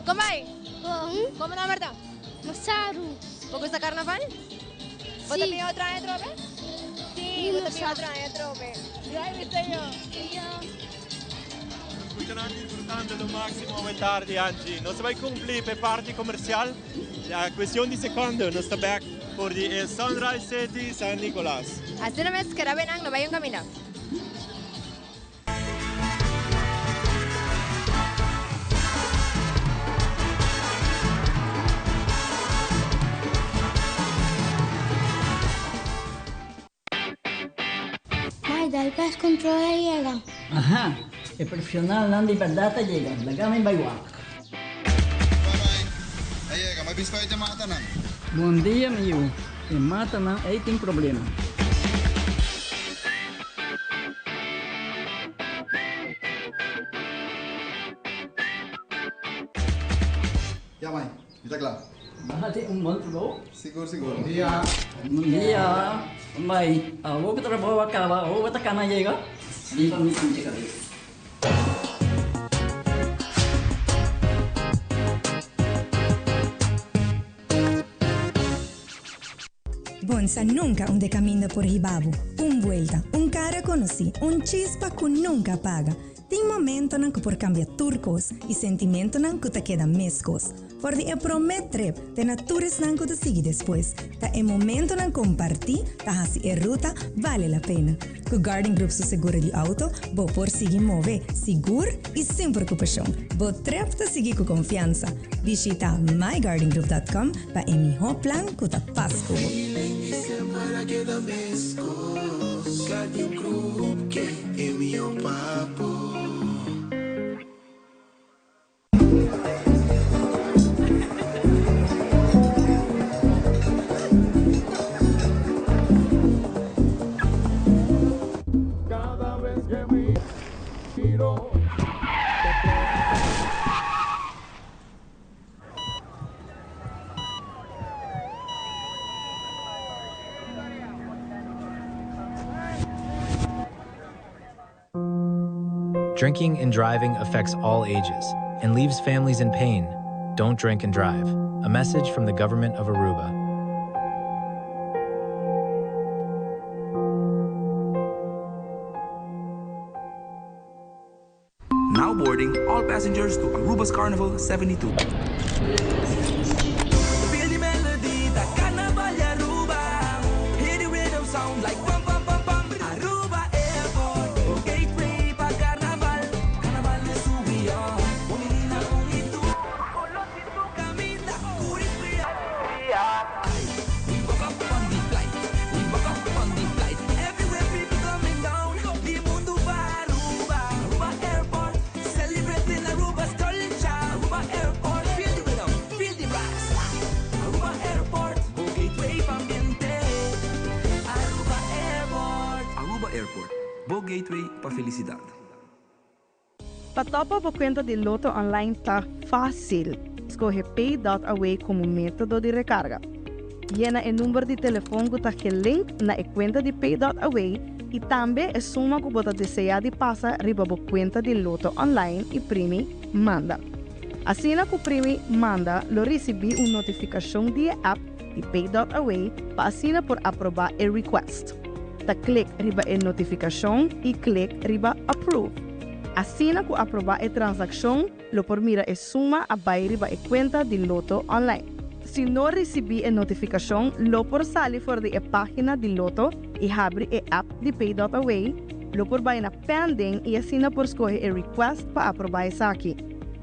Compay? Bom. Como na verdade? Masaru. Vou gostar carnaval? Você também é outra aia, trobe? Sim, você também é outra aia, trobe. Vai, Vitor. Continuando disfrutando lo máximo de tarde, Angie. Nos vai cumprir per parte comercial. La cuestión de segundo nos está back por el Sunrise City San Nicolás. Así no me es que era venang, no vayan camino. Ay, dal pez controla llega. Ajá, el profesional não de verdade llega. Lagame by walk. Llega, may bispo ito mata na. Bom dia, meu. E mata não, aí tem problema. Ya, mãe, está claro. Bahati month bro. Seguro, seguro. Bom dia. Mãe, vou que trabalho acaba, vou botar cana llega. E para mim chega. Bonsa nunca onde caminha por Ribabu. Vuelta, cara conocí, chispa que nunca paga. Tem momento que por cambiar turcos e sentimento que te queda mescos. Por de prometer, te natures que te sigue depois. Ta é momento que compartir, ta hasi ruta vale a pena. Com Garden Group su seguro de auto, vou por seguir mover, seguro e sem preocupação. Vou trep te seguir com confiança. Visita mygardengroup.com para o melhor plano que te faz com. Garden Group, que é meu papo. Cada vez que miro. Drinking and driving affects all ages and leaves families in pain. Don't drink and drive. A message from the government of Aruba. Now boarding all passengers to Aruba's Carnival 72. Feel the melody, the carnival Aruba. Hear the rhythm sound like bum bum bum bum. Aruba Airport, gateway pa carnaval. Carnaval es su vía. Umina unito, olotito camina, curifria. We woke up on the flight. We woke up on the flight. Everywhere people coming down. The mundo va Aruba. Aruba Airport, celebrating Aruba's culture. Aruba Airport, feel the rhythm, feel the rocks. Aruba Airport, gateway pa ambiente. Aruba Airport. Aruba Airport, Bo Gateway pa felicidad. Patopa por conta de Loto Online está fácil. Escolhe Pay.Away como método de recarga. Llena o número de telefone que está link na conta de Pay.Away e também a suma que você deseja de passar riba a conta de Loto Online e primi manda. Assim que o primi manda, lo recebi uma notificação de app de Pay.Away para assinar por aprovar o request. Da click riba a notificação e click riba approve. Assim que aprovar a transação, lo por mira a suma a vai riba a conta de Loto Online. Se não recebi a notificação, lo por sair fora da página de Loto e abre a app de Pay.Away, lo por vai na pending e assina por escolher a request para aprovar essa aqui.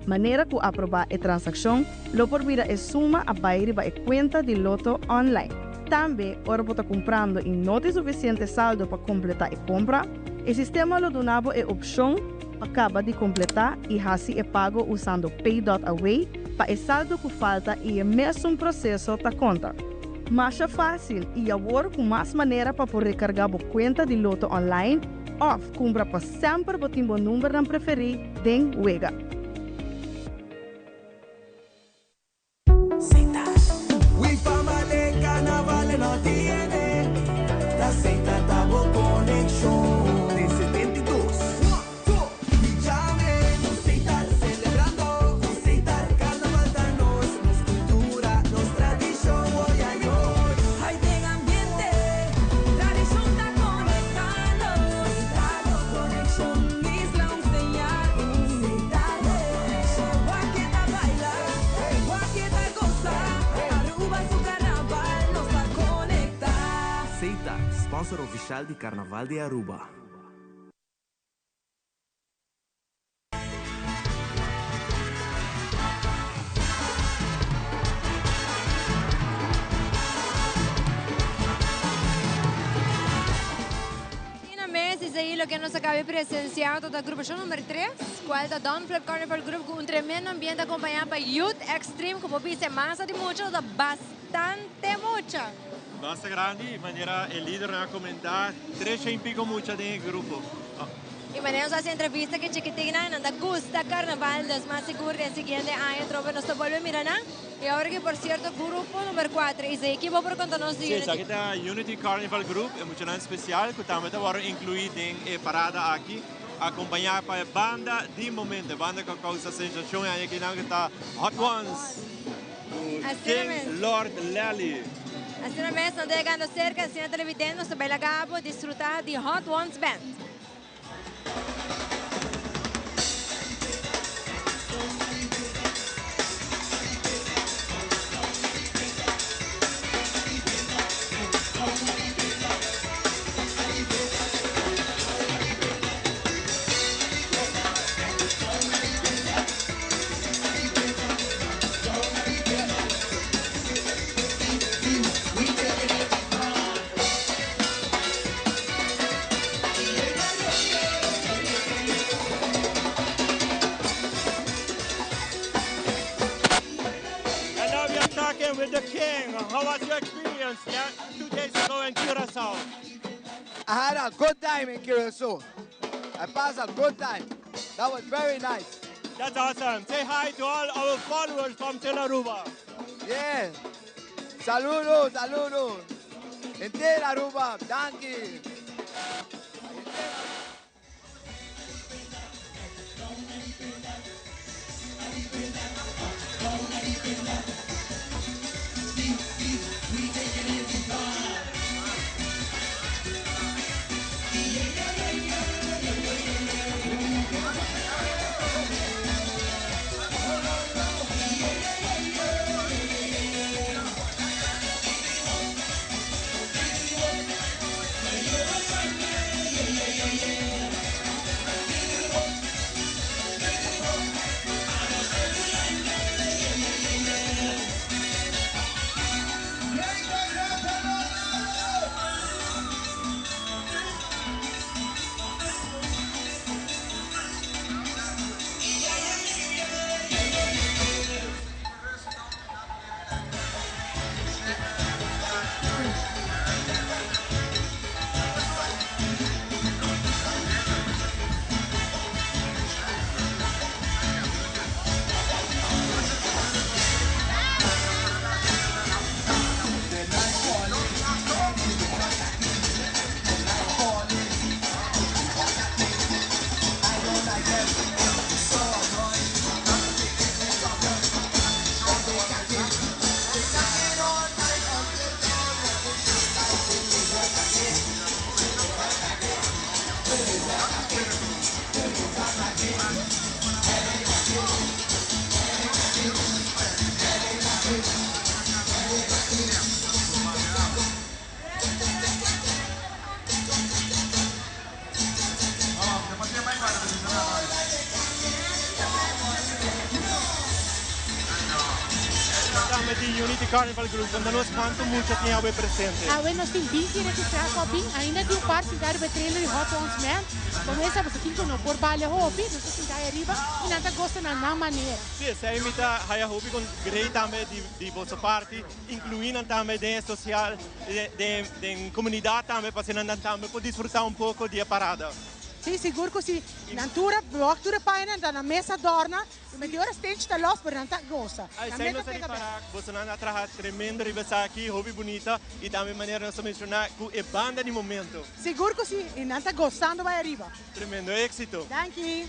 Maneira que aprovar a transação, lo por mira a suma a vai riba a conta de Loto Online. Também, ora por estar comprando e não tem suficiente saldo para completar a compra, o sistema lo donava a opção acaba de completar e assim é pago usando Pay.Away para o saldo que falta e é mesmo processo da conta. Mas é fácil e agora com mais maneira para poder recargar a conta de Loto Online ou compra para sempre o timbo número não preferir den Wega. We family carnaval no tiene. La seita tabo conexión. De 72. Llame, Seita celebrando. Seita carnaval da nos cultura, nos tradición hoy a hoy. Hay de ambiente, tradición está conectando. Seita conexión, isla un señal. Seita conexión, guaqueta baila, guaqueta goza. Aruba su carnaval nos va a conectar. Seita, sponsor oficial de Carnaval de Aruba. Finalmente, aí lo que nos acaba presenciado da agrupação número 3, qual da Don Flip Carnival Group, com tremendo ambiente acompanhado por Youth Extreme, como viste, massa de mucho, da bastante mucha. Basta grande, maneira o líder a comentar, 300 e pico mucha de grupo. E manemos essa entrevista que chiquitina, anda gusta carnaval, das mais seguras que siguiente año, tropa nos vuelve mirando. E agora que, por cierto, grupo número 4, esse aqui vou por conta-nos de Unity. Sim, aqui está Unity Carnival Group, é muito especial, que também está incluído em parada aqui, acompanhada por banda de momento, banda que causa sensação, e aqui está Hot Ones, King Lord Lally. Assim mesmo, não chegando cerca, assim, televidente, nós também acabamos de desfrutar de Hot Ones Band. With the king, how was your experience 2 days ago in Curacao? I had a good time in Curacao. I passed a good time. That was very nice. That's awesome. Say hi to all our followers from Aruba. Yeah. Saludos, saludos. Entera Aruba, thank you. Die Unity Carnival Group, nós quanto muito tinha a presente. Nós temos 20 registrados aqui, ainda tem parte da trailer de Hot Ones Man. Começa você tem que não por balha hobby, nós temos que arriba e nada gosta na maneira. Sim, se imita a hobby com grande também de vossa parte, incluindo também de social, de comunidade também, para você também poder desfrutar pouco de parada. Sim, seguro que se na altura, bloco de paina, na mesa dorna, e melhor estende da los para não gosta. Aí sem nós reparar, você não atrás tremendo ribeça aqui, hobby bonita e também maneira nós mencionar que é banda de momento. Seguro que se não está gostando vai arriba. Tremendo éxito. Thank you.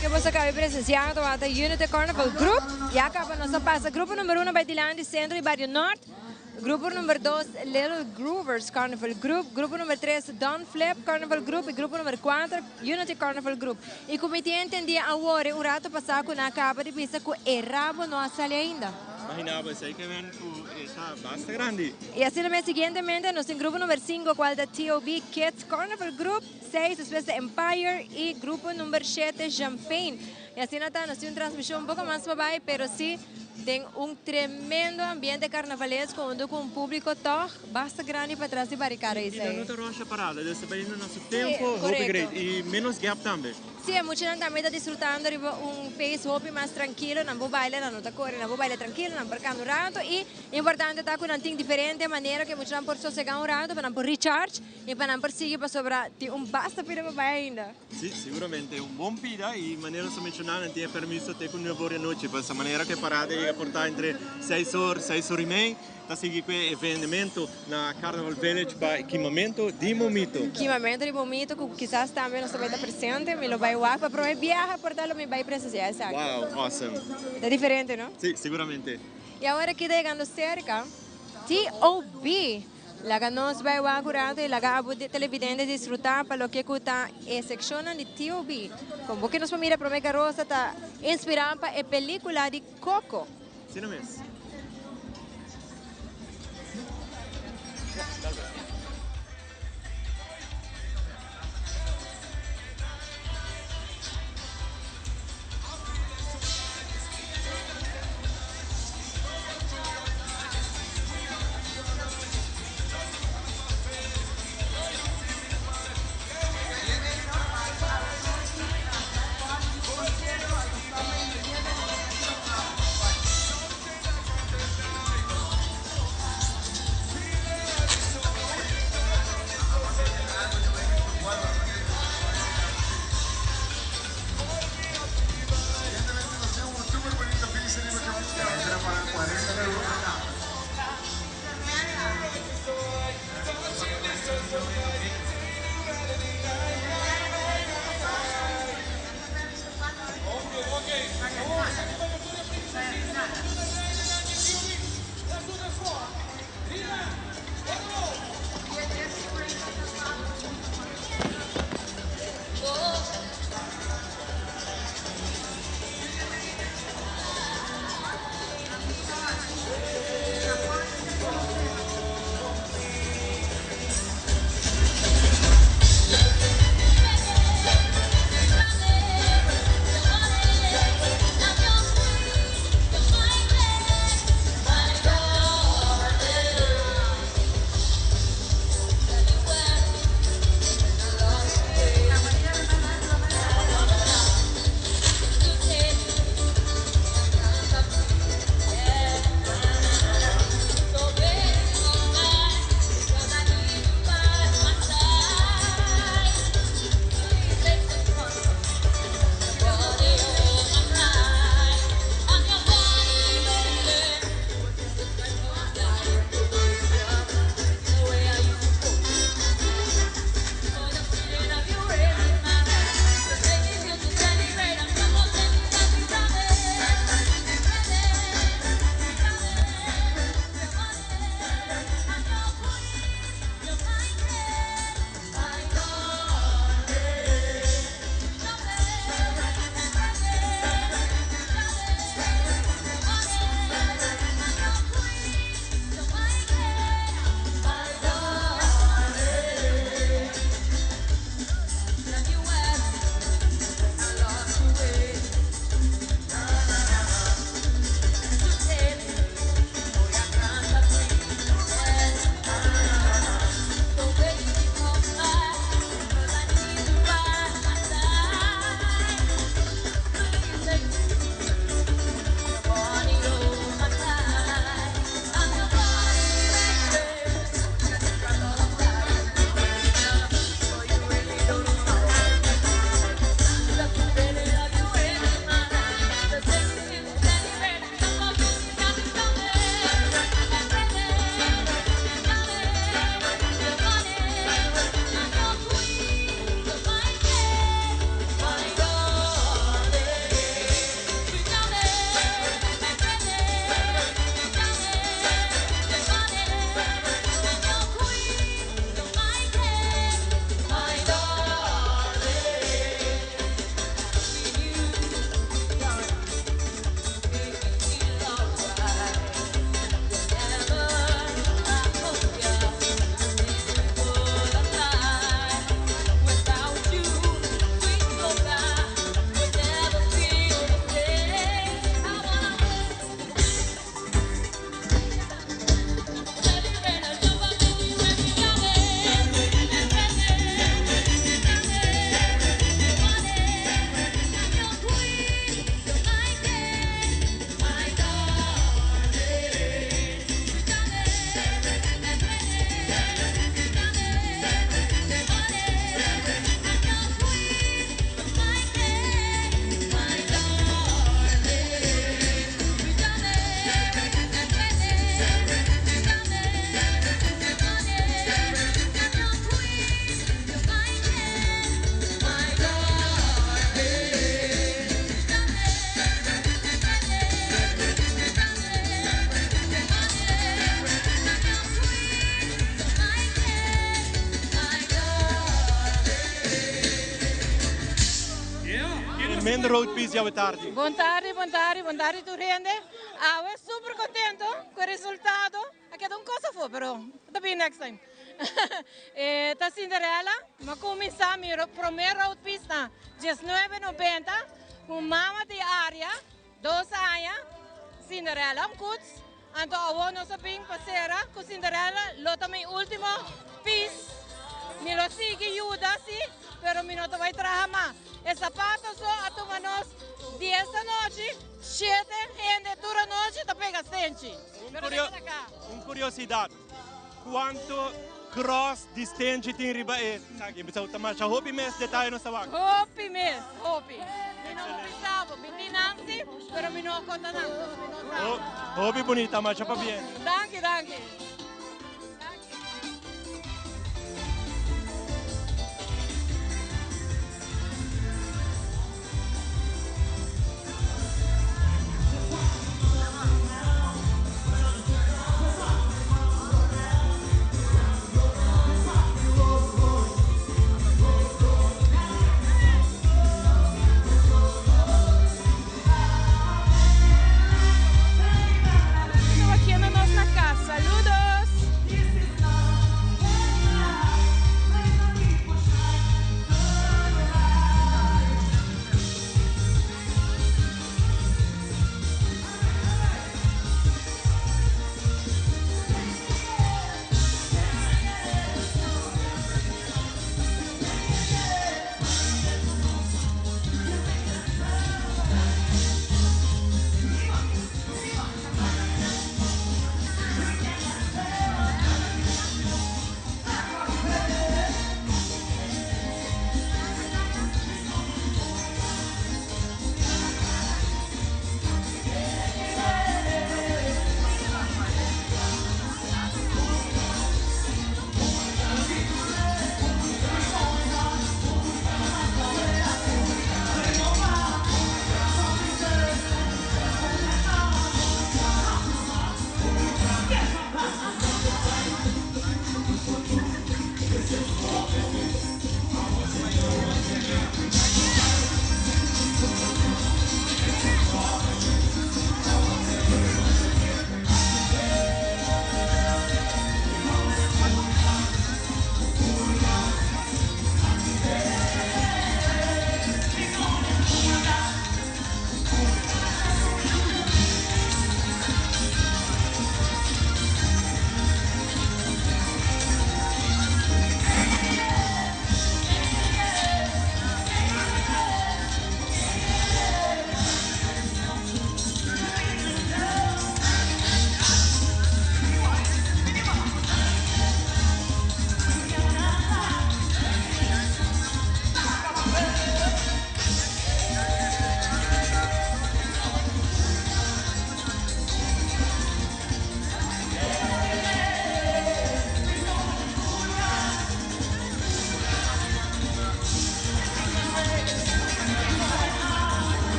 Que você acaba presenciando a Unity Carnival Group. E acaba nossa passa. Grupo número 1, Baitilândia, Centro e Barrio Norte. Grupo número 2, Little Groovers Carnival Group. Grupo número 3, Don Flip Carnival Group. E grupo número 4, Unity Carnival Group. E como te entendia agora, o rato passado na capa de pista que o rabo não sale ainda. Imaginava isso aí que vem com essa basta grande. E assim também, seguintemente, nós temos grupo número 5, qual da TOB Kids Carnival Group. 6, Space Empire. E grupo número 7, Champagne. E assim nós temos uma transmissão pouco mais para baixo, mas sim, tem tremendo ambiente carnavalesco, onde com um público basta grande para trás de barricada. E não está rocha parada, desse bem no nosso tempo, great. E menos gap também. Sim, muita gente também está desfrutando de pace hobby mais tranquilo, não vou bailar, não está correndo, não vou bailar tranquilo, não barcando um rato. E é importante estar com um ting diferente, maneira que muita gente pode sossegar um rato, para não por recharge e para não por seguir para sobrar. Tem basta pida para baixo ainda. Sim, seguramente, bom pida e maneira de mencionar, não tem permisso de ter com 9 horas da noite, para essa maneira que a parada ia portar entre 6 horas e meia. Está seguindo com o evento na Carnival Village para equipamento de momento. Equipamento de momento que quizás também não vai estar presente, me lo vai lá para provar viajar por tal me vai precisar, sabe? Wow, awesome. É diferente, não? Sim, seguramente. E agora que chegando cerca, TOB, lá que nós vai lá curado e lá que a televidente disfrutar para o que está a secção de TOB. Como que nós vamos mirar para o Rosa está inspirada para a película de Coco. Sim, não mesmo. tremendo road piece ya tardi. Buon tardi tu gente. Eu super contento com o resultado. Aqui é coisa foi, pero tá bem next time. Tá Cinderela, mas começar meu primeiro road piece na 19,90 com mama de área, 2 anos, Cinderela, cuts. Então eu não sabia passar com Cinderela, lo também último piece. Me lo sigue ajuda sim, pero me não vai trazer mais. E sapato só a tomar nós 10 da noite, 7 gente dura noite, tá pega sente. Curiosidade, quanto cross distante tem riba é? Aqui precisa tomar já hobby mês detalhe no sabak. Hobby mês, hobby. Me não pensava, me dinanci, pero me não conta nada. Hobby bonita, mas já para bem. Danke. Estou aqui na nossa casa. Saludos!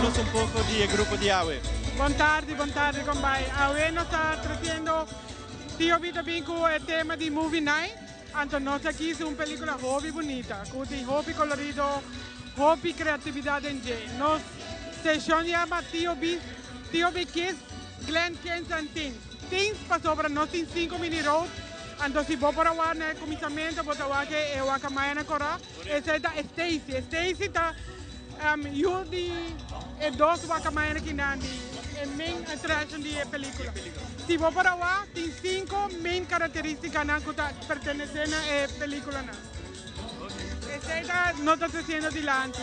Cuéntanos un poco del grupo de AWE. Buon tardi, combai. AWE nos está trayendo Tio Vita Binco el tema de Movie Night. Entonces nos aquí es una película hobby bonita, con hobby colorido, hobby creatividad en J. Nos sesión llama Tio B Kids, Glen Kens and Teens. Teens pasó para nos en 5 mini roads. Entonces, si vos por agua en el comisamiento, vos te vas a que Wakamaya en el Cora. Esa es Stacy. Stacy está, yo di dos Wakamaya en Kinandi, el main attraction de la película. Si vos por agua, tiene 5 main características que pertenecen a la película. Esa está, no está haciendo delante.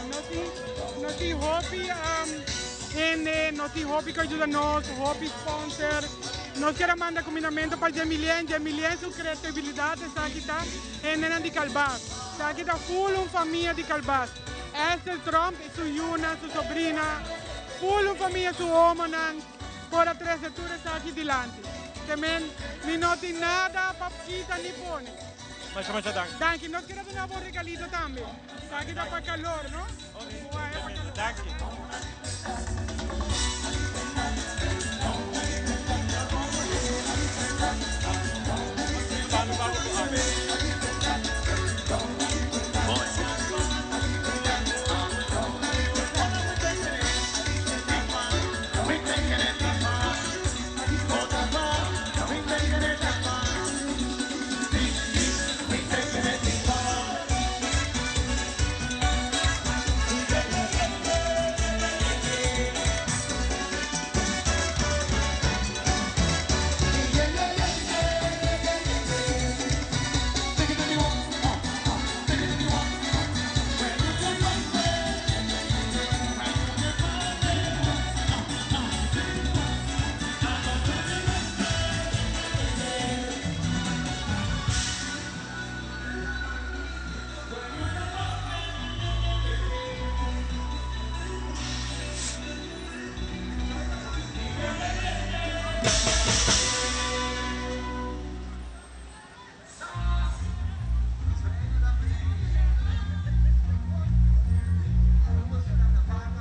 No tiene hobby, no tiene hobby que ayuda a nosotros, hobby sponsor. Nós queremos mandar combinamento para Jamilien. Jamilien, sua criatividade está aqui, em de Calbás. Está aqui, full uma família de Calbás. Esther Trump, sua Yuna, sua sobrina, full uma família, sua homem, por a trajetória está aqui delante. Também, não tem nada para quitar nem pôr. Mas danke. Danke, nós queremos dar um regalito também. Está aqui para calor, não? Danke.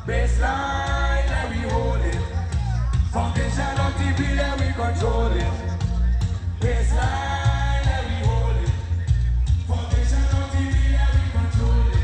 Baseline and we hold it. Foundation of the bill and we control it. Baseline and we hold it. Foundation of the bill and we control it.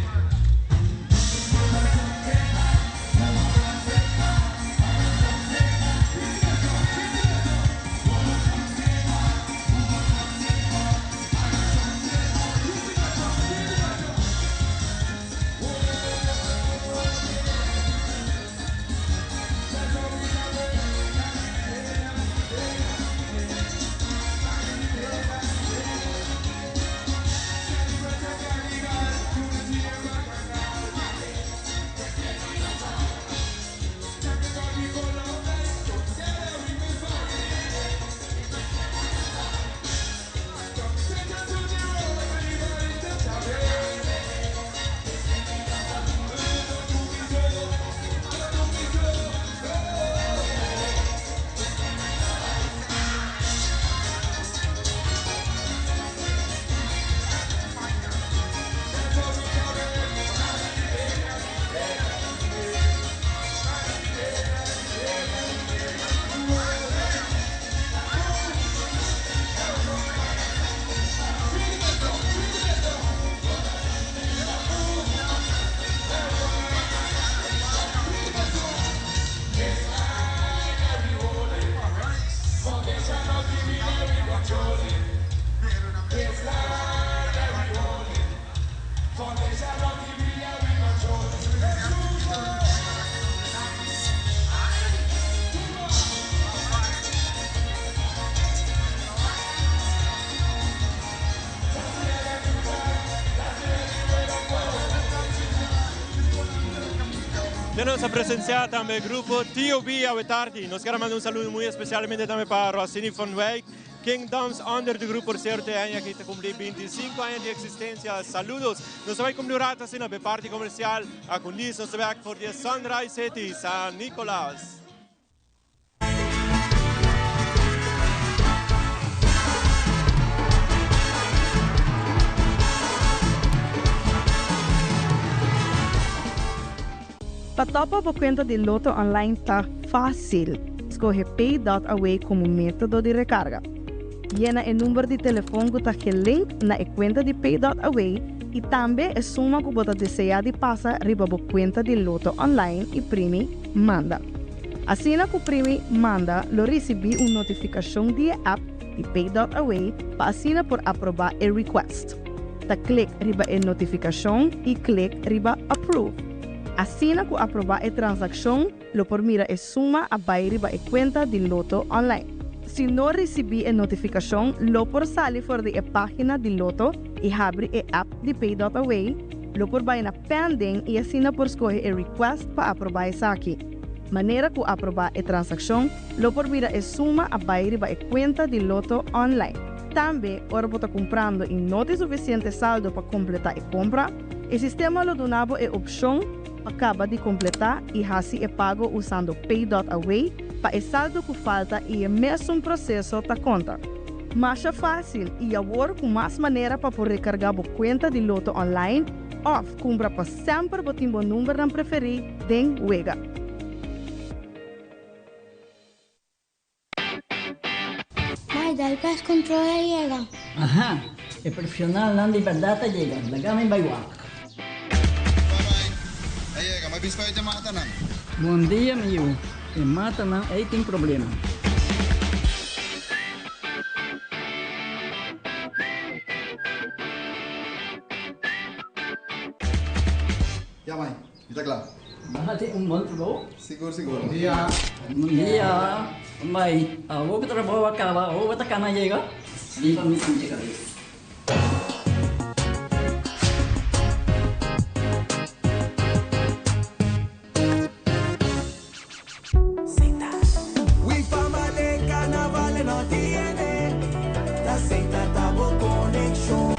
Tenemos a presenciar también el grupo T.O.B. AWE tardi. Nos queremos mandar un saludo muy especialmente también para Rossini von Wijk, Kingdoms Under the grupo por cierto año que te cumplí 25 años de existencia. Saludos. Nos vamos a cumplir rato sin la parte comercial. A Kundis nos vemos por the Sunrise City, San Nicolás. Para topa por conta de loto online está fácil. Escolhe Pay.Away como método de recarga. Llena o número de telefone que está link na conta de Pay.Away e também a suma que você deseja de passar riba a conta de loto online e primi manda. Assim que o primi manda, lo recebi uma notificação de app de Pay.Away para assinar por aprovar o request. Ta clique riba a notificação e clique riba approve. Assim que aprovar a transação, lo por mira a suma a vai riba a conta de loto online. Se não recebi a notificação, lo por sair fora da página de loto e abre a app de Pay.Away, lo por vai na pending e assina por escolher a request para aprovar isso aqui. Maneira que aprovar a transação, lo por mira a suma a vai riba a conta de loto online. Também, ora você comprando e não tem suficiente saldo para completar a compra, o sistema lo donava a opção acaba de completar e assim é pago usando Pay.Away para o saldo que falta e o mesmo processo da conta. Mais fácil e agora com mais maneira para poder recargar a conta de loto online ou comprar para sempre o timbo número não preferido den wega. Mai, dal pes controle llega. Ajá, el profesional na liberdade llega. Lagame baywa. Ayega, may biskwit yung mga tanan. Bom dia, meu. E mata não, aí tem problema. Ya, mãe. Está claro. Bahati monte bom? Seguro, seguro. Bom dia. Bom dia. Mãe, vou que trabalho acaba, vou botar cana chega. Liga me chega. We fama de carnaval no tiene. La secta tabo connection.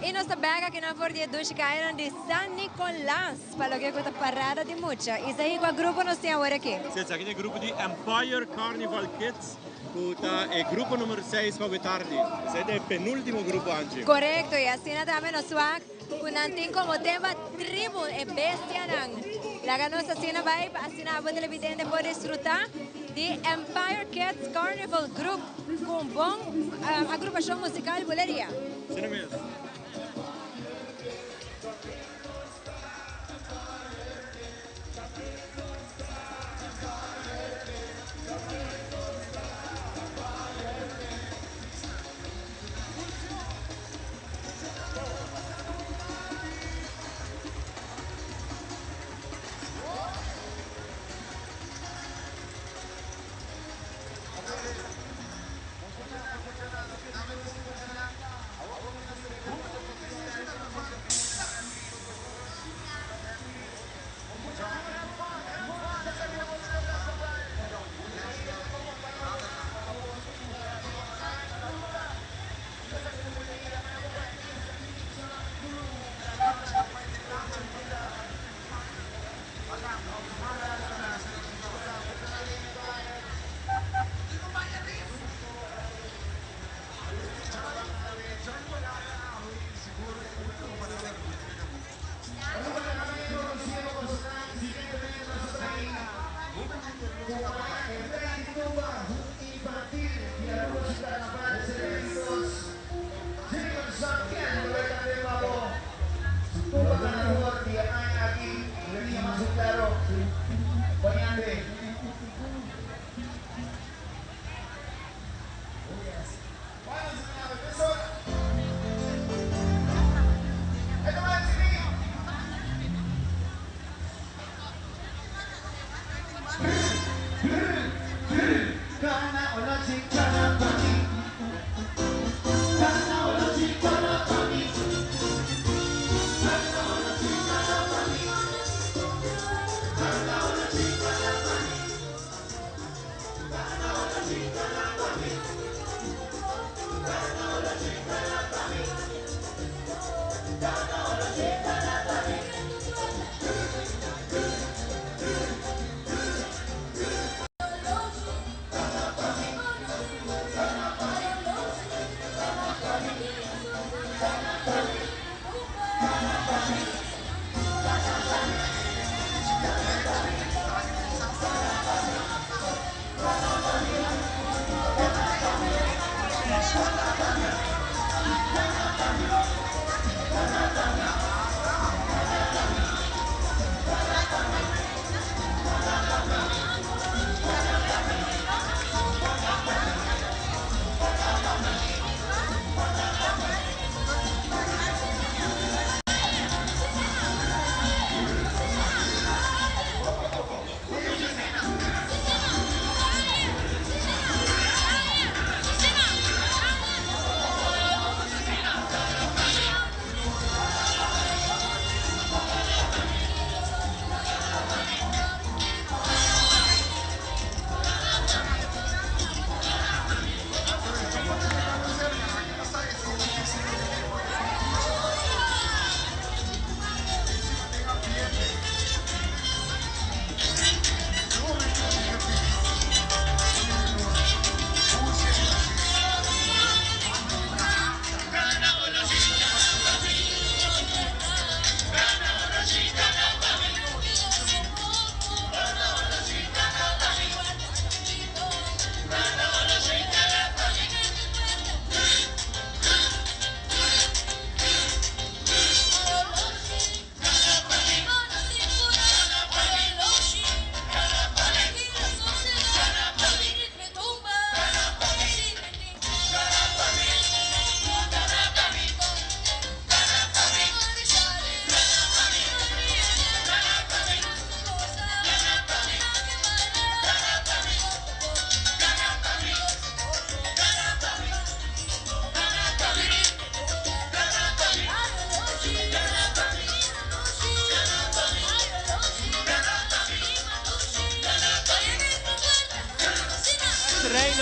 E nossa bega que não for dia dos caíram de San Nicolás, para que é parada de mucha. Isso aí com o grupo nós temos agora aqui. Sim, aqui é o grupo de Empire Carnival Kids, que é o grupo número 6 para o tarde. Esse é o penúltimo grupo antes. Correto, e assim também nós swag, que como tema tribo e bestia nang. Laga nossa cena vai, assim a televidente pode desfrutar de Empire Kids Carnival Group, com bom agrupação musical e boleria. Sim mesmo.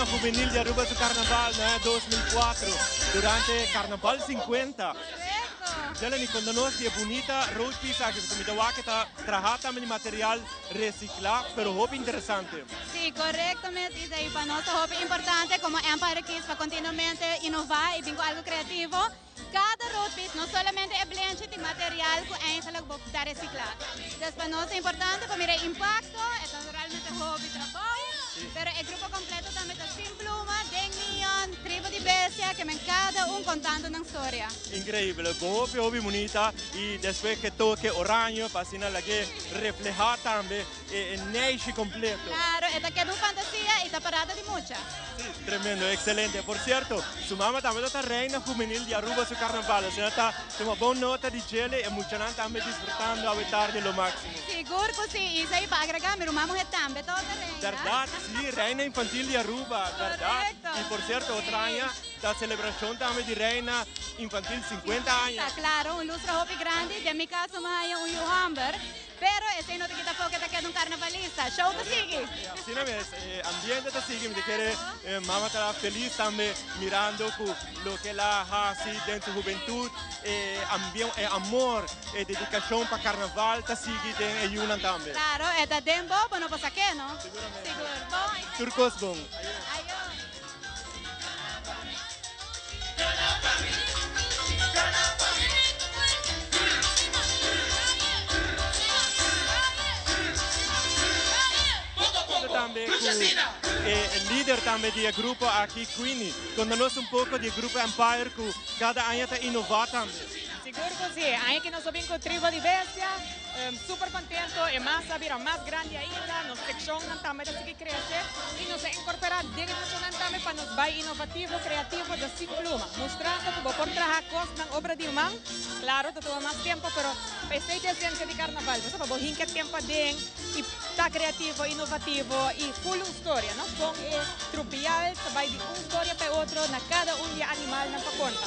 reina juvenil de Aruba su carnaval, ¿no? 2004, durante Carnaval 50. Jeleni, quando nós é bonita, road piece, que você me dá que está trajada de material reciclado, pero hobby interessante. Sim, corretamente. Isso aí para nós é hobby importante, como Empire Kids, para continuamente inovar e vir com algo criativo. Cada road piece não somente é blend de material que eigenlijk está reciclado. Então, para nós é importante para mirar impacto, é realmente hobby trabalho, pero o grupo completo também está sem pluma, Dengion, Tribo de Bestia, que cada contando uma história. Increíble, hobby bonita e depois que toque orange, para assim ela que reflejar também e neixe completo. Claro, esta que é uma fantasia e está parada de mucha. Sí, tremendo, excelente. Por cierto, su mamá también está reina juvenil de Aruba su carnaval. O sea, está una buena nota de chile y mucha gente también disfrutando a vetar de lo máximo. Seguro que sí, isso aí para agregar, mi mamá es también toda reina. Verdad, sí, reina infantil de Aruba, verdad. Correcto. Y por cierto, otra año, la celebración también de reina infantil 50 años. Está claro, un lustre hobby grande, de mi caso más hay un Johanber, pero ese no te quita porque te queda un carnavalista. Show te sigue. Así no es, ambiente te sigue, me quiere, mamá está feliz también mirando lo que la hace dentro de su juventud, amor, dedicación para carnaval, te sigue en ayunan también. Claro, esta dembo, bueno, pues aquí, ¿no? Seguramente. Seguro. Bom. Turcos bom. Também com o líder também do grupo aqui, Queenie. Conta-nos pouco do grupo Empire, que cada ano está inovando também. Seguro que sí, hay que nos subir con Tribo de Bestia, súper contento y más saber más grande ainda, nos seccionan también así que crece y nos incorporar dirección también para nos vai innovativo, creativo de sin pluma, mostrando que por trabajar cosas en obra de humano, claro, te toma más tiempo, pero pensé de esencia de carnaval, você para bohin que tiempo den y está creativo, innovativo y full historia, ¿no? Con trupial, se vai de una historia para otro, na cada un día animal na pa conta.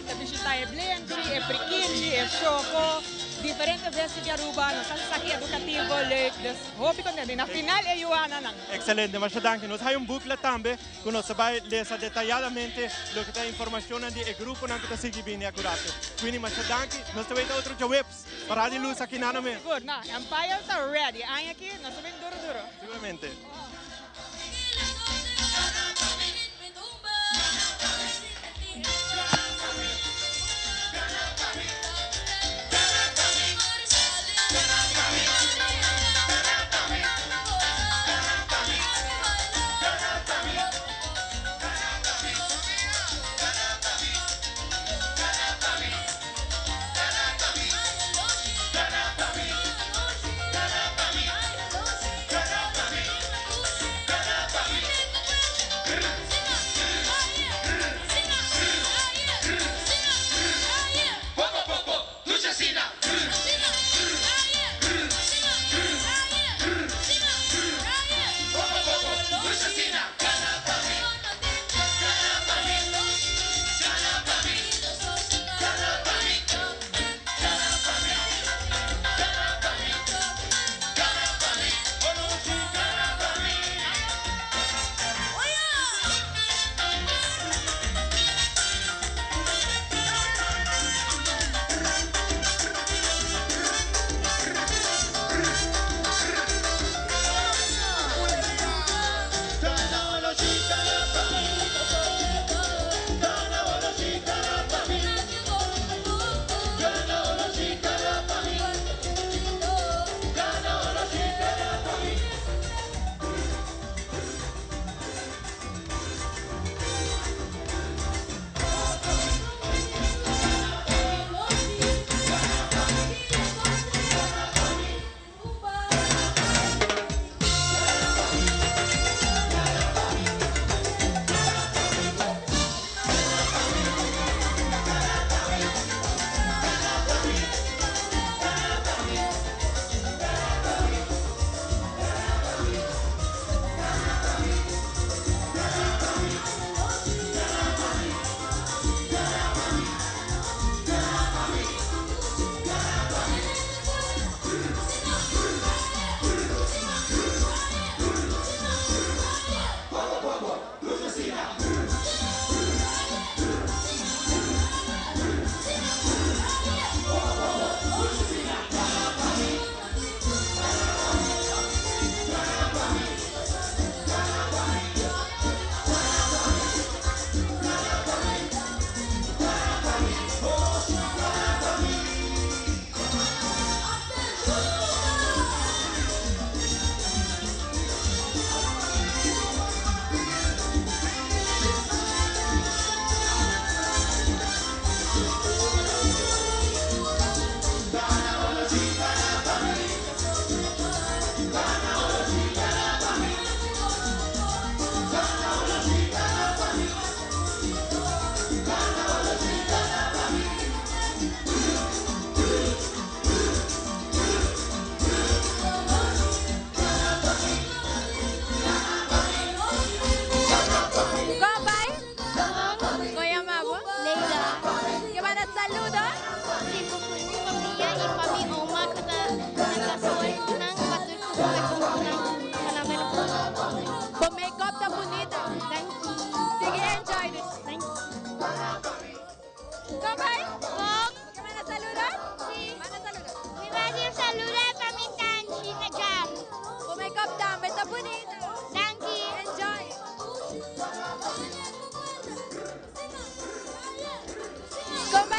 A visita é blend, é priquinchi, é choco, diferentes vezes de Aruba, nós estamos aqui educativo, leuk, hobby contente. Na final é Joana. Excelente, mas danke. Nós temos booklet também, que nós vai ler detalhadamente o que tem informação do grupo que está seguindo bem acurado. Quindi, mas danke, nós também temos outros webs para de luz aqui na nome. Good, na, Empire está ready. Aí aqui, nós também duro. Seguramente.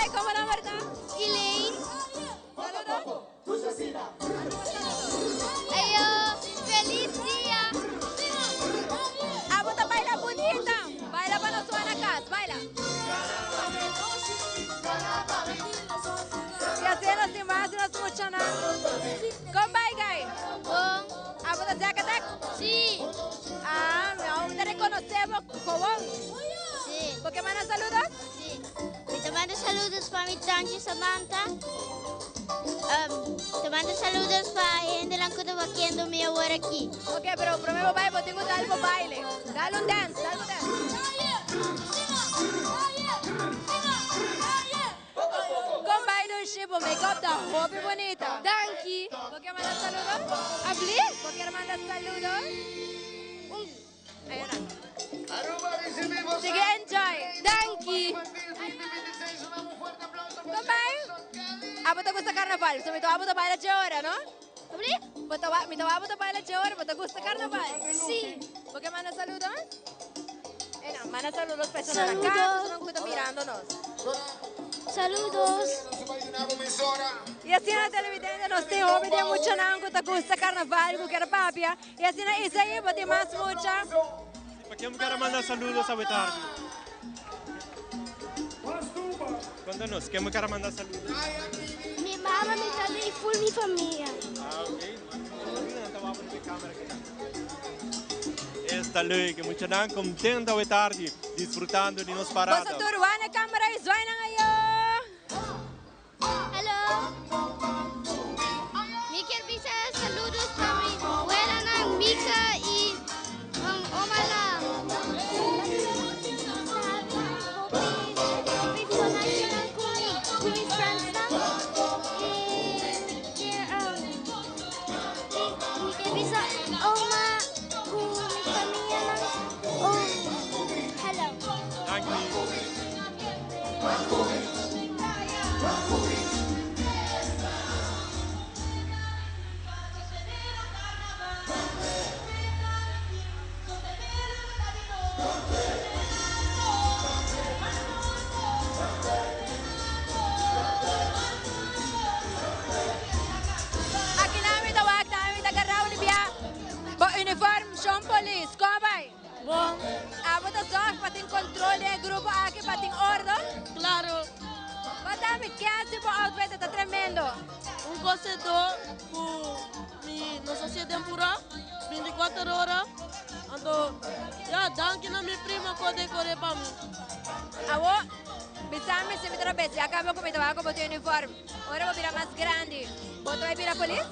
Bye, ¿cómo la verdad? Elaine. Saludos. Feliz día. Abota, baila bonita. Baila para los Guanacas, baila. Y así nos demás nos emocionamos. ¿Cómo va, guy? ¿Abota Zacatec? Sí. Ah, me reconocemos como. Sí. ¿Por qué mandas saludos? Sí. Te mando saludos para mi tante Samantha. Te mando saludos para gente que está haciendo mi ahora aquí. Ok, pero primero baile, tengo que darle baile. Dale un dance, dale un dance. Kom bij de ship om make-up da hobby bonita. Dankie. ¿Por qué mandas saludos? Habli? ¿Por qué mandas saludos? Ayun na. Sige, enjoy. Dankie. Kom bij. Abot ako sa carnaval. So, may tawabot na baila ahora, no? Habli? May tawabot na baila ahora, pero te gusta carnaval? Sí. ¿Por qué mandas saludos? No, manda saludos para personas acá, personas que están mirándonos. Saludos. E assim na televidência nós temos hobby de muita não que gusta carnaval, que quer papia. E assim na isso aí, pode mais muita. ¿Para quién me quiere mandar saludos a Betardi? Cuéntanos, ¿quién me quiere mandar saludos? Mi mamá, mi tata y full mi familia. Ah, ok. Esta lei que mucha nan contenta a tarde, disfrutando de nos paradas. Basta turuan a câmera e zoai na ngayon. Hello. Mi quer bisa saludos para mi abuela nang Mika y oma lang. Aqui namin tawag namin tagaraw ni Bia. Bo uniform siyang police. Como vai? Bom, Abo ta só pating control de grupo aqui pating ordo. claro, Madame, que hace po outfit está tremendo. un cosito mi no sé si es temporada, 24 horas. Ando, ya, danke na mi prima ko decore para mí. Awo, bisame se mi trapezi. Acabo com mi tabaco boto uniforme. Ora vou virar mais grande. Boto vai virar police?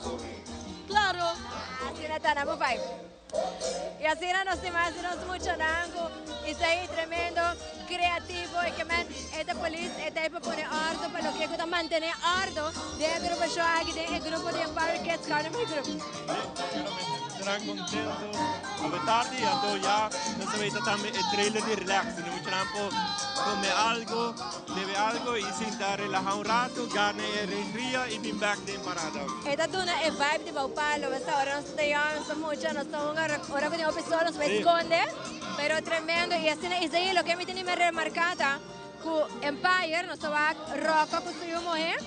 Claro. Assim na tana, vou vai. E assim nós temos nós muito nango. Isso aí tremendo, criativo e que man, esta polícia é daí para pôr ordem para o que está manter ordem dentro do show aqui dentro do grupo de Empire Kids Carnival Group. Serán contentos a tarde, então já nós vamos também o trailer de relax, no muito tempo comer algo, beber algo e sentar relajar rato, ganhar alegria e vir back de parada. Esta tuna é vibe de Baupalo, basta ora nós estamos muito, nós estamos ora com uma pessoa nos esconde, pero tremendo e assim isso aí, o que me tem me remarcada, que Empire nós estamos rock com sua mulher.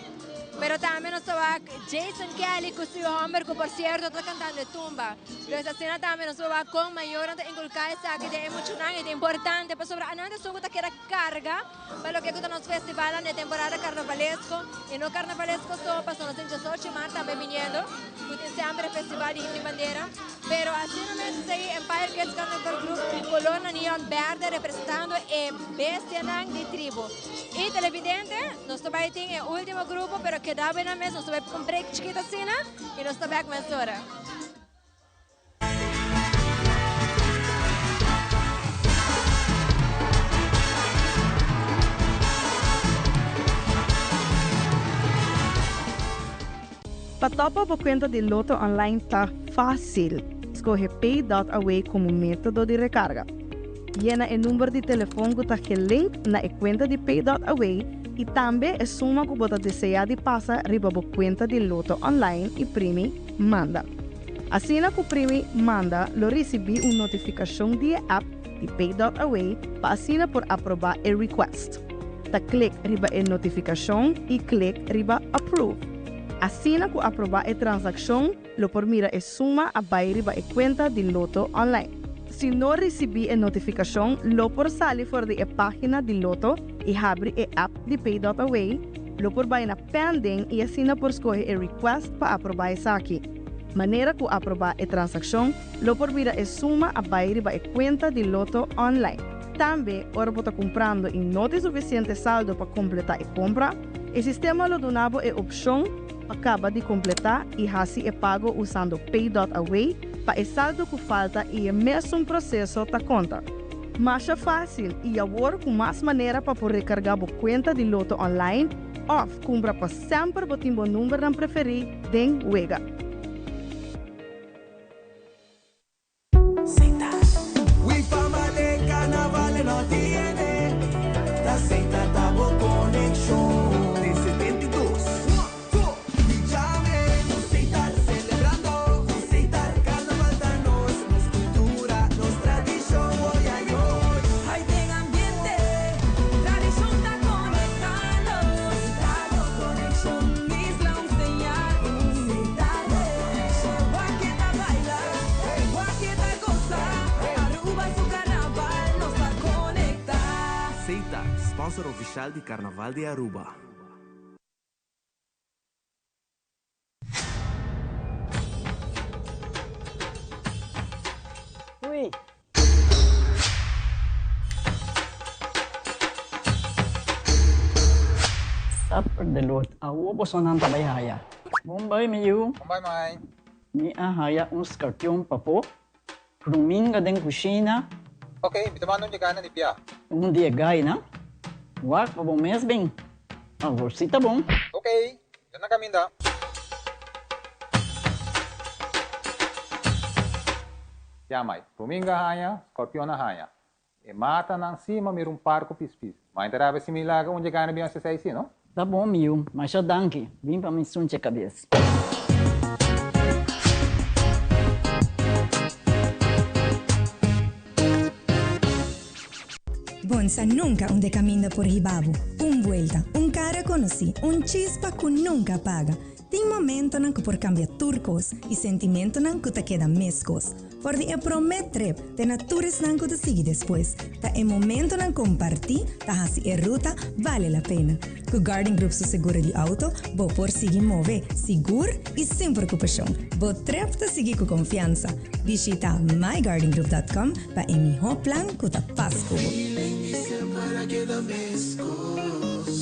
Pero también nos va Jason Kelly con su hombre, que por cierto está cantando tumba. Entonces así también nos va con mayor de inculcar esa que de emocionante y de importante para sobre antes son que era carga para lo que nos festival de temporada carnavalesco y no carnavalesco solo para los 18 de marzo también viniendo, que siempre festival de himno y bandera. Pero así no me dice Empire Kids Carnival Group con color neon verde representando el bestia de tribu. Y televidente, nos va a tener el último grupo, pero que dá bem na mesa, nós vamos com um break chiquito assim, né? E nós estamos com essa hora. Patopa por conta de Loto Online está fácil. Escolhe Pay.away como método de recarga. Llena o número de telefone que está link na conta de Pay.away e também é suma que você deseja de passar riba a conta de Loto Online e primi manda. Assim que o primi manda, lo recebi uma notificação de app de Pay.away para assinar por aprovar o request. ta click riba e notificação e click riba approve. Assim que aprovar a transação, lo por mira e suma a vai riba e conta de Loto online. Se não receber a notificação, lo por sair fora da página de Loto e abre a app de Pay.away, lo por vai na pending e assim por escolher a request para aprovar essa aqui. Maneira que aprovar a transação, lo por mira e suma a vai riba e conta de Loto online. Também, ora por estar comprando e não tem suficiente saldo para completar a compra, o sistema lo donava a opção acaba de completar e assim é pago usando Pay.away para o saldo que falta e o mesmo processo da conta. Mais fácil e agora com mais maneira para poder recarregar a conta de Loto online ou comprar para sempre o timbo número não preferido den Wega. We fama de carnaval no tiene, la seita tabo conexión. De 72. Sponsor oficial di Carnaval de Aruba. Uy. Tapper de lot, awo po sonan tabayhaya. Bombay mayu. Bombay mai. Ni ahaya un scorpion papo. Ruminga den kusina. Okay, bitamano niya gana ni Pia. Um dia gai na. Wak pa bom mes bem. Agora si tá bom. Okay, yan na kami da. Yamay, Ruminga haya, Scorpion na haya. E mata ng cima mir parco pispis. Mainterava si Milaga onde gana bem essa saída, não? Tá bom, miu, mas já danke. Vim pra me sunte a cabeça. Bonsa nunca onde caminha por Ribabu. Vuelta, cara conocí, chispa que nunca paga. Tem momento que por cambiar turcos e sentimento que te queda mescos. Por de promet trip, te natures que te sigue depois. Ta é momento que compartir, ta hasi e ruta vale a pena. Com Garden Group su seguro de auto, bo por seguir mover, seguro e sem preocupação. Bo trip te seguir com confiança. Visita mygardengroup.com para emitir plan que te faz como.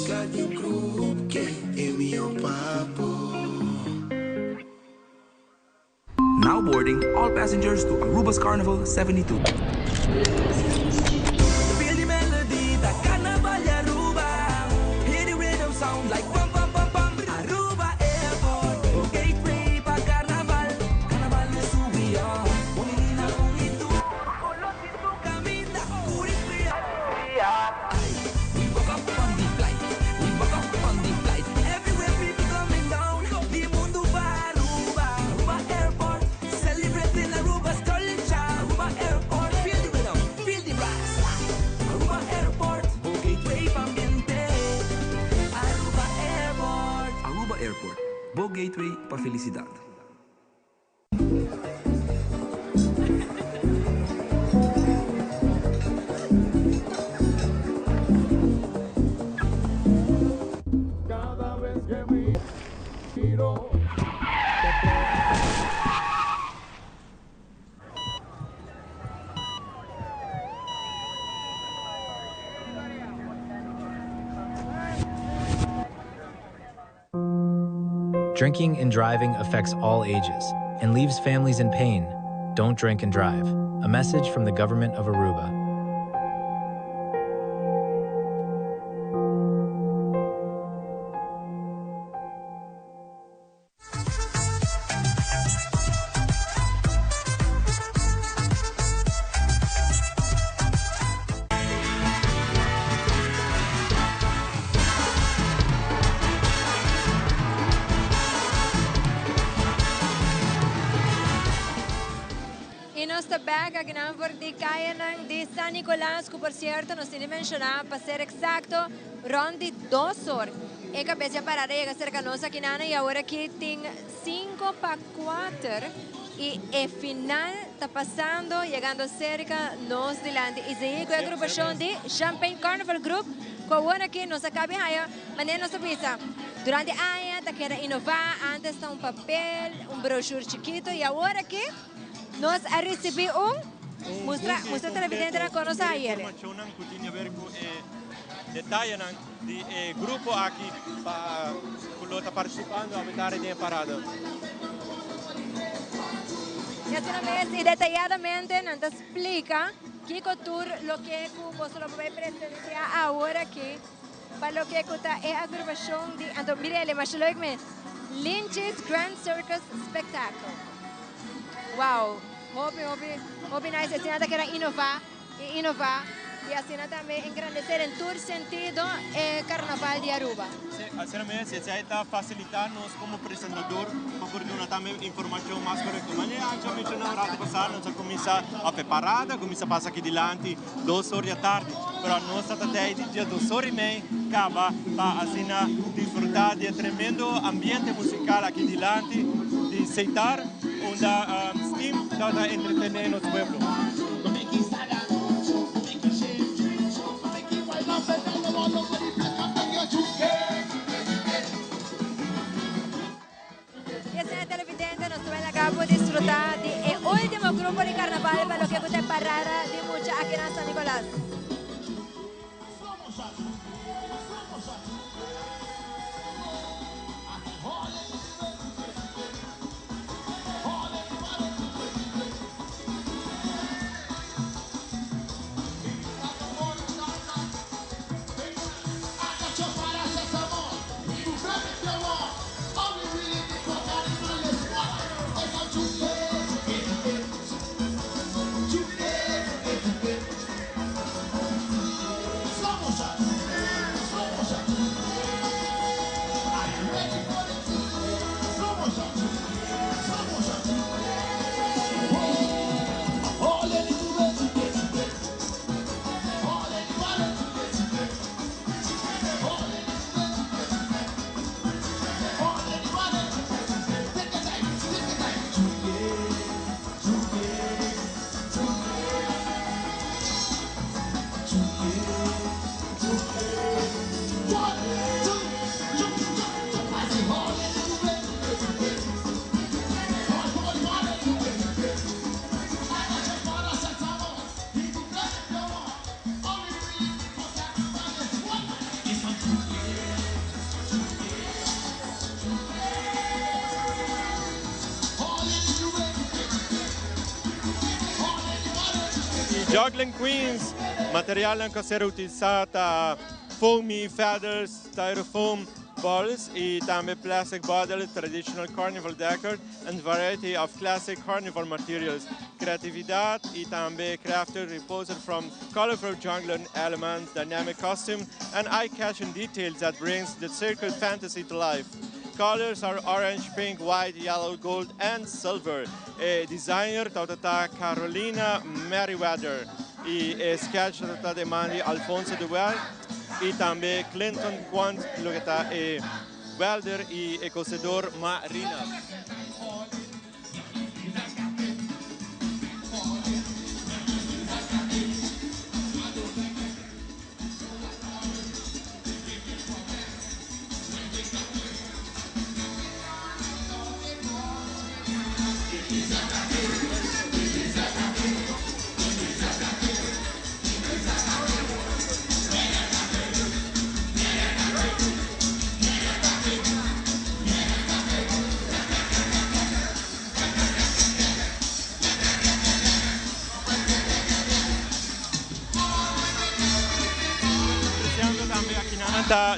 Garden Group, que é meu papo. Now boarding all passengers to Aruba's Carnival 72. Feel the melody, the carnival Aruba. Hear the rhythm sound like bum bum bum bum. Aruba Airport, gateway pa carnaval. Carnaval de subia, unina con itu. Color si tu camina, curifria. We woke up on the flight. We woke up on the flight. Everywhere people coming down. The mundo va Aruba. Aruba Airport, celebrating Aruba's culture. Aruba Airport, feel the rhythm, feel the rise. Aruba Airport, gateway pa ambiente. Aruba Airport. Aruba Airport, Bo Gateway pa felicidad. Cada vez que me miro, Drinking and driving affects all ages and leaves families in pain. Don't drink and drive. A message from the government of Aruba. E nós estamos aqui na de Caia de San Nicolás, que por certo nós temos mencionado para ser exato, ronde 2 horas. E cabeça para rega cerca nós aqui na e agora que tem 5 para 4 e o final está passando, chegando cerca nós delante. E aí a agrupação de Champagne Carnival Group, que agora aqui nós acabamos aí, mas nós sabemos. Durante a ano, está querendo inovar, antes está papel, brochure chiquito, e agora aqui nós recebemos mostra televidente na conosco ayer. Informação que tinha a ver com detalhes do grupo aqui para que está participando a aumentar a parada. E detalladamente nos explica que tour lo que vos lo vai presenciar agora aqui para lo que é a agrupação de Anton Mirele, mas Lynch's Grand Circus Spectacle. Wow, hobby nice, assim nada que era inovar, e assim também engrandecer em todo sentido o Carnaval de Aruba. Assim mesmo, se está facilitar-nos como apresentador, porque nós também informação mais correta. Mas antes de mencionar a passar, nós começamos a preparada, começa a passar aqui diante 2 horas da tarde, mas nós estamos até dia 2 horas e meia, acaba para assim desfrutar de tremendo ambiente musical aqui diante, de aceitar onde Steam para entretener nosso pueblo. Y así televidente nos acabo de disfrutar del último grupo de carnaval para lo que usted parada de mucha aquí en San Nicolás. Juggling Queens, material que será utilizado foamy feathers, styrofoam balls e também plastic bottle, traditional carnival decor and variety of classic carnival materials. Creatividade e também crafted reposed from colorful juggling elements, dynamic costume and eye-catching details that brings the circle fantasy to life. Colors are orange, pink, white, yellow, gold, and silver. Designer tata Carolina Merriweather. E sketch tata de Mandy Alfonso Duval. E também Clinton Quant, lo que está welder e cosedor Marina.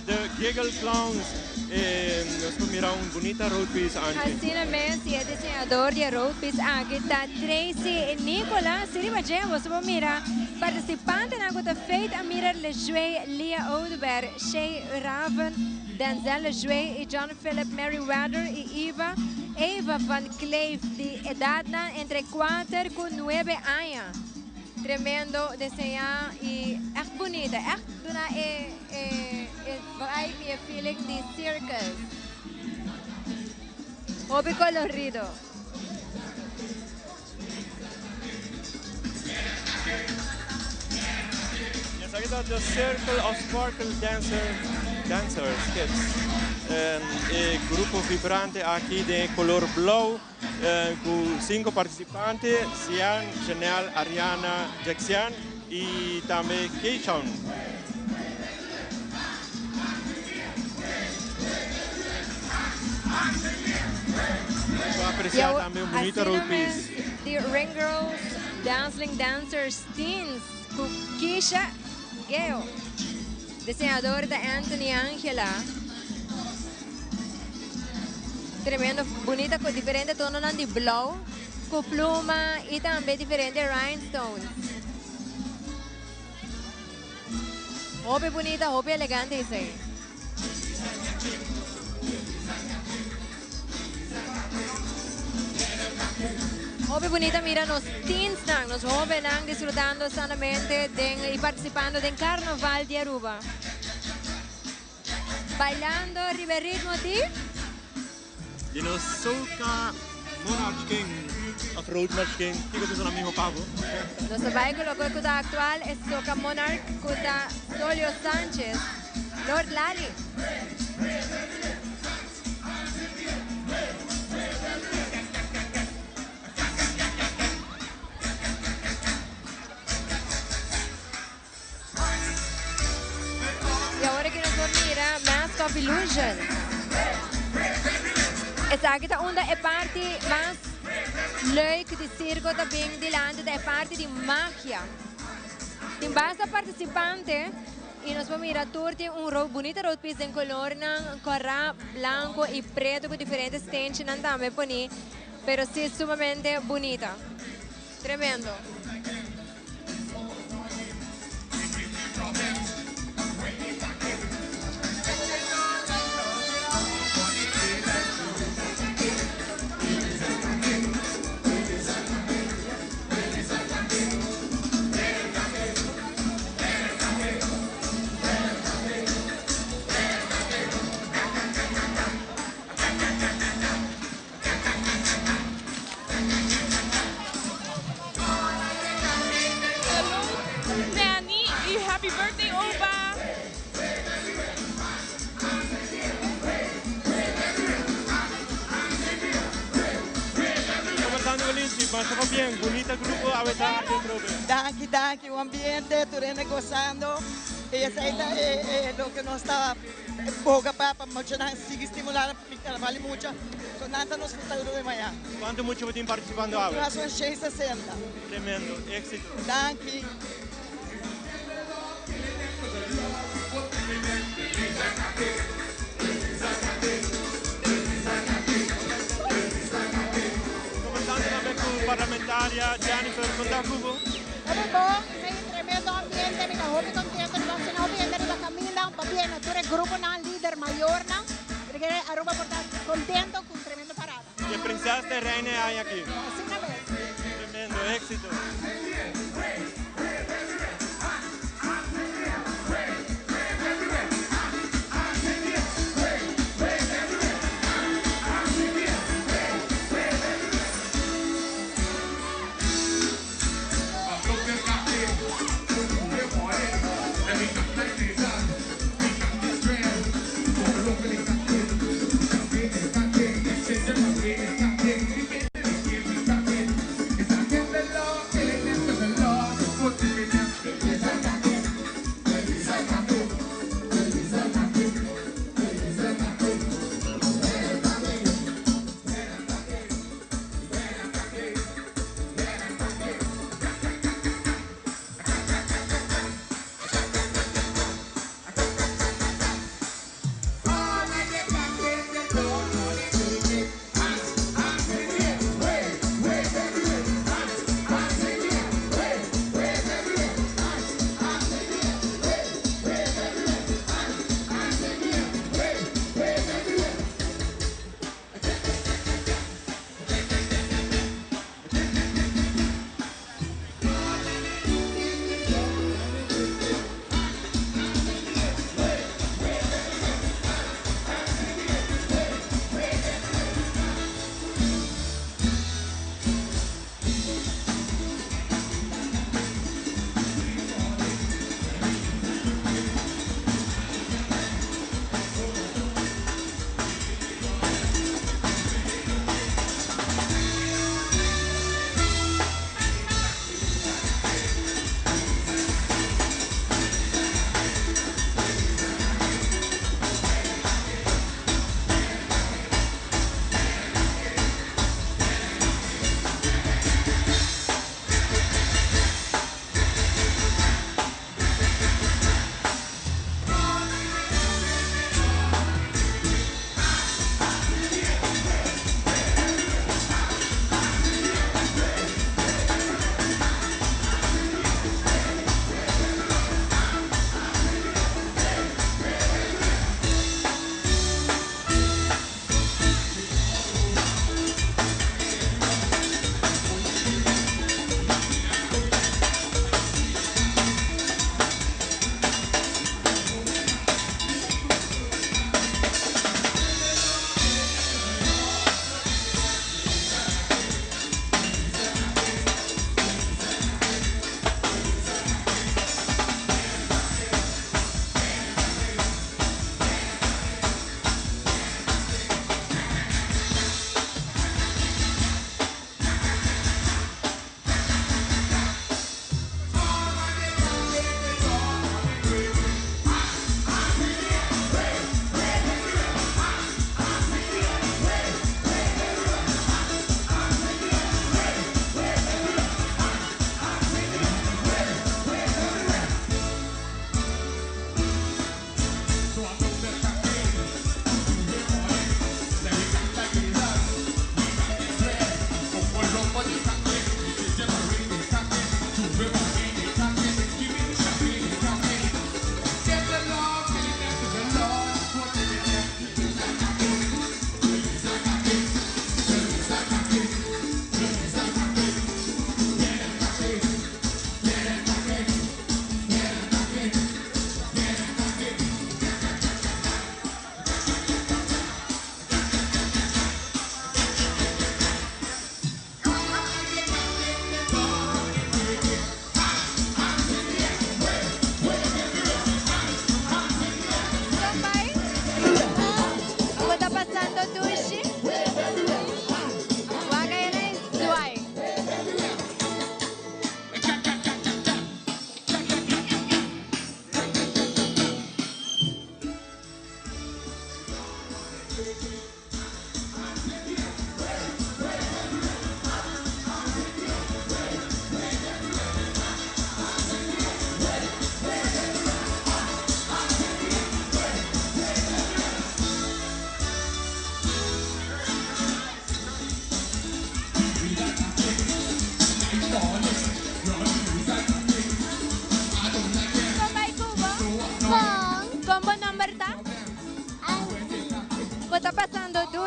The Giggle Clowns, nós vamos mirar bonita road piece antes. Assim mesmo, é desenhador de road piece aqui está Tracy Nicolas. Se vamos mirar participante na que feita a mirar le jouer Lia Oudberg, Shay Raven, Denzel le jouer e John Philip Merriweather e Eva Eva van Kleef, de edad entre 4 y 9 años. Tremendo diseño y echt bonita. Echt una vibe y feeling de circus. Hobby colorido. Yes, I got the Circle of Sparkle Dancers Kids. Un grupo vibrante aquí de color blau con 5 participantes, Sian, Chanel, Ariana, Jackson y también Keishon. Voy a apreciar también un bonito road piece. The Ring Girls Dancing Dancers Teens con Keisha Geo, diseñador de Anthony Angela. Tremendo, bonita, con diferentes tonos de blau, con pluma y también diferentes rhinestones. Hobby bonita, hobby elegante, dice. Hobby bonita, mira, los teens, los jóvenes disfrutando sanamente y participando del Carnaval de Aruba. Bailando al ritmo de... De nos soca Monarch King, of Road March King, que es un amigo Pablo. Nuestro baile actual es Soca Monarch con Solio Sánchez, Lord Lali. Y ahora que nos mira Mask of Illusion. Esta aqui é a parte mais leuk de circo também delante da parte de magia. Tem bastante participante e nós vamos mirar tem bonita road piece em color corra branco e preto com diferentes tintes também poni, pero sí sumamente bonita. Tremendo. Happy birthday, Oba! Basta bien, bonita grupo, a vetar Danke, o ambiente, turene gozando. Y esa es lo que nos está boca para motivar, sigue estimulando, porque vale mucho. Sonata nos futuro de manhã. ¿Cuánto mucho están participando ahora? Nós somos 60. Tremendo, éxito. Danke. Parlamentaria Jennifer Condacubo. Muy bom, hay un tremendo ambiente, mi hobby contento, no se nos viene la camina, bien, tú eres grupo líder mayor, porque Aruba por estar contento con tremendo parada. Y el princesa de Reina hay aquí. Así una vez. Tremendo, éxito.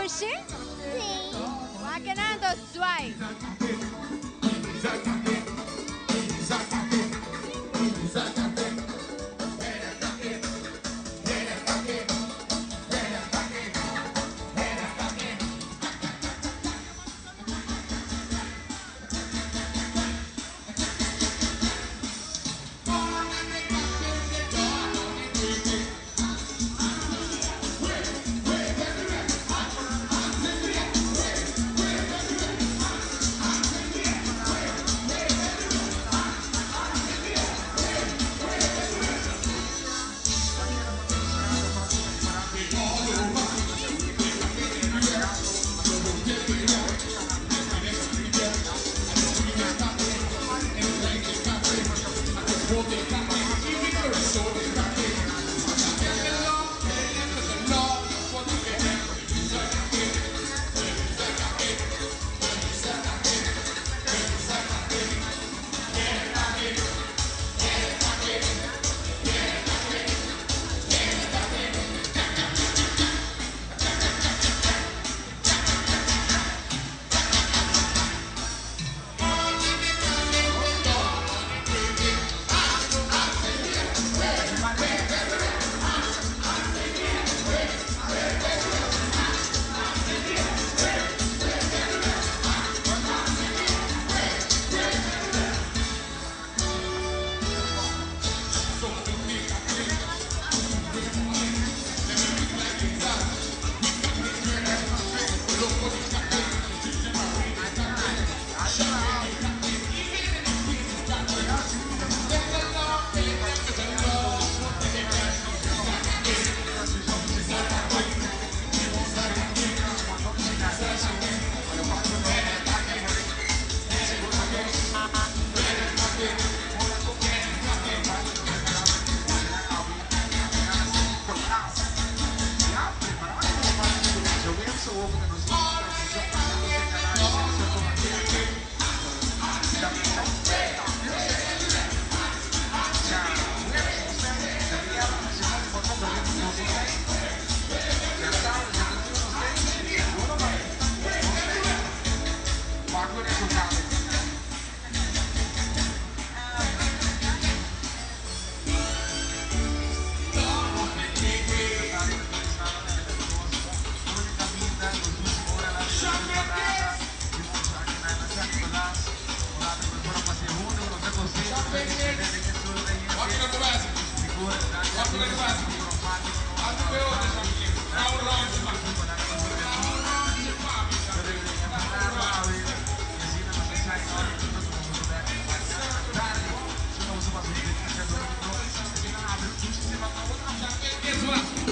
Dushi? Sim. Makinando, Swai.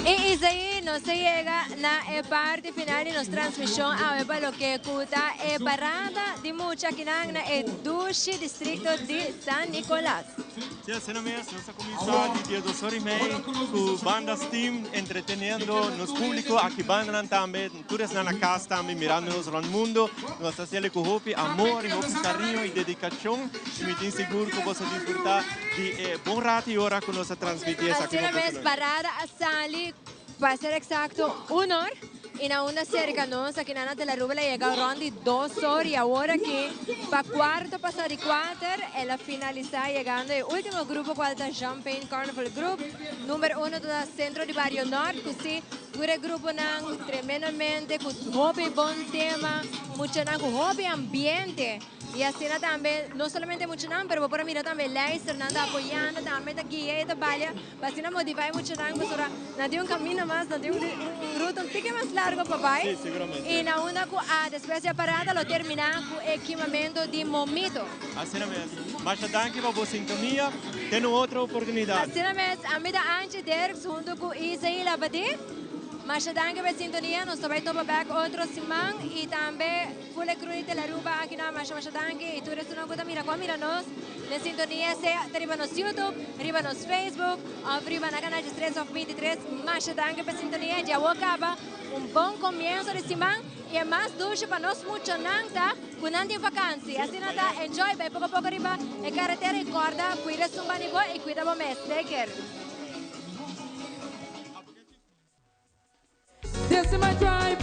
Y Isaí nos llega na parte final de nuestra transmisión a ver lo que cuta parada de mucha quinang na Dushi distrito de San Nicolás. Sí, assim mesmo, nós começamos dia 2 horas e meia com bandas team entreteniendo nos público aqui banda também, todos na casa também mirando-nos no mundo, nós fazemos com hope, amor, carinho e dedicação e me tenho seguro que você desfrutar de bom rato e hora que nós transmitimos aqui no Barcelona. Parada a Sali, para ser exacto, 1 hora. Y na una cerca nos aquí na de la Rubela llega around 2 horas y ahora que para cuarto pasar de 4 ela finaliza llegando el último grupo cual está Champagne Carnival Group número 1 do centro de Barrio Norte così pure grupo nang tremendamente con hobby bom tema mucho nang hobby ambiente y así también no solamente mucho nang pero por mira también Leister nanda apoyando también da guía y da balia así na motivar mucho nang para na de un camino más na de un ruta un poquito más largo papá sí, seguramente y na una después de parada lo termina con equipamiento de momito assim mesmo mas danke para a sintonia tem outra oportunidade assim mesmo a mim da Angie Derek junto com Isaí Labadi mas danke para a sintonia nós também topa back outro semana e também full cruz de la Ruba aqui na mas danke e tu resto não conta mira como mira nós na sintonia se arriba no YouTube arriba no Facebook arriba na canal de 3 of 23 mas danke para a sintonia já acaba bom comienzo de semana e mais dulce para nós muito nanta com nanta em vacância assim nada enjoy bem pouco a pouco arriba e carretera e corda cuida sumbani boy e cuida bom mês take care. This is my tribe.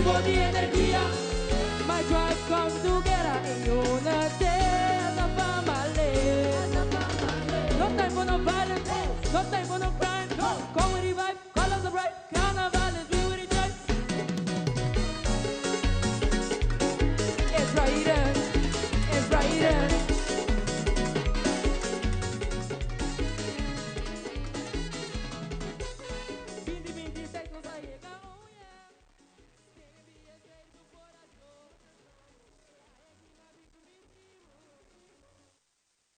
tribo de energía. My tribe comes together in unity.